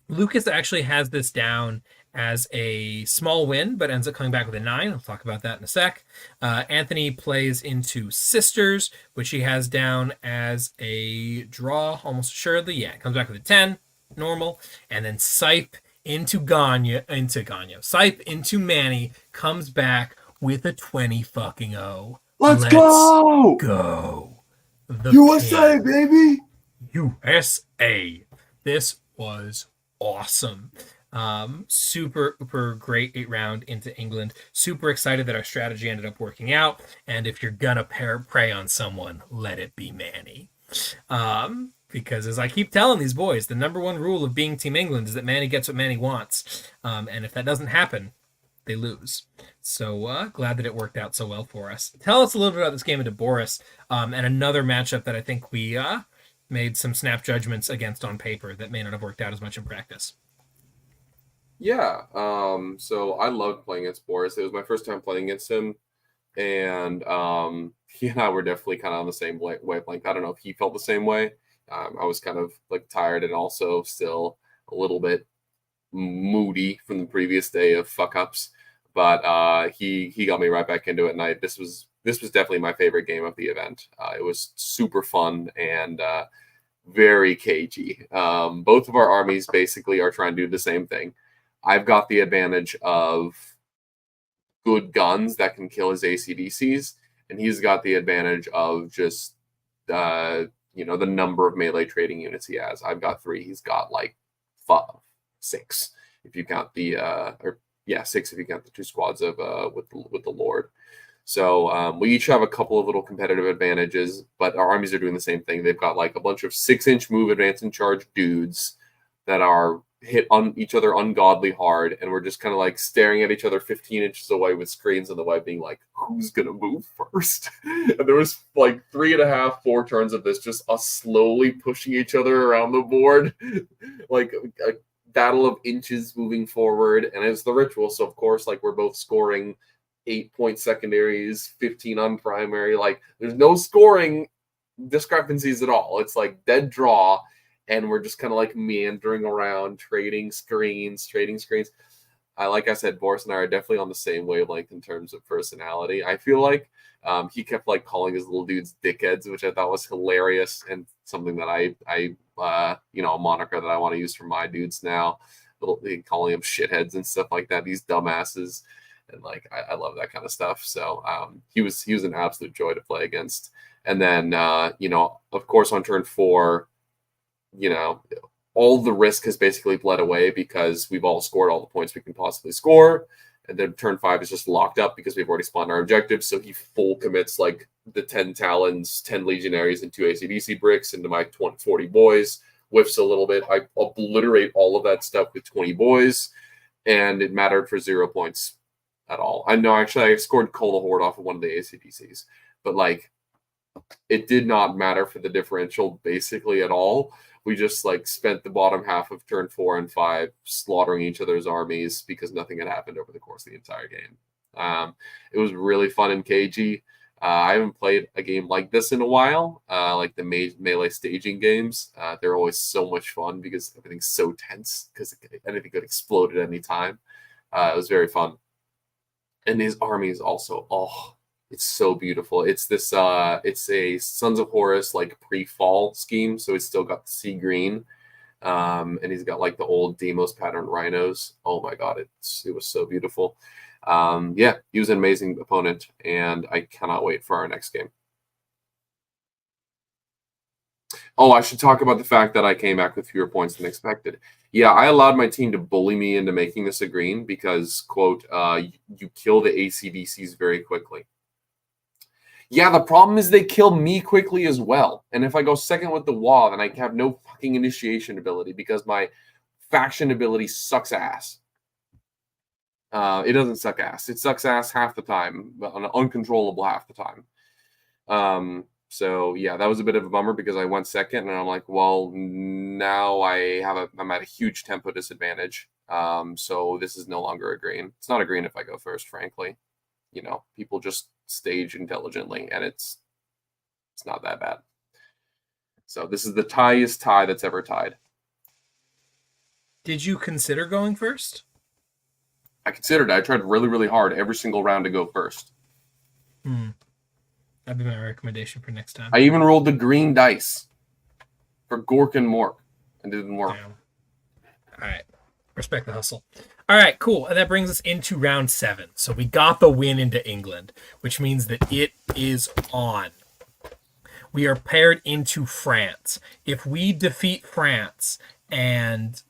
Lucas actually has this down as a small win, but ends up coming back with a 9. I'll talk about that in a sec. Anthony plays into Sisters, which he has down as a draw, almost assuredly. Yeah, comes back with a 10, normal. And then Sipe into Ganyo. Sipe into Manny, comes back with a 20 fucking O. Let's go! Go. The USA, king. baby! USA. This was awesome. Super great 8-round into England. Super excited that our strategy ended up working out. And if you're gonna prey on someone, let it be Manny. Because as I keep telling these boys, the number one rule of being Team England is that Manny gets what Manny wants. And if that doesn't happen, they lose. So glad that it worked out so well for us. Tell us a little bit about this game into Boris, and another matchup that I think we made some snap judgments against on paper that may not have worked out as much in practice. Yeah, so I loved playing against Boris. It was my first time playing against him, and he and I were definitely kind of on the same wavelength. I don't know if he felt the same way. I was kind of like tired and also still a little bit moody from the previous day of fuck ups, but he got me right back into it. And this was definitely my favorite game of the event. It was super fun and very cagey. Both of our armies basically are trying to do the same thing. I've got the advantage of good guns that can kill his ACDCs, and he's got the advantage of just the number of melee trading units he has. I've got 3. He's got like 6 if you count the 6 if you count the 2 squads of with the Lord. So we each have a couple of little competitive advantages, but our armies are doing the same thing. They've got like a bunch of 6-inch move, advance and charge dudes that are hit on each other ungodly hard, and we're just kind of like staring at each other 15 inches away with screens in the way, being like, who's gonna move first? And there was like 3.5, 4 turns of this, just us slowly pushing each other around the board, like a battle of inches moving forward. And it's the ritual, so of course, like, we're both scoring 8-point secondaries, 15 on primary. Like, there's no scoring discrepancies at all. It's like dead draw. And we're just kind of like meandering around, trading screens. like I said, Boris and I are definitely on the same wavelength in terms of personality. I feel like he kept like calling his little dudes dickheads, which I thought was hilarious and something that I a moniker that I want to use for my dudes now. Calling them shitheads and stuff like that. These dumbasses, and like I love that kind of stuff. So he was an absolute joy to play against. And then of course on turn 4, all the risk has basically bled away because we've all scored all the points we can possibly score. And then turn 5 is just locked up because we've already spawned our objectives. So he full commits like the 10 Talons, 10 Legionaries, and 2 ACDC bricks into my 40 boys. Whiffs a little bit. I obliterate all of that stuff with 20 boys. And it mattered for 0 points at all. I know actually I scored Cola Horde off of one of the ACDCs. But like it did not matter for the differential basically at all. We just like spent the bottom half of turn 4 and 5 slaughtering each other's armies because nothing had happened over the course of the entire game. It was really fun and cagey. I haven't played a game like this in a while, like the melee staging games. They're always so much fun because everything's so tense because anything could explode at any time. It was very fun. And his army is also, it's so beautiful. It's this it's a Sons of Horus like pre-fall scheme, so it's still got the sea green. And he's got like the old Demos pattern rhinos. Oh my god, it was so beautiful. He was an amazing opponent, and I cannot wait for our next game. Oh, I should talk about the fact that I came back with fewer points than expected. Yeah, I allowed my team to bully me into making this a green because, quote, you kill the ACDCs very quickly. Yeah, the problem is they kill me quickly as well. And if I go second with the wall, then I have no fucking initiation ability because my faction ability sucks ass. It doesn't suck ass. It sucks ass half the time, but uncontrollable half the time. So yeah, that was a bit of a bummer because I went second, and I'm like, well, now I'm at a huge tempo disadvantage. So this is no longer a green. It's not a green if I go first, frankly. People just stage intelligently, and it's not that bad. So this is the tiest tie that's ever tied. Did you consider going first? I considered it. I tried really, really hard every single round to go first. That'd be my recommendation for next time. I even rolled the green dice for Gork and Mork, and it didn't work. Damn. All right. Respect the hustle. All right, cool. And that brings us into round 7. So we got the win into England, which means that it is on. We are paired into France. If we defeat France and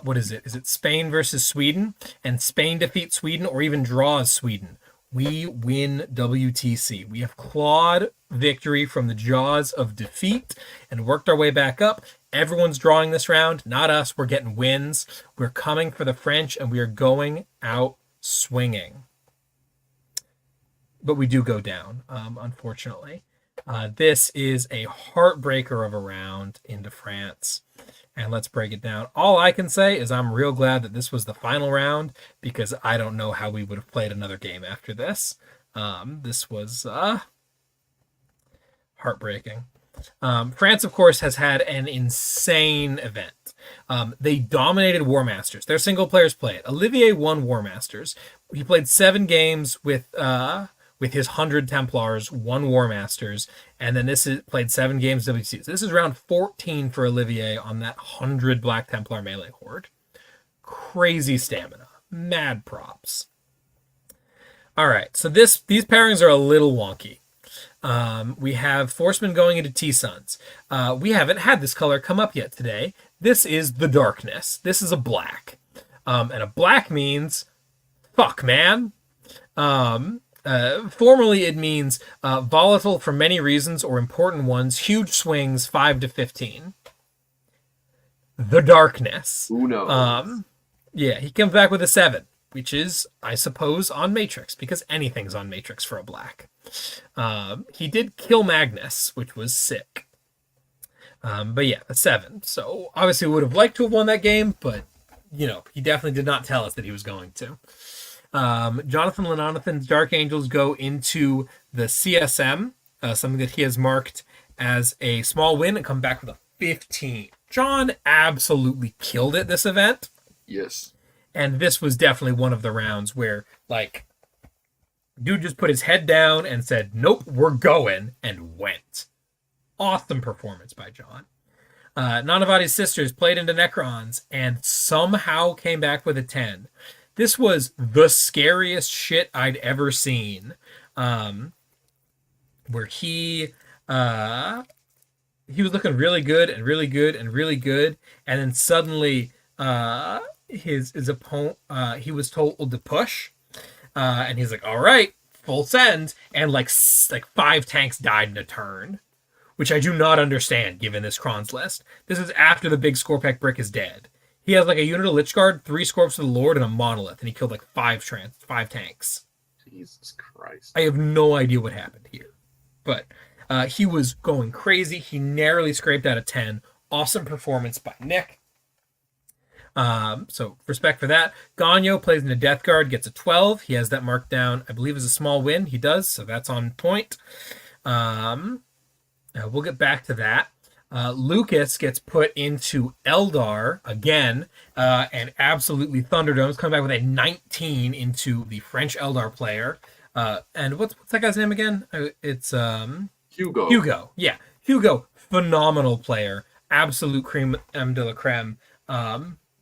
what is it? Is it Spain versus Sweden? And Spain defeats Sweden or even draws Sweden, we win WTC. We have clawed victory from the jaws of defeat and worked our way back up. Everyone's drawing this round, not us. We're getting wins. We're coming for the French, and we are going out swinging. But we do go down, unfortunately. This is a heartbreaker of a round into France. And let's break it down. All I can say is I'm real glad that this was the final round because I don't know how we would have played another game after this. This was heartbreaking. France, of course, has had an insane event. They dominated Warmasters. Their single players played. Olivier won Warmasters. He played 7 games with his 100 Templars, 1 Warmasters, and then played 7 games WTC. So this is round 14 for Olivier on that 100 Black Templar melee horde. Crazy stamina. Mad props. All right, so these pairings are a little wonky. We have Forcemen going into T-Suns. We haven't had this color come up yet today. This is the Darkness. This is a black. And a black means, fuck, man. Formerly, it means volatile for many reasons or important ones. Huge swings, 5 to 15. The Darkness. Who knows? Yeah, he comes back with a 7, which is, I suppose, on Matrix, because anything's on Matrix for a black. He did kill Magnus, which was sick. But yeah, a 7. So obviously we would have liked to have won that game, but, he definitely did not tell us that he was going to. Jonathan Lenonathan's Dark Angels go into the CSM, something that he has marked as a small win, and come back with a 15. John absolutely killed it this event. Yes. And this was definitely one of the rounds where, like, dude just put his head down and said, nope, we're going, and went. Awesome performance by John. Nanavati's sisters played into Necrons and somehow came back with a 10. This was the scariest shit I'd ever seen. Where he was looking really good and really good and really good, and then suddenly his opponent, he was told to push, and he's like, all right, full send, and like 5 tanks died in a turn, which I do not understand given this Kron's list. This is after the big Scorpec brick is dead. He has like a unit of Lich Guard, 3 Scorps of the Lord, and a Monolith, and he killed like 5 tanks. Jesus Christ. I have no idea what happened here. But he was going crazy. He narrowly scraped out a 10. Awesome performance by Nick. So respect for that. Ganyo plays in a Death Guard, gets a 12. He has that marked down, I believe, as a small win. He does, so that's on point. We'll get back to that. Lucas gets put into Eldar again, and absolutely Thunderdomes, coming back with a 19 into the French Eldar player. And what's that guy's name again? It's Hugo. Hugo, yeah. Hugo, phenomenal player. Absolute creme de la creme.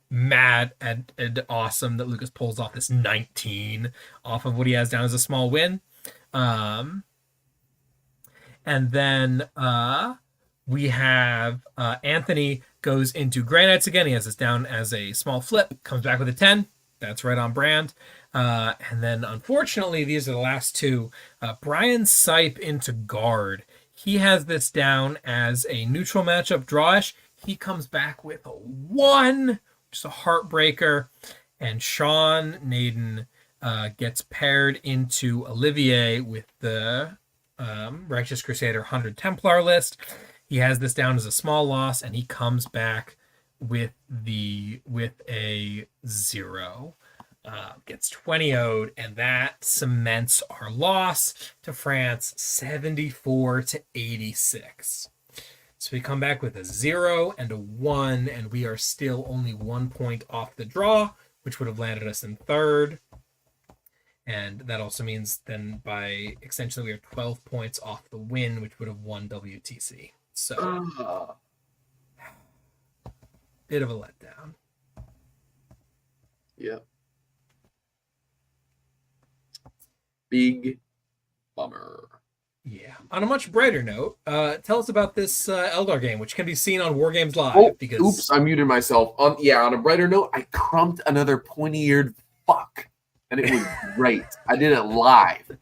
Mad and awesome that Lucas pulls off this 19 off of what he has down as a small win. And then we have Anthony goes into Grey Knights again. He has this down as a small flip. Comes back with a 10. That's right on brand. And then, unfortunately, these are the last two. Brian Sipe into Guard. He has this down as a neutral matchup drawish. He comes back with a 1, which is a heartbreaker. And Sean Naden gets paired into Olivier with the Righteous Crusader 100 Templar list. He has this down as a small loss, and he comes back with a 0. Gets 20 owed, and that cements our loss to France 74-86. So we come back with a 0 and a 1, and we are still only 1 point off the draw, which would have landed us in 3rd. And that also means then by extension we are 12 points off the win, which would have won WTC. So bit of a letdown. Yeah. Big bummer. Yeah. On a much brighter note, tell us about this Eldar game, which can be seen on War Games Live. Oh, because oops, I muted myself. On a brighter note, I crumped another pointy-eared fuck, and it was great. I did it live.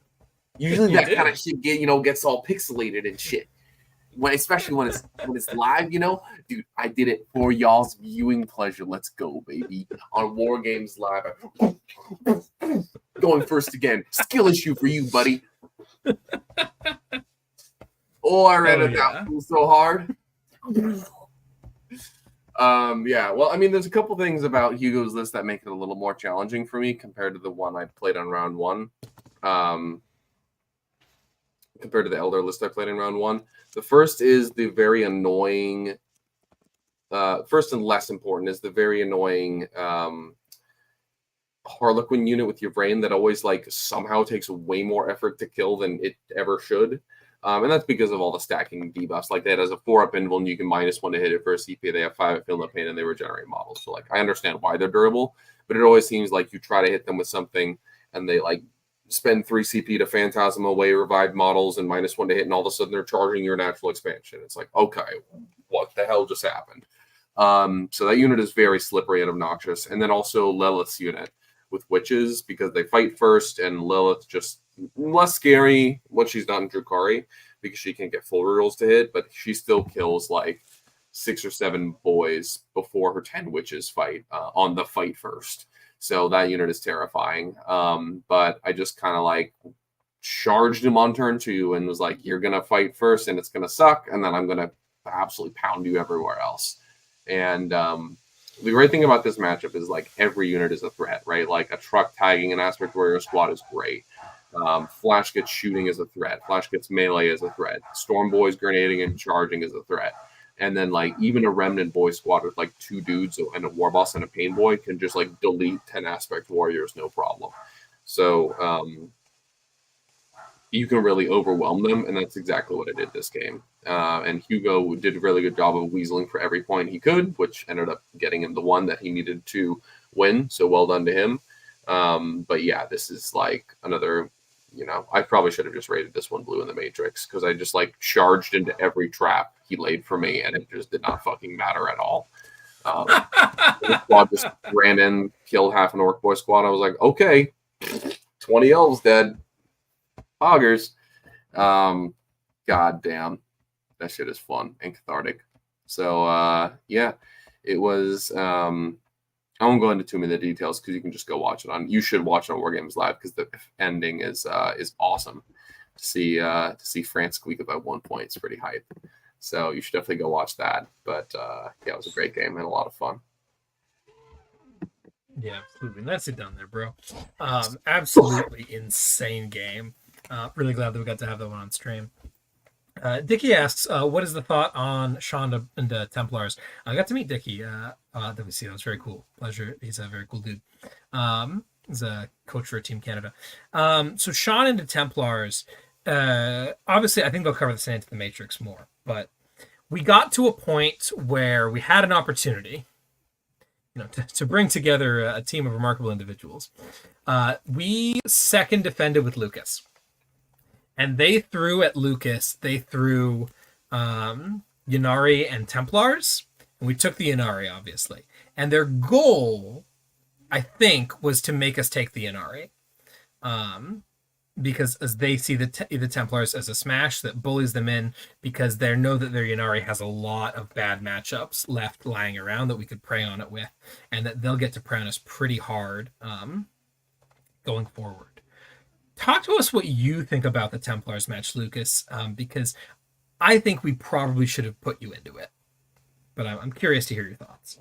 Usually that kind of shit gets all pixelated and shit. Especially when it's live, dude, I did it for y'all's viewing pleasure. Let's go, baby. On War Games Live. Going first again. Skill issue for you, buddy. Oh, I ran it down so hard. Well, I mean, there's a couple things about Hugo's list that make it a little more challenging for me compared to the one I played on round 1. Compared to the Eldar list I played in round 1. The first is the very annoying, first and less important is the very annoying Harlequin unit with your brain that always somehow takes way more effort to kill than it ever should. And that's because of all the stacking debuffs. Like that as a 4-up invul, and you can -1 to hit it for a CP. They have 5 at Feel No Pain, and they regenerate models. So I understand why they're durable, but it always seems like you try to hit them with something, and they spend 3 CP to Phantasm away, revive models, and -1 to hit, and all of a sudden they're charging your natural expansion. It's like, okay, what the hell just happened? So that unit is very slippery and obnoxious. And then also Lilith's unit with witches, because they fight first, and Lilith just less scary what she's done in Drukhari, because she can get full rerolls to hit, but she still kills 6 or 7 boys before her 10 witches fight on the fight first. So that unit is terrifying. But I just kind of charged him on turn 2 and was like, you're going to fight first and it's going to suck. And then I'm going to absolutely pound you everywhere else. And the great thing about this matchup is every unit is a threat, right? A truck tagging an Aspect Warrior squad is great. Flash gets shooting is a threat. Flash gets melee is a threat. Storm Boys grenading and charging is a threat. And then like even a remnant boy squad with like 2 dudes and a war boss and a pain boy can just like delete 10 aspect warriors no problem. So you can really overwhelm them, and that's exactly what I did this game. And Hugo did a really good job of weaseling for every point he could, which ended up getting him the one that he needed to win. So well done to him. But yeah, this is like another, I probably should have just rated this one blue in the Matrix because I just like charged into every trap he laid for me, and it just did not fucking matter at all. The squad just ran in, killed half an orc boy squad. I was like, okay, 20 elves dead. Poggers. God damn. That shit is fun and cathartic. So, yeah, it was. I won't go into too many of the details because you can just go watch it on. You should watch it on War Games Live because the ending is awesome. To see France squeak about 1 point is pretty hype. So you should definitely go watch that. But yeah, it was a great game and a lot of fun. Yeah, absolutely. Nicely done there, bro. Absolutely insane game. Really glad that we got to have that one on stream. Dickie asks, what is the thought on Sean and the Templars? I got to meet Dickie. That was very cool. Pleasure. He's a very cool dude. He's a coach for Team Canada. So Sean and the Templars, obviously, I think they'll cover this into the Matrix more, but we got to a point where we had an opportunity, to bring together a team of remarkable individuals. We second defended with Lukas. And they threw at Lukas, Yanari and Templars. And we took the Yanari, obviously. And their goal, I think, was to make us take the Yanari. Because as they see the Templars as a smash that bullies them in, because they know that their Yanari has a lot of bad matchups left lying around that we could prey on it with. And that they'll get to prey on us pretty hard going forward. Talk to us what you think about the Templars match, Lukas, because I think we probably should have put you into it. But I'm curious to hear your thoughts.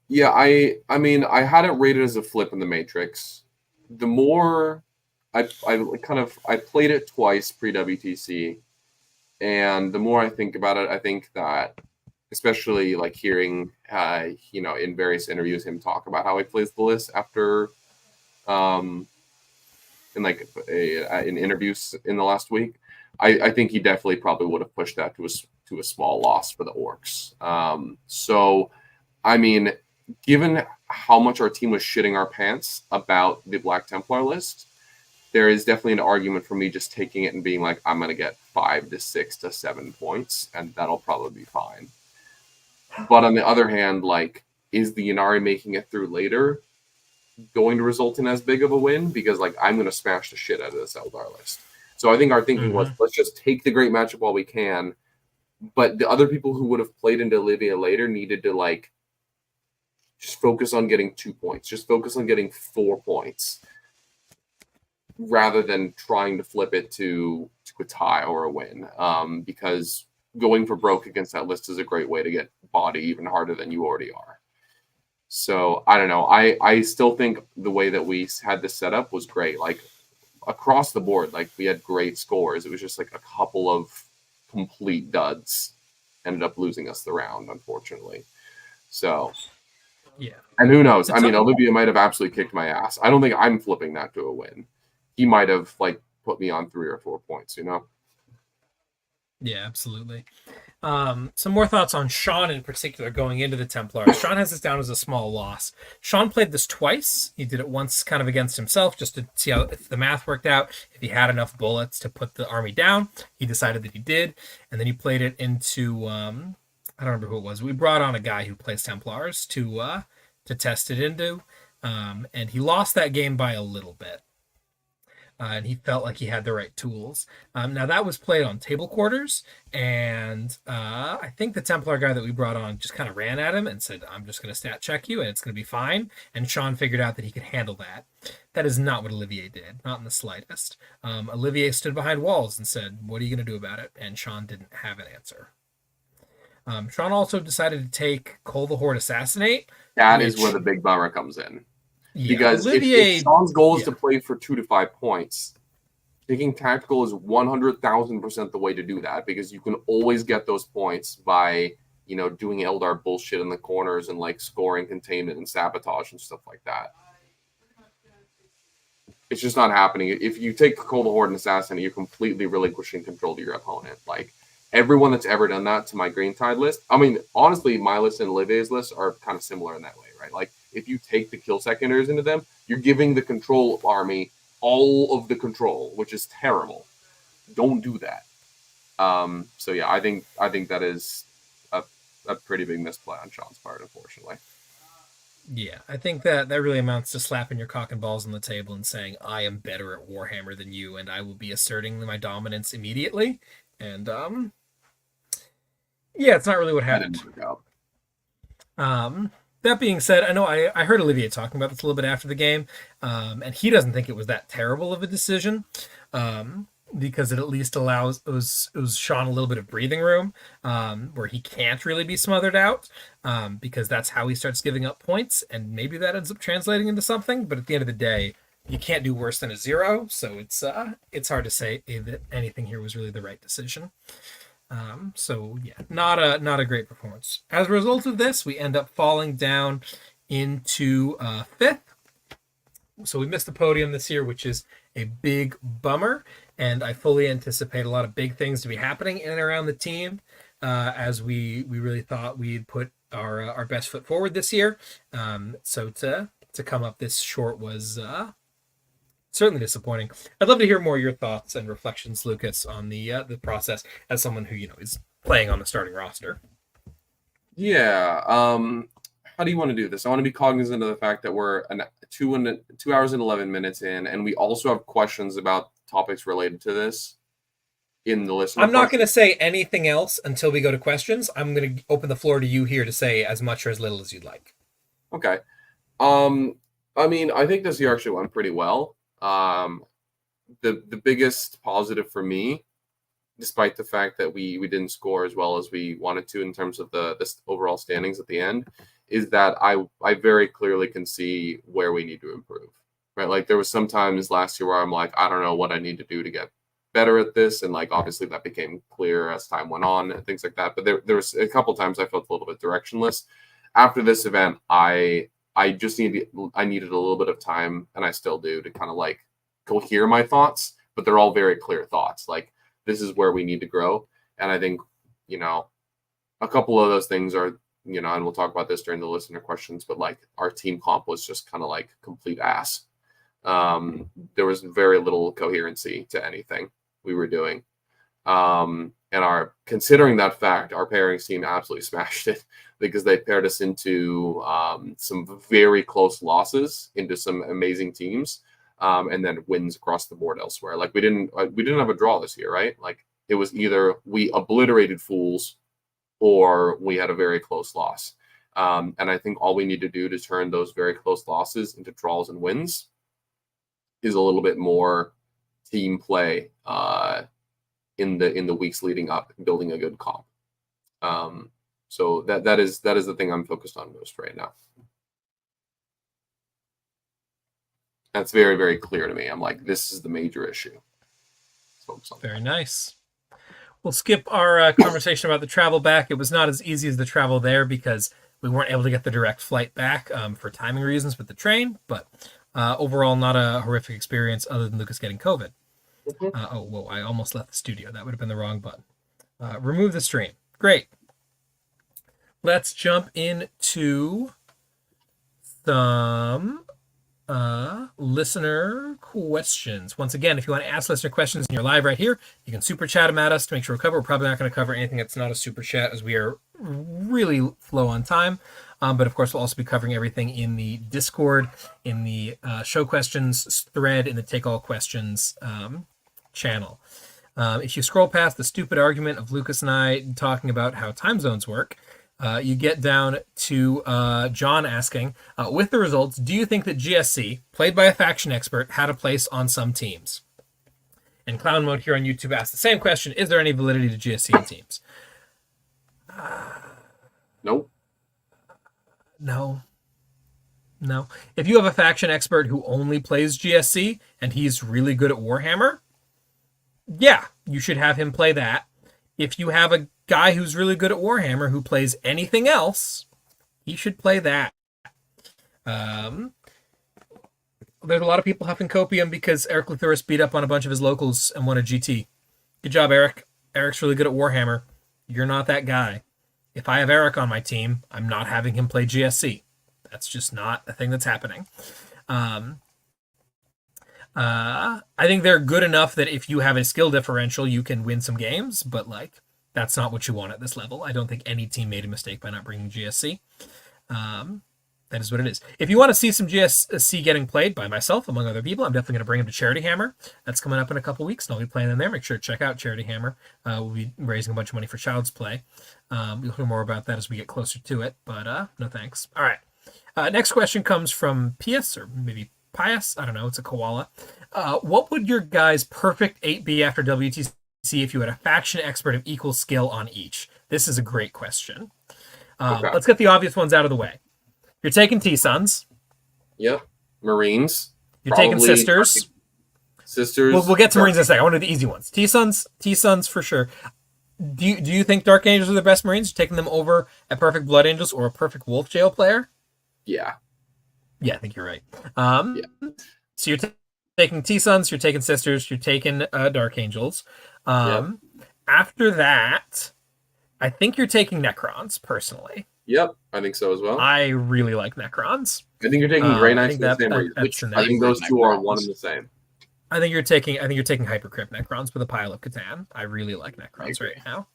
Yeah, I mean, I had it rated as a flip in the Matrix. The more I played it twice pre-WTC, and the more I think about it, I think that, especially like hearing, in various interviews, him talk about how he plays the list after, in interviews in the last week, I think he definitely probably would have pushed that to a small loss for the Orks. So, I mean, given how much our team was shitting our pants about the Black Templar list, there is definitely an argument for me just taking it and being like, I'm going to get 5 to 6 to 7 points, and that'll probably be fine. But on the other hand, like, is the Yanari making it through later going to result in as big of a win? Because, like, I'm going to smash the shit out of this Eldar list. So I think our thinking was, let's just take the great matchup while we can. But the other people who would have played into Olivia later needed to, like, just focus on getting 2 points. Just focus on getting 4 points rather than trying to flip it to a tie or a win. Because going for broke against that list is a great way to get body even harder than you already are. So I don't know. I still think the way that we had this set up was great. Like across the board, like we had great scores. It was just like a couple of complete duds ended up losing us the round, unfortunately. So yeah. And who knows? I mean, Olivia might have absolutely kicked my ass. I don't think I'm flipping that to a win. He might have like put me on 3 or 4 points, Yeah, absolutely. Some more thoughts on Sean in particular going into the Templars. Sean has this down as a small loss. Sean played this twice. He did it once kind of against himself just to see if the math worked out, if he had enough bullets to put the army down. He decided that he did. And then he played it into, I don't remember who it was. We brought on a guy who plays Templars to test it into. And he lost that game by a little bit. And he felt like he had the right tools. Now, that was played on table quarters, and I think the Templar guy that we brought on just kind of ran at him and said, I'm just going to stat check you, and it's going to be fine. And Sean figured out that he could handle that. That is not what Olivier did, not in the slightest. Olivier stood behind walls and said, what are you going to do about it? And Sean didn't have an answer. Sean also decided to take Cole the Horde Assassinate. That is where the big bummer comes in. Yeah, because Olivier, if Sean's goal is to play for 2 to 5 points, taking tactical is 100,000% the way to do that, because you can always get those points by, doing Eldar bullshit in the corners and like scoring containment and sabotage and stuff like that. It's just not happening. If you take Cold Horde and Assassin, you're completely relinquishing control to your opponent. Like, everyone that's ever done that to my Green Tide list, I mean, honestly, my list and Olivier's list are kind of similar in that way, right? Like, if you take the kill secondaries into them, you're giving the control army all of the control, which is terrible. Don't do that. So yeah, I think that is a pretty big misplay on Sean's part, unfortunately. Yeah, I think that really amounts to slapping your cock and balls on the table and saying, I am better at Warhammer than you, and I will be asserting my dominance immediately. And, yeah, it's not really what happened. That didn't work out. That being said, I know I heard Olivier talking about this a little bit after the game, and he doesn't think it was that terrible of a decision, because it at least allows it was Sean a little bit of breathing room, where he can't really be smothered out, because that's how he starts giving up points, and maybe that ends up translating into something. But at the end of the day, you can't do worse than a 0, so it's hard to say that anything here was really the right decision. So yeah, not a great performance. As a result of this, we end up falling down into 5th. So we missed the podium this year, which is a big bummer. And I fully anticipate a lot of big things to be happening in and around the team, as we really thought we'd put our best foot forward this year. So to come up this short was certainly disappointing. I'd love to hear more of your thoughts and reflections, Lucas, on the process as someone who is playing on the starting roster. Yeah. How do you want to do this? I want to be cognizant of the fact that we're 2 hours and 11 minutes in, and we also have questions about topics related to this in the listener. I'm not going to say anything else until we go to questions. I'm going to open the floor to you here to say as much or as little as you'd like. Okay. I mean, I think this year actually went pretty well. The biggest positive for me, despite the fact that we didn't score as well as we wanted to in terms of the overall standings at the end, is that I very clearly can see where we need to improve, right? Like, there was some times last year where I'm like, I don't know what I need to do to get better at this. And like, obviously that became clear as time went on and things like that. But there was a couple times I felt a little bit directionless. After this event, I needed a little bit of time, and I still do, to kind of like cohere my thoughts, but they're all very clear thoughts. Like, this is where we need to grow. And I think, a couple of those things are, and we'll talk about this during the listener questions, but like, our team comp was just kind of like complete ass. There was very little coherency to anything we were doing. And considering that fact, our pairings team absolutely smashed it, because they paired us into some very close losses into some amazing teams, and then wins across the board elsewhere. Like, we didn't have a draw this year, right? Like, it was either we obliterated fools or we had a very close loss. And I think all we need to do to turn those very close losses into draws and wins is a little bit more team play in the weeks leading up, building a good comp. So that is the thing I'm focused on most right now. That's very, very clear to me. I'm like, this is the major issue. Very nice. We'll skip our conversation about the travel back. It was not as easy as the travel there because we weren't able to get the direct flight back for timing reasons with the train. But overall, not a horrific experience other than Lucas getting COVID. Mm-hmm. I almost left the studio. That would have been the wrong button. Remove the stream. Great. Let's jump into some listener questions. Once again, if you want to ask listener questions and you're live right here, you can super chat them at us to make sure we cover. We're probably not going to cover anything that's not a super chat, as we are really low on time. But of course, we'll also be covering everything in the Discord, in the show questions thread, in the take all questions channel. If you scroll past the stupid argument of Lucas and I talking about how time zones work, you get down to John asking, with the results, do you think that GSC, played by a faction expert, had a place on some teams? And Clown Mode here on YouTube asked the same question, is there any validity to GSC in teams? Nope. No. If you have a faction expert who only plays GSC and he's really good at Warhammer, yeah, you should have him play that. If you have a guy who's really good at Warhammer who plays anything else, he should play that. There's a lot of people huffing copium because Eric Luthorus beat up on a bunch of his locals and won a GT. Good job, Eric. Eric's really good at Warhammer. You're not that guy. If I have Eric on my team, I'm not having him play GSC. That's just not a thing that's happening. I think they're good enough that if you have a skill differential, you can win some games, but like that's not what you want at this level. I don't think any team made a mistake by not bringing GSC. That is what it is. If you want to see some GSC getting played by myself, among other people, I'm definitely going to bring him to Charity Hammer. That's coming up in a couple weeks, and I'll be playing them there. Make sure to check out Charity Hammer. We'll be raising a bunch of money for Child's Play. You'll hear more about that as we get closer to it, but no thanks. All right. Next question comes from Pius, or maybe Pius. I don't know. It's a koala. What would your guys' perfect 8 be after WTC if you had a faction expert of equal skill on each? This is a great question. Okay. Let's get the obvious ones out of the way. You're taking T-Sons. Yep. Marines. You're taking Sisters. Sisters. We'll get to Marines in a second. I want to do the easy ones. T-Sons for sure. Do you think Dark Angels are the best Marines? You're taking them over a perfect Blood Angels or a perfect Wolf Jail player? Yeah. Yeah, I think you're right. So you're taking T-Sons, you're taking Sisters, you're taking Dark Angels. After that, I think you're taking Necrons, personally. Yep, I think so as well. I really like Necrons. I think you're taking Grey Knights and Same Race, which I think those two are one and the same. I think you're taking Hypercrypt Necrons with a pile of Catan. I really like Necrons right now.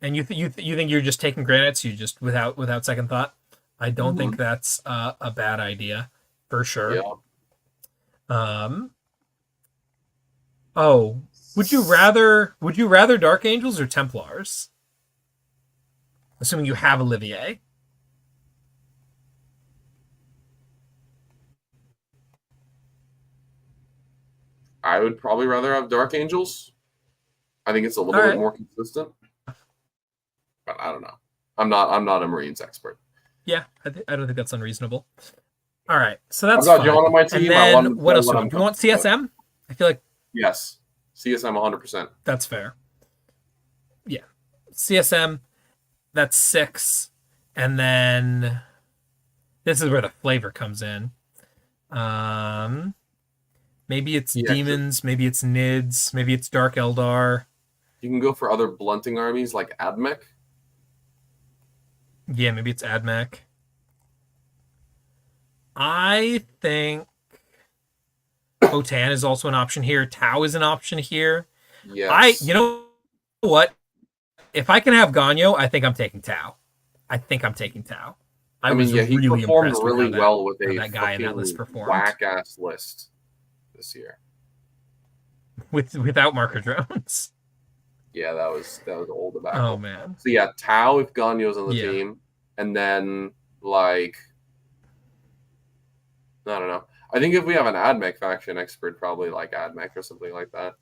And you think you're just taking Grey Knights, you just without second thought? I don't think that's a bad idea, for sure. Yeah. Would you rather Dark Angels or Templars? Assuming you have Olivier. I would probably rather have Dark Angels. I think it's a little bit more consistent. But I don't know. I'm not a Marines expert. Yeah, I don't think that's unreasonable. All right, so that's I've got John on my team. And then what else do you want? CSM? I feel like yes, CSM 100%. That's fair. Yeah, CSM. That's 6, and then this is where the flavor comes in. Maybe it's demons, maybe it's Nids, maybe it's Dark Eldar. You can go for other blunting armies like Admech. Yeah, maybe it's Admech. I think Khotan is also an option here. Tau is an option here. Yes. You know what? If I can have Ganyo, I think I'm taking Tau. I mean, he really performed impressed really well with that guy in that list performed. Whack-ass list this year. Without marker drones. Yeah, that was old about. Oh man. So yeah, Tau if Ganyo's on the team, and then like I don't know. I think if we have an Admech faction expert, probably like Admech or something like that.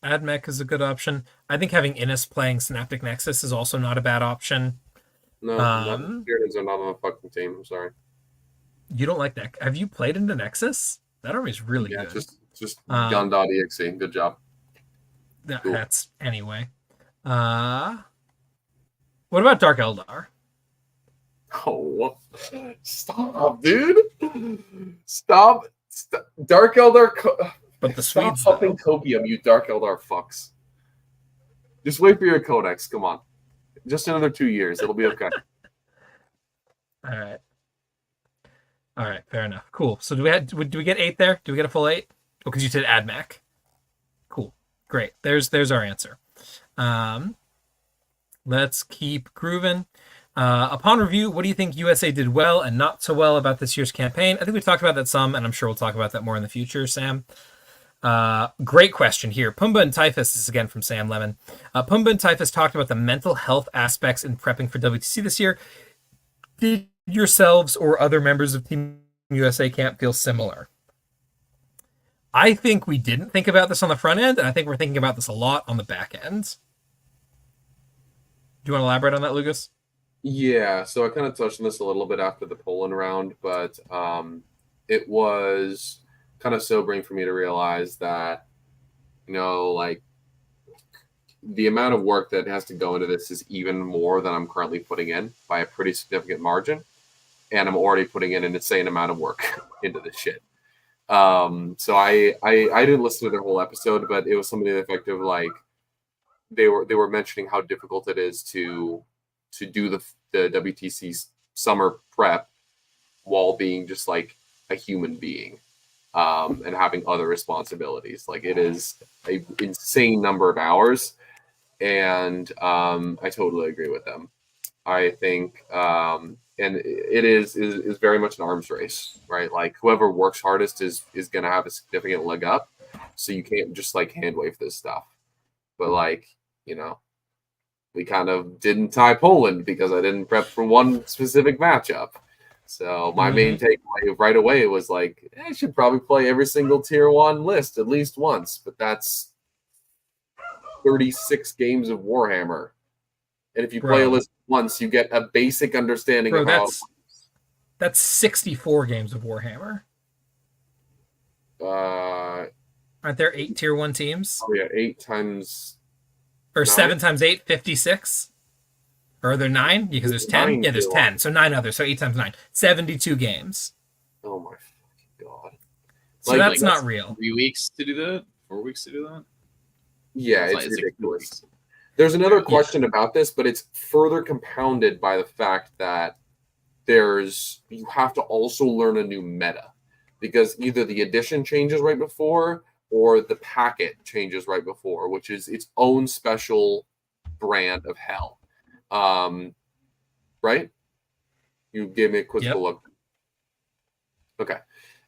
Admech is a good option. I think having Innis playing Synaptic Nexus is also not a bad option. No, Spirits are not on the fucking team. I'm sorry. You don't like that? Have you played into Nexus? That army is really good. Just gun.exe. Good job. Cool. That's anyway. What about Dark Eldar? Oh, stop, dude! Stop. Dark Eldar. But the Swedes. Stop huffing copium, you Dark Eldar fucks. Just wait for your codex. Come on. Just another 2 years. It'll be okay. All right. Fair enough. Cool. So do we get 8 there? Do we get a full 8? Oh, because you said Admech. Cool. Great. There's our answer. Let's keep grooving. Upon review, what do you think USA did well and not so well about this year's campaign? I think we've talked about that some, and I'm sure we'll talk about that more in the future, Sam. Great question here. Pumbaa and Typhus, this is again from Sam Lemon. Pumbaa and Typhus talked about the mental health aspects in prepping for WTC this year. Did yourselves or other members of Team USA camp feel similar? I think we didn't think about this on the front end, and I think we're thinking about this a lot on the back end. Do you want to elaborate on that, Lucas? Yeah, so I kind of touched on this a little bit after the Poland round, but it was kind of sobering for me to realize that like the amount of work that has to go into this is even more than I'm currently putting in by a pretty significant margin. And I'm already putting in an insane amount of work into this shit. So I didn't listen to their whole episode, but it was something to the effect of like they were mentioning how difficult it is to do the WTC summer prep while being just like a human being, and having other responsibilities. Like it is an insane number of hours, and I totally agree with them. I think, and it is very much an arms race, right? Like whoever works hardest is going to have a significant leg up. So you can't just like hand wave this stuff. But like, we kind of didn't tie Poland because I didn't prep for one specific matchup. So my main takeaway right away was like, I should probably play every single tier 1 list at least once, but that's 36 games of Warhammer. And if you play a list once, you get a basic understanding of how. That's 64 games of Warhammer. Aren't there 8 tier 1 teams? Oh yeah, 8 times. Or 9? 7 times 8, 56. Or are there 9? Because there's 10. Yeah, there's 10. So 9 others. So 8 times 9. 72 games. Oh my fucking god. So that's not real. 3 weeks to do that? 4 weeks to do that? Yeah, it's ridiculous. There's another question about this, but it's further compounded by the fact that you have to also learn a new meta, because either the edition changes right before or the packet changes right before, which is its own special brand of hell. Right? You gave me a quizzical look. Okay.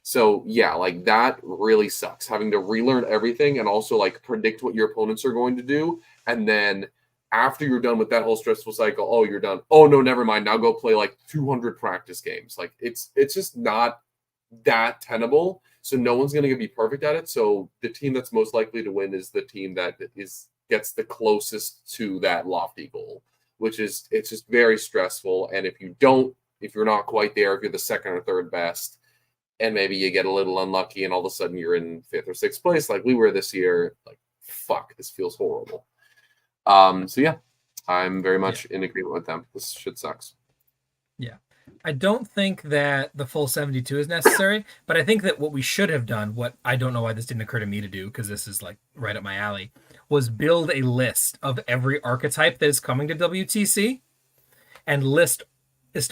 So yeah, like that really sucks, having to relearn everything and also like predict what your opponents are going to do. And then after you're done with that whole stressful cycle, oh, you're done. Oh no, never mind. Now go play like 200 practice games. Like it's just not that tenable. So no one's going to be perfect at it. So the team that's most likely to win is the team that gets the closest to that lofty goal, which is, it's just very stressful. And if you're not quite there, if you're the second or third best, and maybe you get a little unlucky and all of a sudden you're in 5th or 6th place like we were this year, like, fuck, this feels horrible. So yeah, I'm very much in agreement with them. This shit sucks. Yeah. I don't think that the full 72 is necessary, but I think that what we should have done, what I don't know why this didn't occur to me to do, because this is like right up my alley, was build a list of every archetype that is coming to WTC and list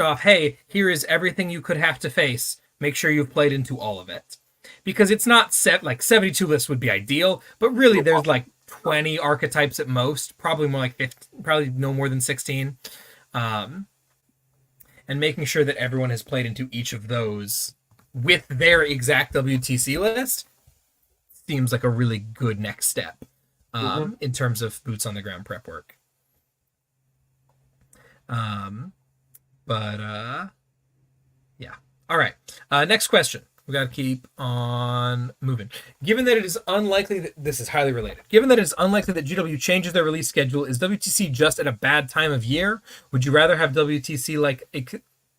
off, hey, here is everything you could have to face. Make sure you've played into all of it. Because it's not set, like 72 lists would be ideal, but really there's like 20 archetypes at most, probably more like 15, probably no more than 16. And making sure that everyone has played into each of those with their exact WTC list seems like a really good next step in terms of boots on the ground prep work. Yeah. All right. Next question. We got to keep on moving. Given that it is unlikely that this is highly related, given that it is unlikely that GW changes their release schedule, is WTC just at a bad time of year? Would you rather have WTC like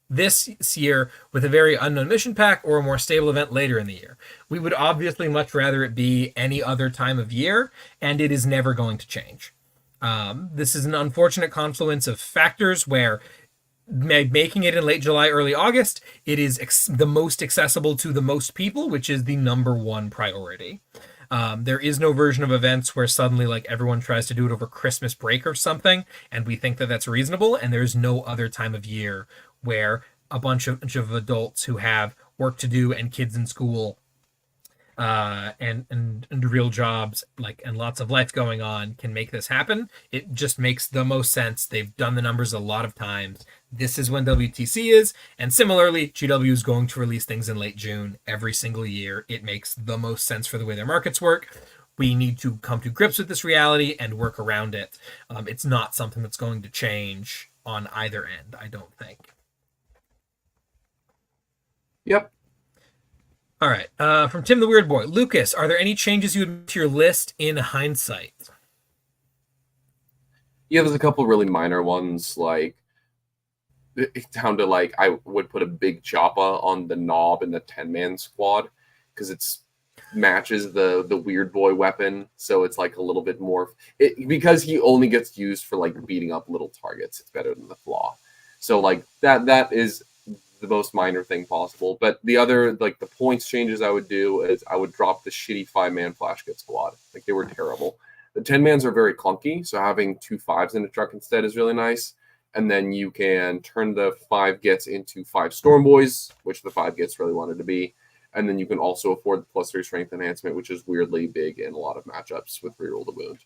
this year with a very unknown mission pack or a more stable event later in the year? We would obviously much rather it be any other time of year, and it is never going to change. This is an unfortunate confluence of factors where making it in late July, early August, it is the most accessible to the most people, which is the number one priority. There is no version of events where suddenly like everyone tries to do it over Christmas break or something, and we think that that's reasonable, and there's no other time of year where a bunch of adults who have work to do and kids in school and real jobs and lots of life going on can make this happen. It just makes the most sense. They've done the numbers a lot of times. This is when WTC is, and similarly, GW is going to release things in late June every single year. It makes the most sense for the way their markets work. We need to come to grips with this reality and work around it. It's not something that's going to change on either end, I don't think. Yep. All right. From Tim the Weird Boy. Lucas, are there any changes you would make to your list in hindsight? Yeah, there's a couple really minor ones, like down to I would put a big Joppa on the knob in the 10-man squad because it's matches the weird boy weapon, so it's like a little bit more because he only gets used for like beating up little targets. It's better than the flaw. So like that is the most minor thing possible. But the other like the points changes I would do is I would drop the shitty 5-man flash kit squad. Like they were terrible. The 10-mans are very clunky, so having 2 5s in a truck instead is really nice. And then you can turn the 5 gets into 5 storm boys, which the 5 gets really wanted to be. And then you can also afford the +3 strength enhancement, which is weirdly big in a lot of matchups with reroll the wound.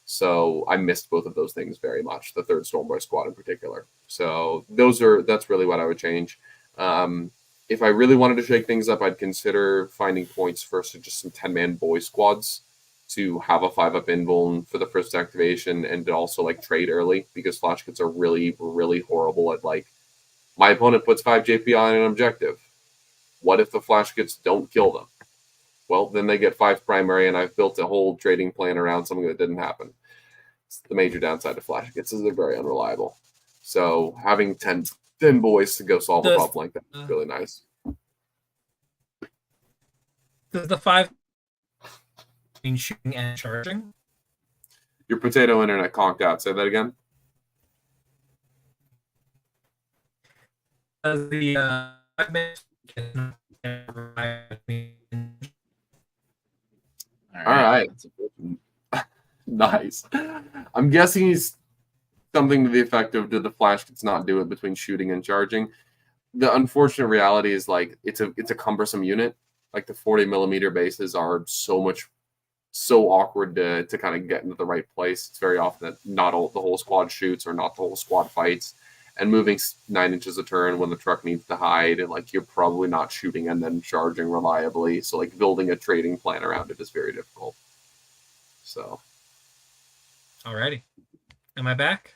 So I missed both of those things very much, the 3rd Stormboy squad in particular. So that's really what I would change. If I really wanted to shake things up, I'd consider finding points for just some 10-man boy squads to have a 5-up invuln for the first activation and to also like trade early, because flash kits are really, really horrible at like, my opponent puts 5 JP on an objective. What if the flash kits don't kill them? Well, then they get 5 primary, and I've built a whole trading plan around something that didn't happen. It's the major downside of flash kits is they're very unreliable. So having 10 boys to go solve a problem like that is really nice. Does the 5 mean shooting and charging? Your potato internet conked out. Say that again. Does the All right. Nice. I'm guessing he's something to the effect of, did the flash kits not do it between shooting and charging? The unfortunate reality is like it's a cumbersome unit. Like the 40mm bases are so awkward to kind of get into the right place. It's very often that not all the whole squad shoots or not the whole squad fights. And moving 9 inches a turn when the truck needs to hide, and like you're probably not shooting and then charging reliably. So like building a trading plan around it is very difficult. So, alrighty, am I back?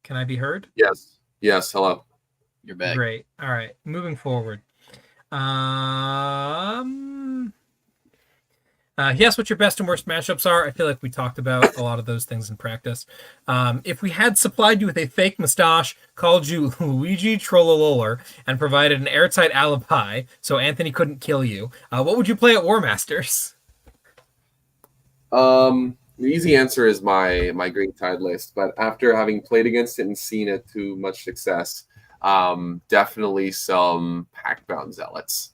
Can I be heard? Yes. Hello. You're back. Great. All right, moving forward. Yes, what your best and worst matchups are. I feel like we talked about a lot of those things in practice. If we had supplied you with a fake mustache, called you Luigi Troller, and provided an airtight alibi so Anthony couldn't kill you, what would you play at Warmasters? The easy answer is my Green Tide list, but after having played against it and seen it to much success, definitely some Pack-Bound Zealots.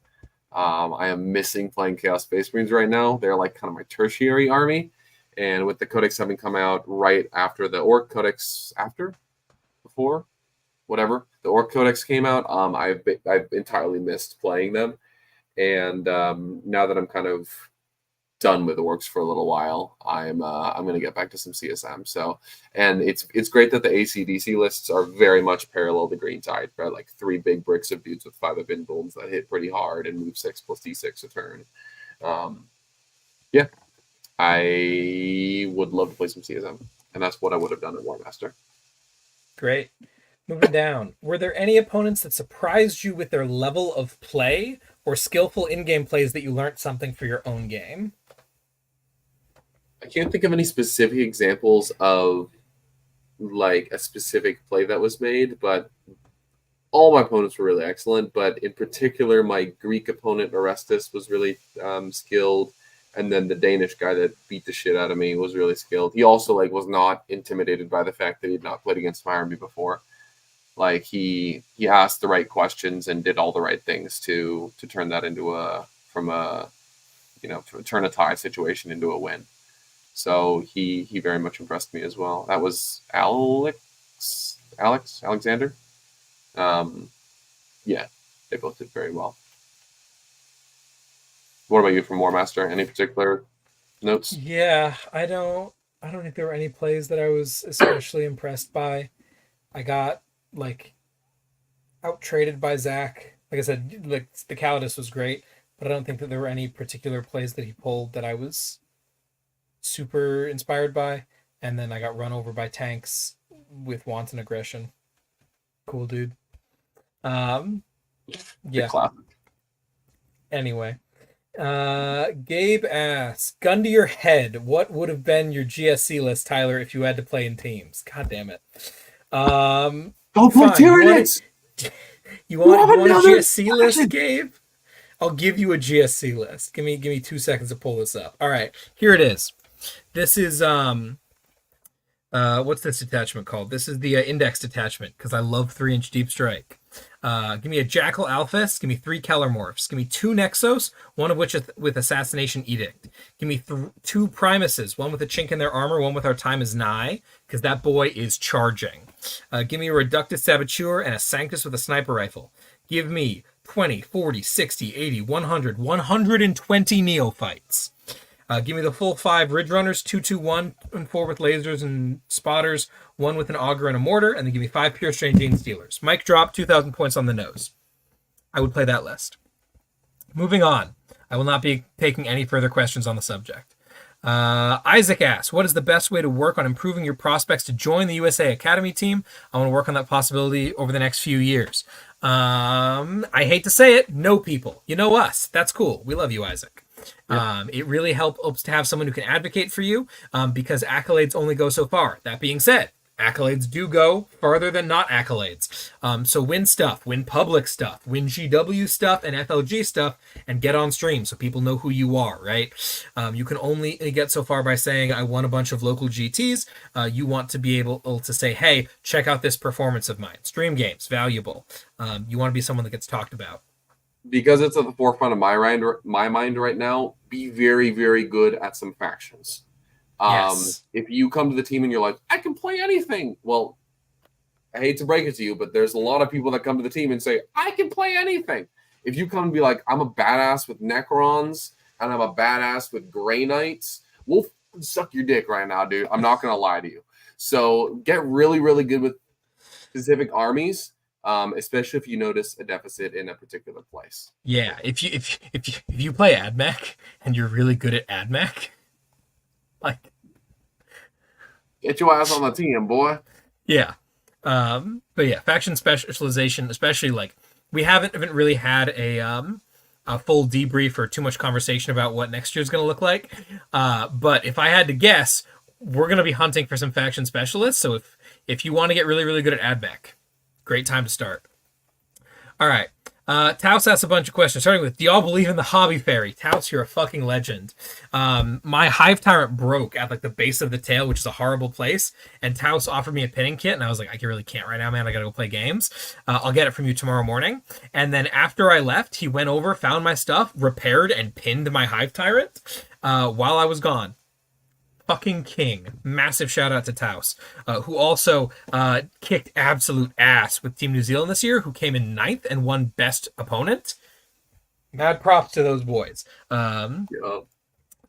I am missing playing Chaos Space Marines right now. They're like kind of my tertiary army. And with the Codex having come out right after the Ork Codex, before, whatever, the Ork Codex came out, I've entirely missed playing them. And now that I'm kind of done with Orks for a little while, I'm going to get back to some CSM. So, and it's great that the ACDC lists are very much parallel to Green Tide, right? Like 3 big bricks of dudes with 5 invulns that hit pretty hard and move 6 plus D6 a turn. Yeah, I would love to play some CSM, and that's what I would have done at Warmaster. Great. Moving down, were there any opponents that surprised you with their level of play or skillful in-game plays that you learned something for your own game? I can't think of any specific examples of like a specific play that was made, but all my opponents were really excellent. But in particular, my Greek opponent Orestes was really skilled, and then the Danish guy that beat the shit out of me was really skilled. He also like was not intimidated by the fact that he'd not played against my army before. Like he asked the right questions and did all the right things to turn that into to turn a tie situation into a win. So he very much impressed me as well. That was Alexander. Yeah, they both did very well. What about you from Warmaster? Any particular notes? Yeah, I don't think there were any plays that I was especially impressed by. I got like out traded by Zach. Like I said, like the Calidus was great, but I don't think that there were any particular plays that he pulled that I was super inspired by. And then I got run over by tanks with wanton aggression. Cool dude. Yeah. Anyway, Gabe asks, gun to your head, what would have been your GSC list, Tyler, if you had to play in teams? God damn it. Go play Tyranids! You want a GSC list, Gabe? I'll give you a GSC list. Give me 2 seconds to pull this up. All right, here it is. This is what's this detachment called? This is the index detachment because I love 3-inch deep strike. Give me a Jackal Alphys. Give me 3 Kellermorphs. Give me 2 Nexos, one of which with Assassination Edict. Give me 2 Primuses, one with a chink in their armor, one with Our Time Is Nigh, because that boy is charging. Give me a Reductus Saboteur and a Sanctus with a sniper rifle. Give me 20, 40, 60, 80, 100, 120 Neophytes. Give me the full 5 Ridge Runners, 2, 2, 1, and 4 with lasers and spotters, 1 with an auger and a mortar, and then give me 5 Pure Strange Gene Stealers. Mic drop, 2,000 points on the nose. I would play that list. Moving on. I will not be taking any further questions on the subject. Isaac asks, what is the best way to work on improving your prospects to join the USA Academy team? I want to work on that possibility over the next few years. I hate to say it, no people. You know us. That's cool. We love you, Isaac. Yep. It really helps to have someone who can advocate for you because accolades only go so far. That being said, accolades do go farther than not accolades. So win stuff, win public stuff, win GW stuff and FLG stuff, and get on stream so people know who you are, right? You can only get so far by saying, I won a bunch of local GTs. You want to be able to say, hey, check out this performance of mine. Stream games, valuable. You want to be someone that gets talked about. Because it's at the forefront of my mind right now, be very, very good at some factions. Yes. If you come to the team and you're like, I can play anything. Well, I hate to break it to you, but there's a lot of people that come to the team and say, I can play anything. If you come and be like, I'm a badass with Necrons and I'm a badass with Grey Knights, we'll suck your dick right now, dude. I'm not going to lie to you. So get really, really good with specific armies. Especially if you notice a deficit in a particular place. Yeah, if you play AdMech and you're really good at AdMech, like get your ass on the team, boy. Yeah, but yeah, faction specialization, especially like we haven't really had a full debrief or too much conversation about what next year's going to look like. But if I had to guess, we're going to be hunting for some faction specialists. So if you want to get really, really good at AdMech, great time to start. All right. Taos asks a bunch of questions, starting with, do y'all believe in the hobby fairy? Taos, you're a fucking legend. My Hive Tyrant broke at like the base of the tail, which is a horrible place, and Taos offered me a pinning kit, and I was like, I really can't right now, man. I gotta go play games. I'll get it from you tomorrow morning. And then after I left, he went over, found my stuff, repaired, and pinned my Hive Tyrant while I was gone. Fucking king. Massive shout out to Taos, who also kicked absolute ass with Team New Zealand this year, who came in 9th and won best opponent. Mad props to those boys.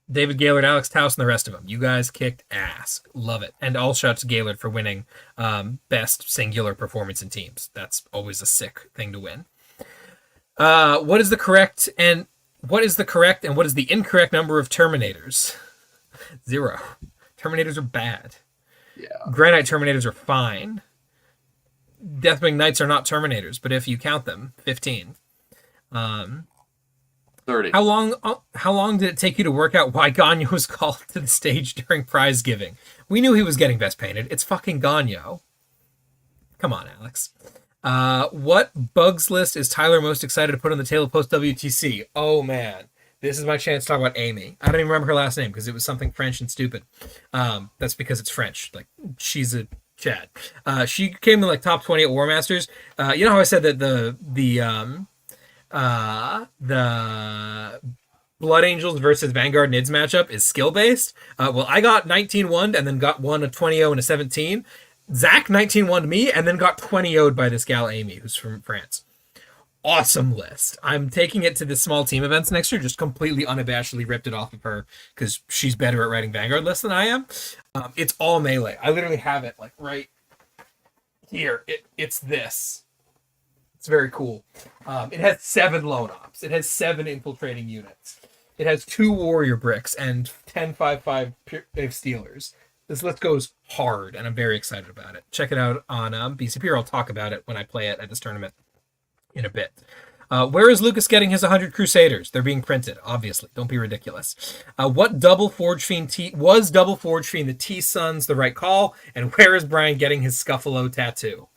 David Gaylord, Alex Taos, and the rest of them. You guys kicked ass. Love it. And all shout to Gaylord for winning best singular performance in teams. That's always a sick thing to win. What is the correct and what is the incorrect number of Terminators? 0. Terminators are bad. Yeah. Granite Terminators are fine. Deathwing Knights are not Terminators, but if you count them, 15. 30. How long did it take you to work out why Ganyo was called to the stage during prize giving? We knew he was getting best painted. It's fucking Ganyo. Come on, Alex. What bugs list is Tyler most excited to put on the table post WTC? Oh man. This is my chance to talk about Amy. I don't even remember her last name because it was something French and stupid. That's because it's French. Like, she's a Chad. She came in like top 20 at Warmasters. You know how I said that the Blood Angels versus Vanguard Nids matchup is skill based? Well, I got 19-1'd and then got one a 20-0 and a 17. Zach 19-1'd me and then got 20-0'd by this gal Amy, who's from France. Awesome list. I'm taking it to the small team events next year, just completely unabashedly ripped it off of her because she's better at writing Vanguard lists than I am. It's all melee. I literally have it like right here. It's this. It's very cool. It has 7 lone ops. It has 7 infiltrating units. It has 2 warrior bricks and 10 5/5 stealers. This list goes hard, and I'm very excited about it. Check it out on BCP, or I'll talk about it when I play it at this tournament in a bit. Where is Lucas getting his 100 Crusaders? They're being printed, obviously. Don't be ridiculous. What double Forge Fiend was double Forge Fiend the T-Suns the right call? And where is Brian getting his Scuffalo tattoo?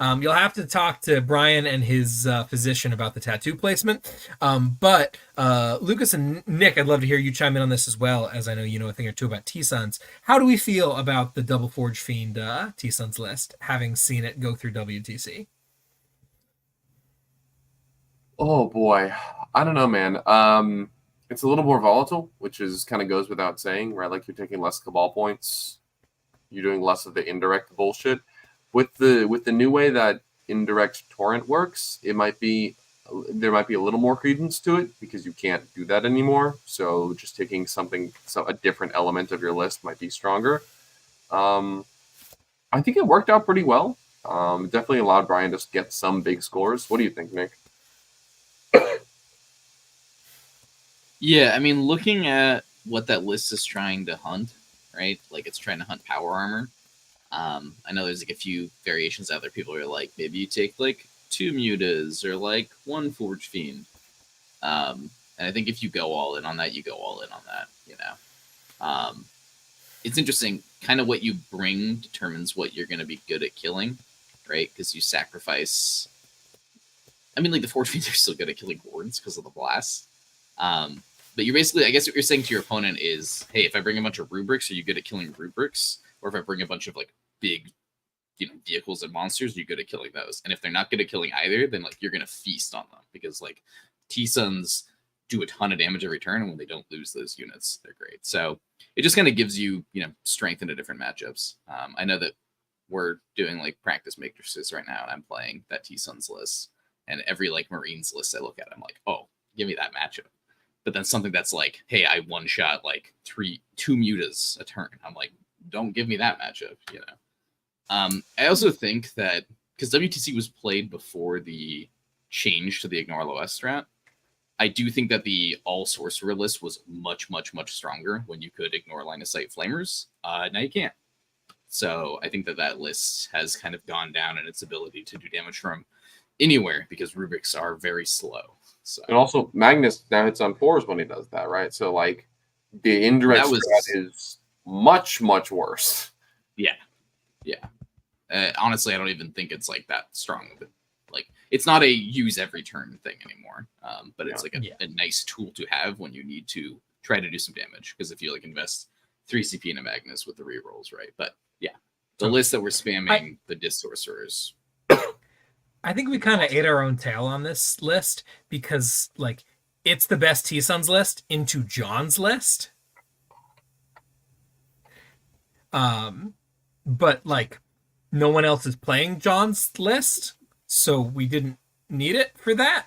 You'll have to talk to Brian and his physician about the tattoo placement. But Lucas and Nick, I'd love to hear you chime in on this as well, as I know you know a thing or two about T-Suns. How do we feel about the Double Forge Fiend T-Suns list, having seen it go through WTC? Oh boy, I don't know, man. It's a little more volatile, which is kind of goes without saying, right? Like you're taking less cabal points, you're doing less of the indirect bullshit. With the new way that indirect torrent works, there might be a little more credence to it because you can't do that anymore. So just taking a different element of your list might be stronger. I think it worked out pretty well. Definitely allowed Brian to get some big scores. What do you think, Nick? Yeah, I mean, looking at what that list is trying to hunt, right? Like it's trying to hunt power armor. I know there's like a few variations out there. People are like, maybe you take like 2 mutas or like 1 Forge Fiend. And I think if you go all in on that, you go all in on that, you know. It's interesting, kind of what you bring determines what you're going to be good at killing, right? Because you sacrifice... I mean, like the Forge Fiends are still good at killing wards because of the blast. But you're basically, I guess what you're saying to your opponent is, hey, if I bring a bunch of rubrics, are you good at killing rubrics? Or if I bring a bunch of like big, you know, vehicles and monsters, you're good at killing those. And if they're not good at killing either, then like you're gonna feast on them because like T-Suns do a ton of damage every turn, and when they don't lose those units, they're great. So it just kind of gives you, you know, strength into different matchups. I know that we're doing like practice matrices right now, and I'm playing that T-Suns list, and every like Marines list I look at, I'm like, oh, give me that matchup. But then something that's like, hey, I one shot like 2 mutas a turn. I'm like, don't give me that matchup, you know. I also think that because WTC was played before the change to the Ignore Low S strat, I do think that the all sorcerer list was much, much, much stronger when you could ignore line of sight flamers. Now you can't. So I think that that list has kind of gone down in its ability to do damage from anywhere because rubrics are very slow. So. And also, Magnus now hits on 4s when he does that, right? So, like, the indirect strat is much, much worse. Yeah. Yeah. Honestly, I don't even think it's, like, that strong. Like, it's not a use every turn thing anymore. But it's, like, a nice tool to have when you need to try to do some damage. Because if you, like, invest 3 CP in a Magnus with the rerolls, right? But, yeah. The list that we're spamming, the Disc Sorcerers... I think we kind of ate our own tail on this list because, like, it's the best T-Suns list into John's list. But, like, no one else is playing John's list, so we didn't need it for that.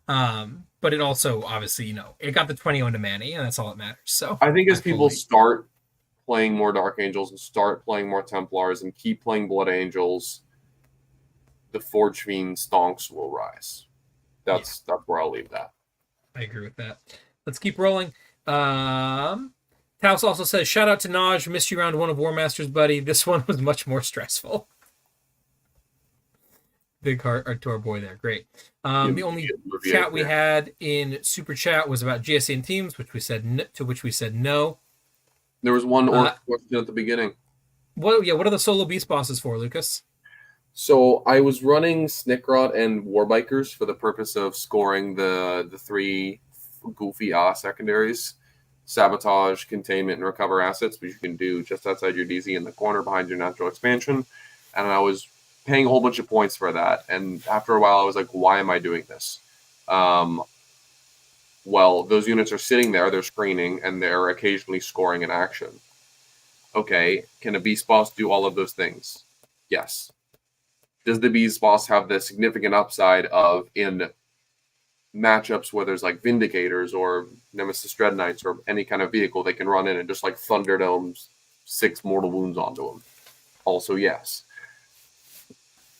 But it also, obviously, you know, it got the 20 onto Manny, and that's all that matters. So I think as people start playing more Dark Angels and start playing more Templars and keep playing Blood Angels, the Forge Fiend stonks will rise. That's where I'll leave that. I agree with that. Let's keep rolling. Taos also says, shout out to Naj, missed you round 1 of Warmasters, buddy. This one was much more stressful. Big heart to our boy there. Great. The only chat we had in Super Chat was about GSC and teams, which we said to which we said no. There was one Orks question at the beginning. What are the solo beast bosses for, Lucas? So I was running Snickrot and Warbikers for the purpose of scoring the 3 goofy secondaries: Sabotage, Containment, and Recover assets, which you can do just outside your DZ in the corner behind your natural expansion. And I was paying a whole bunch of points for that. And after a while, I was like, why am I doing this? Well, those units are sitting there, they're screening, and they're occasionally scoring an action. Okay, can a beast boss do all of those things? Yes. Does the Beast boss have the significant upside of in matchups where there's like Vindicators or Nemesis Dread Knights or any kind of vehicle they can run in and just like Thunderdomes 6 mortal wounds onto them? Also, yes.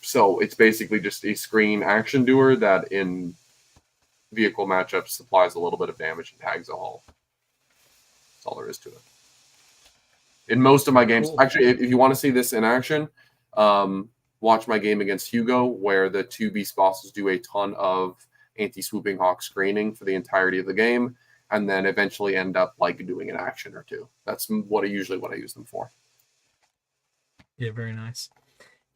So it's basically just a screen action doer that in vehicle matchups supplies a little bit of damage and tags a hull. That's all there is to it. In most of my games, actually, if you want to see this in action, watch my game against Hugo, where the 2 beast bosses do a ton of anti-swooping hawk screening for the entirety of the game, and then eventually end up like doing an action or 2. That's usually what I use them for. Yeah, very nice.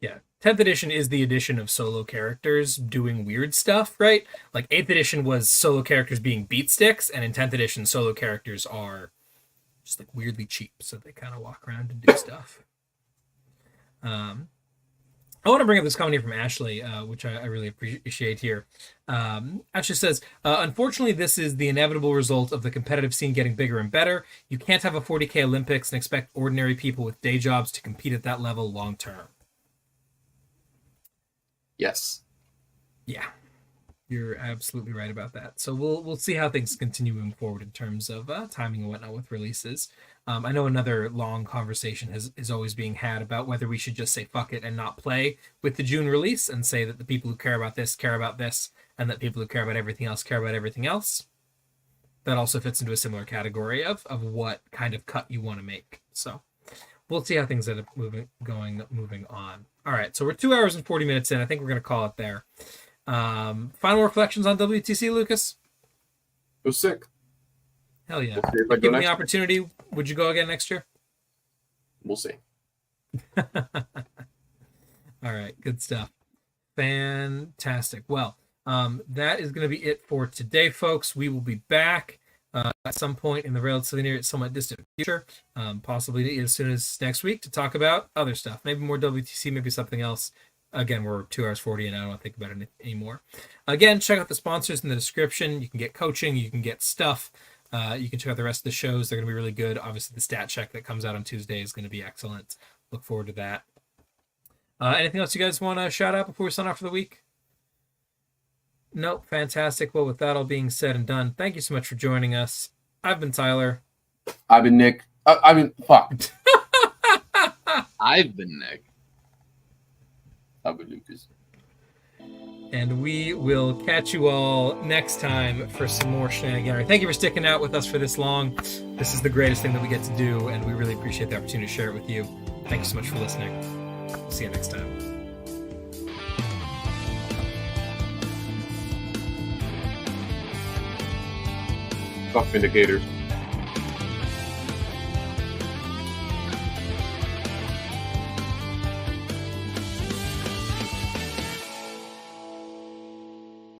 Yeah, 10th edition is the edition of solo characters doing weird stuff, right? Like 8th edition was solo characters being beat sticks, and in 10th edition, solo characters are just like weirdly cheap, so they kind of walk around and do stuff. I want to bring up this comment here from Ashley, which I really appreciate here. Ashley says, unfortunately, this is the inevitable result of the competitive scene getting bigger and better. You can't have a 40K Olympics and expect ordinary people with day jobs to compete at that level long term. Yes. Yeah, you're absolutely right about that. So we'll see how things continue moving forward in terms of timing and whatnot with releases. I know another long conversation is always being had about whether we should just say fuck it and not play with the June release and say that the people who care about this, and that people who care about everything else care about everything else. That also fits into a similar category of what kind of cut you want to make. So we'll see how things end up moving on. All right, so we're 2 hours and 40 minutes in. I think we're going to call it there. Final reflections on WTC, Lucas? It was sick. Hell yeah. We'll see if I go Given the next opportunity, would you go again next year? We'll see. All right, good stuff. Fantastic. Well, that is going to be it for today, folks. We will be back at some point in the relatively near, somewhat distant future, possibly as soon as next week, to talk about other stuff. Maybe more WTC, maybe something else. Again, we're 2 hours 40 and I don't want to think about it anymore. Again, check out the sponsors in the description. You can get coaching, you can get stuff. You can check out the rest of the shows. They're going to be really good. Obviously, the stat check that comes out on Tuesday is going to be excellent. Look forward to that. Anything else you guys want to shout out before we sign off for the week? Nope. Fantastic. Well, with that all being said and done, thank you so much for joining us. I've been Tyler. I've been Nick. Fuck. I've been Nick. I've been Lucas. And we will catch you all next time for some more shenanigans. Thank you for sticking out with us for this long. This is the greatest thing that we get to do, and we really appreciate the opportunity to share it with you. Thank you so much for listening. We'll see you next time. Fuck Vindicators.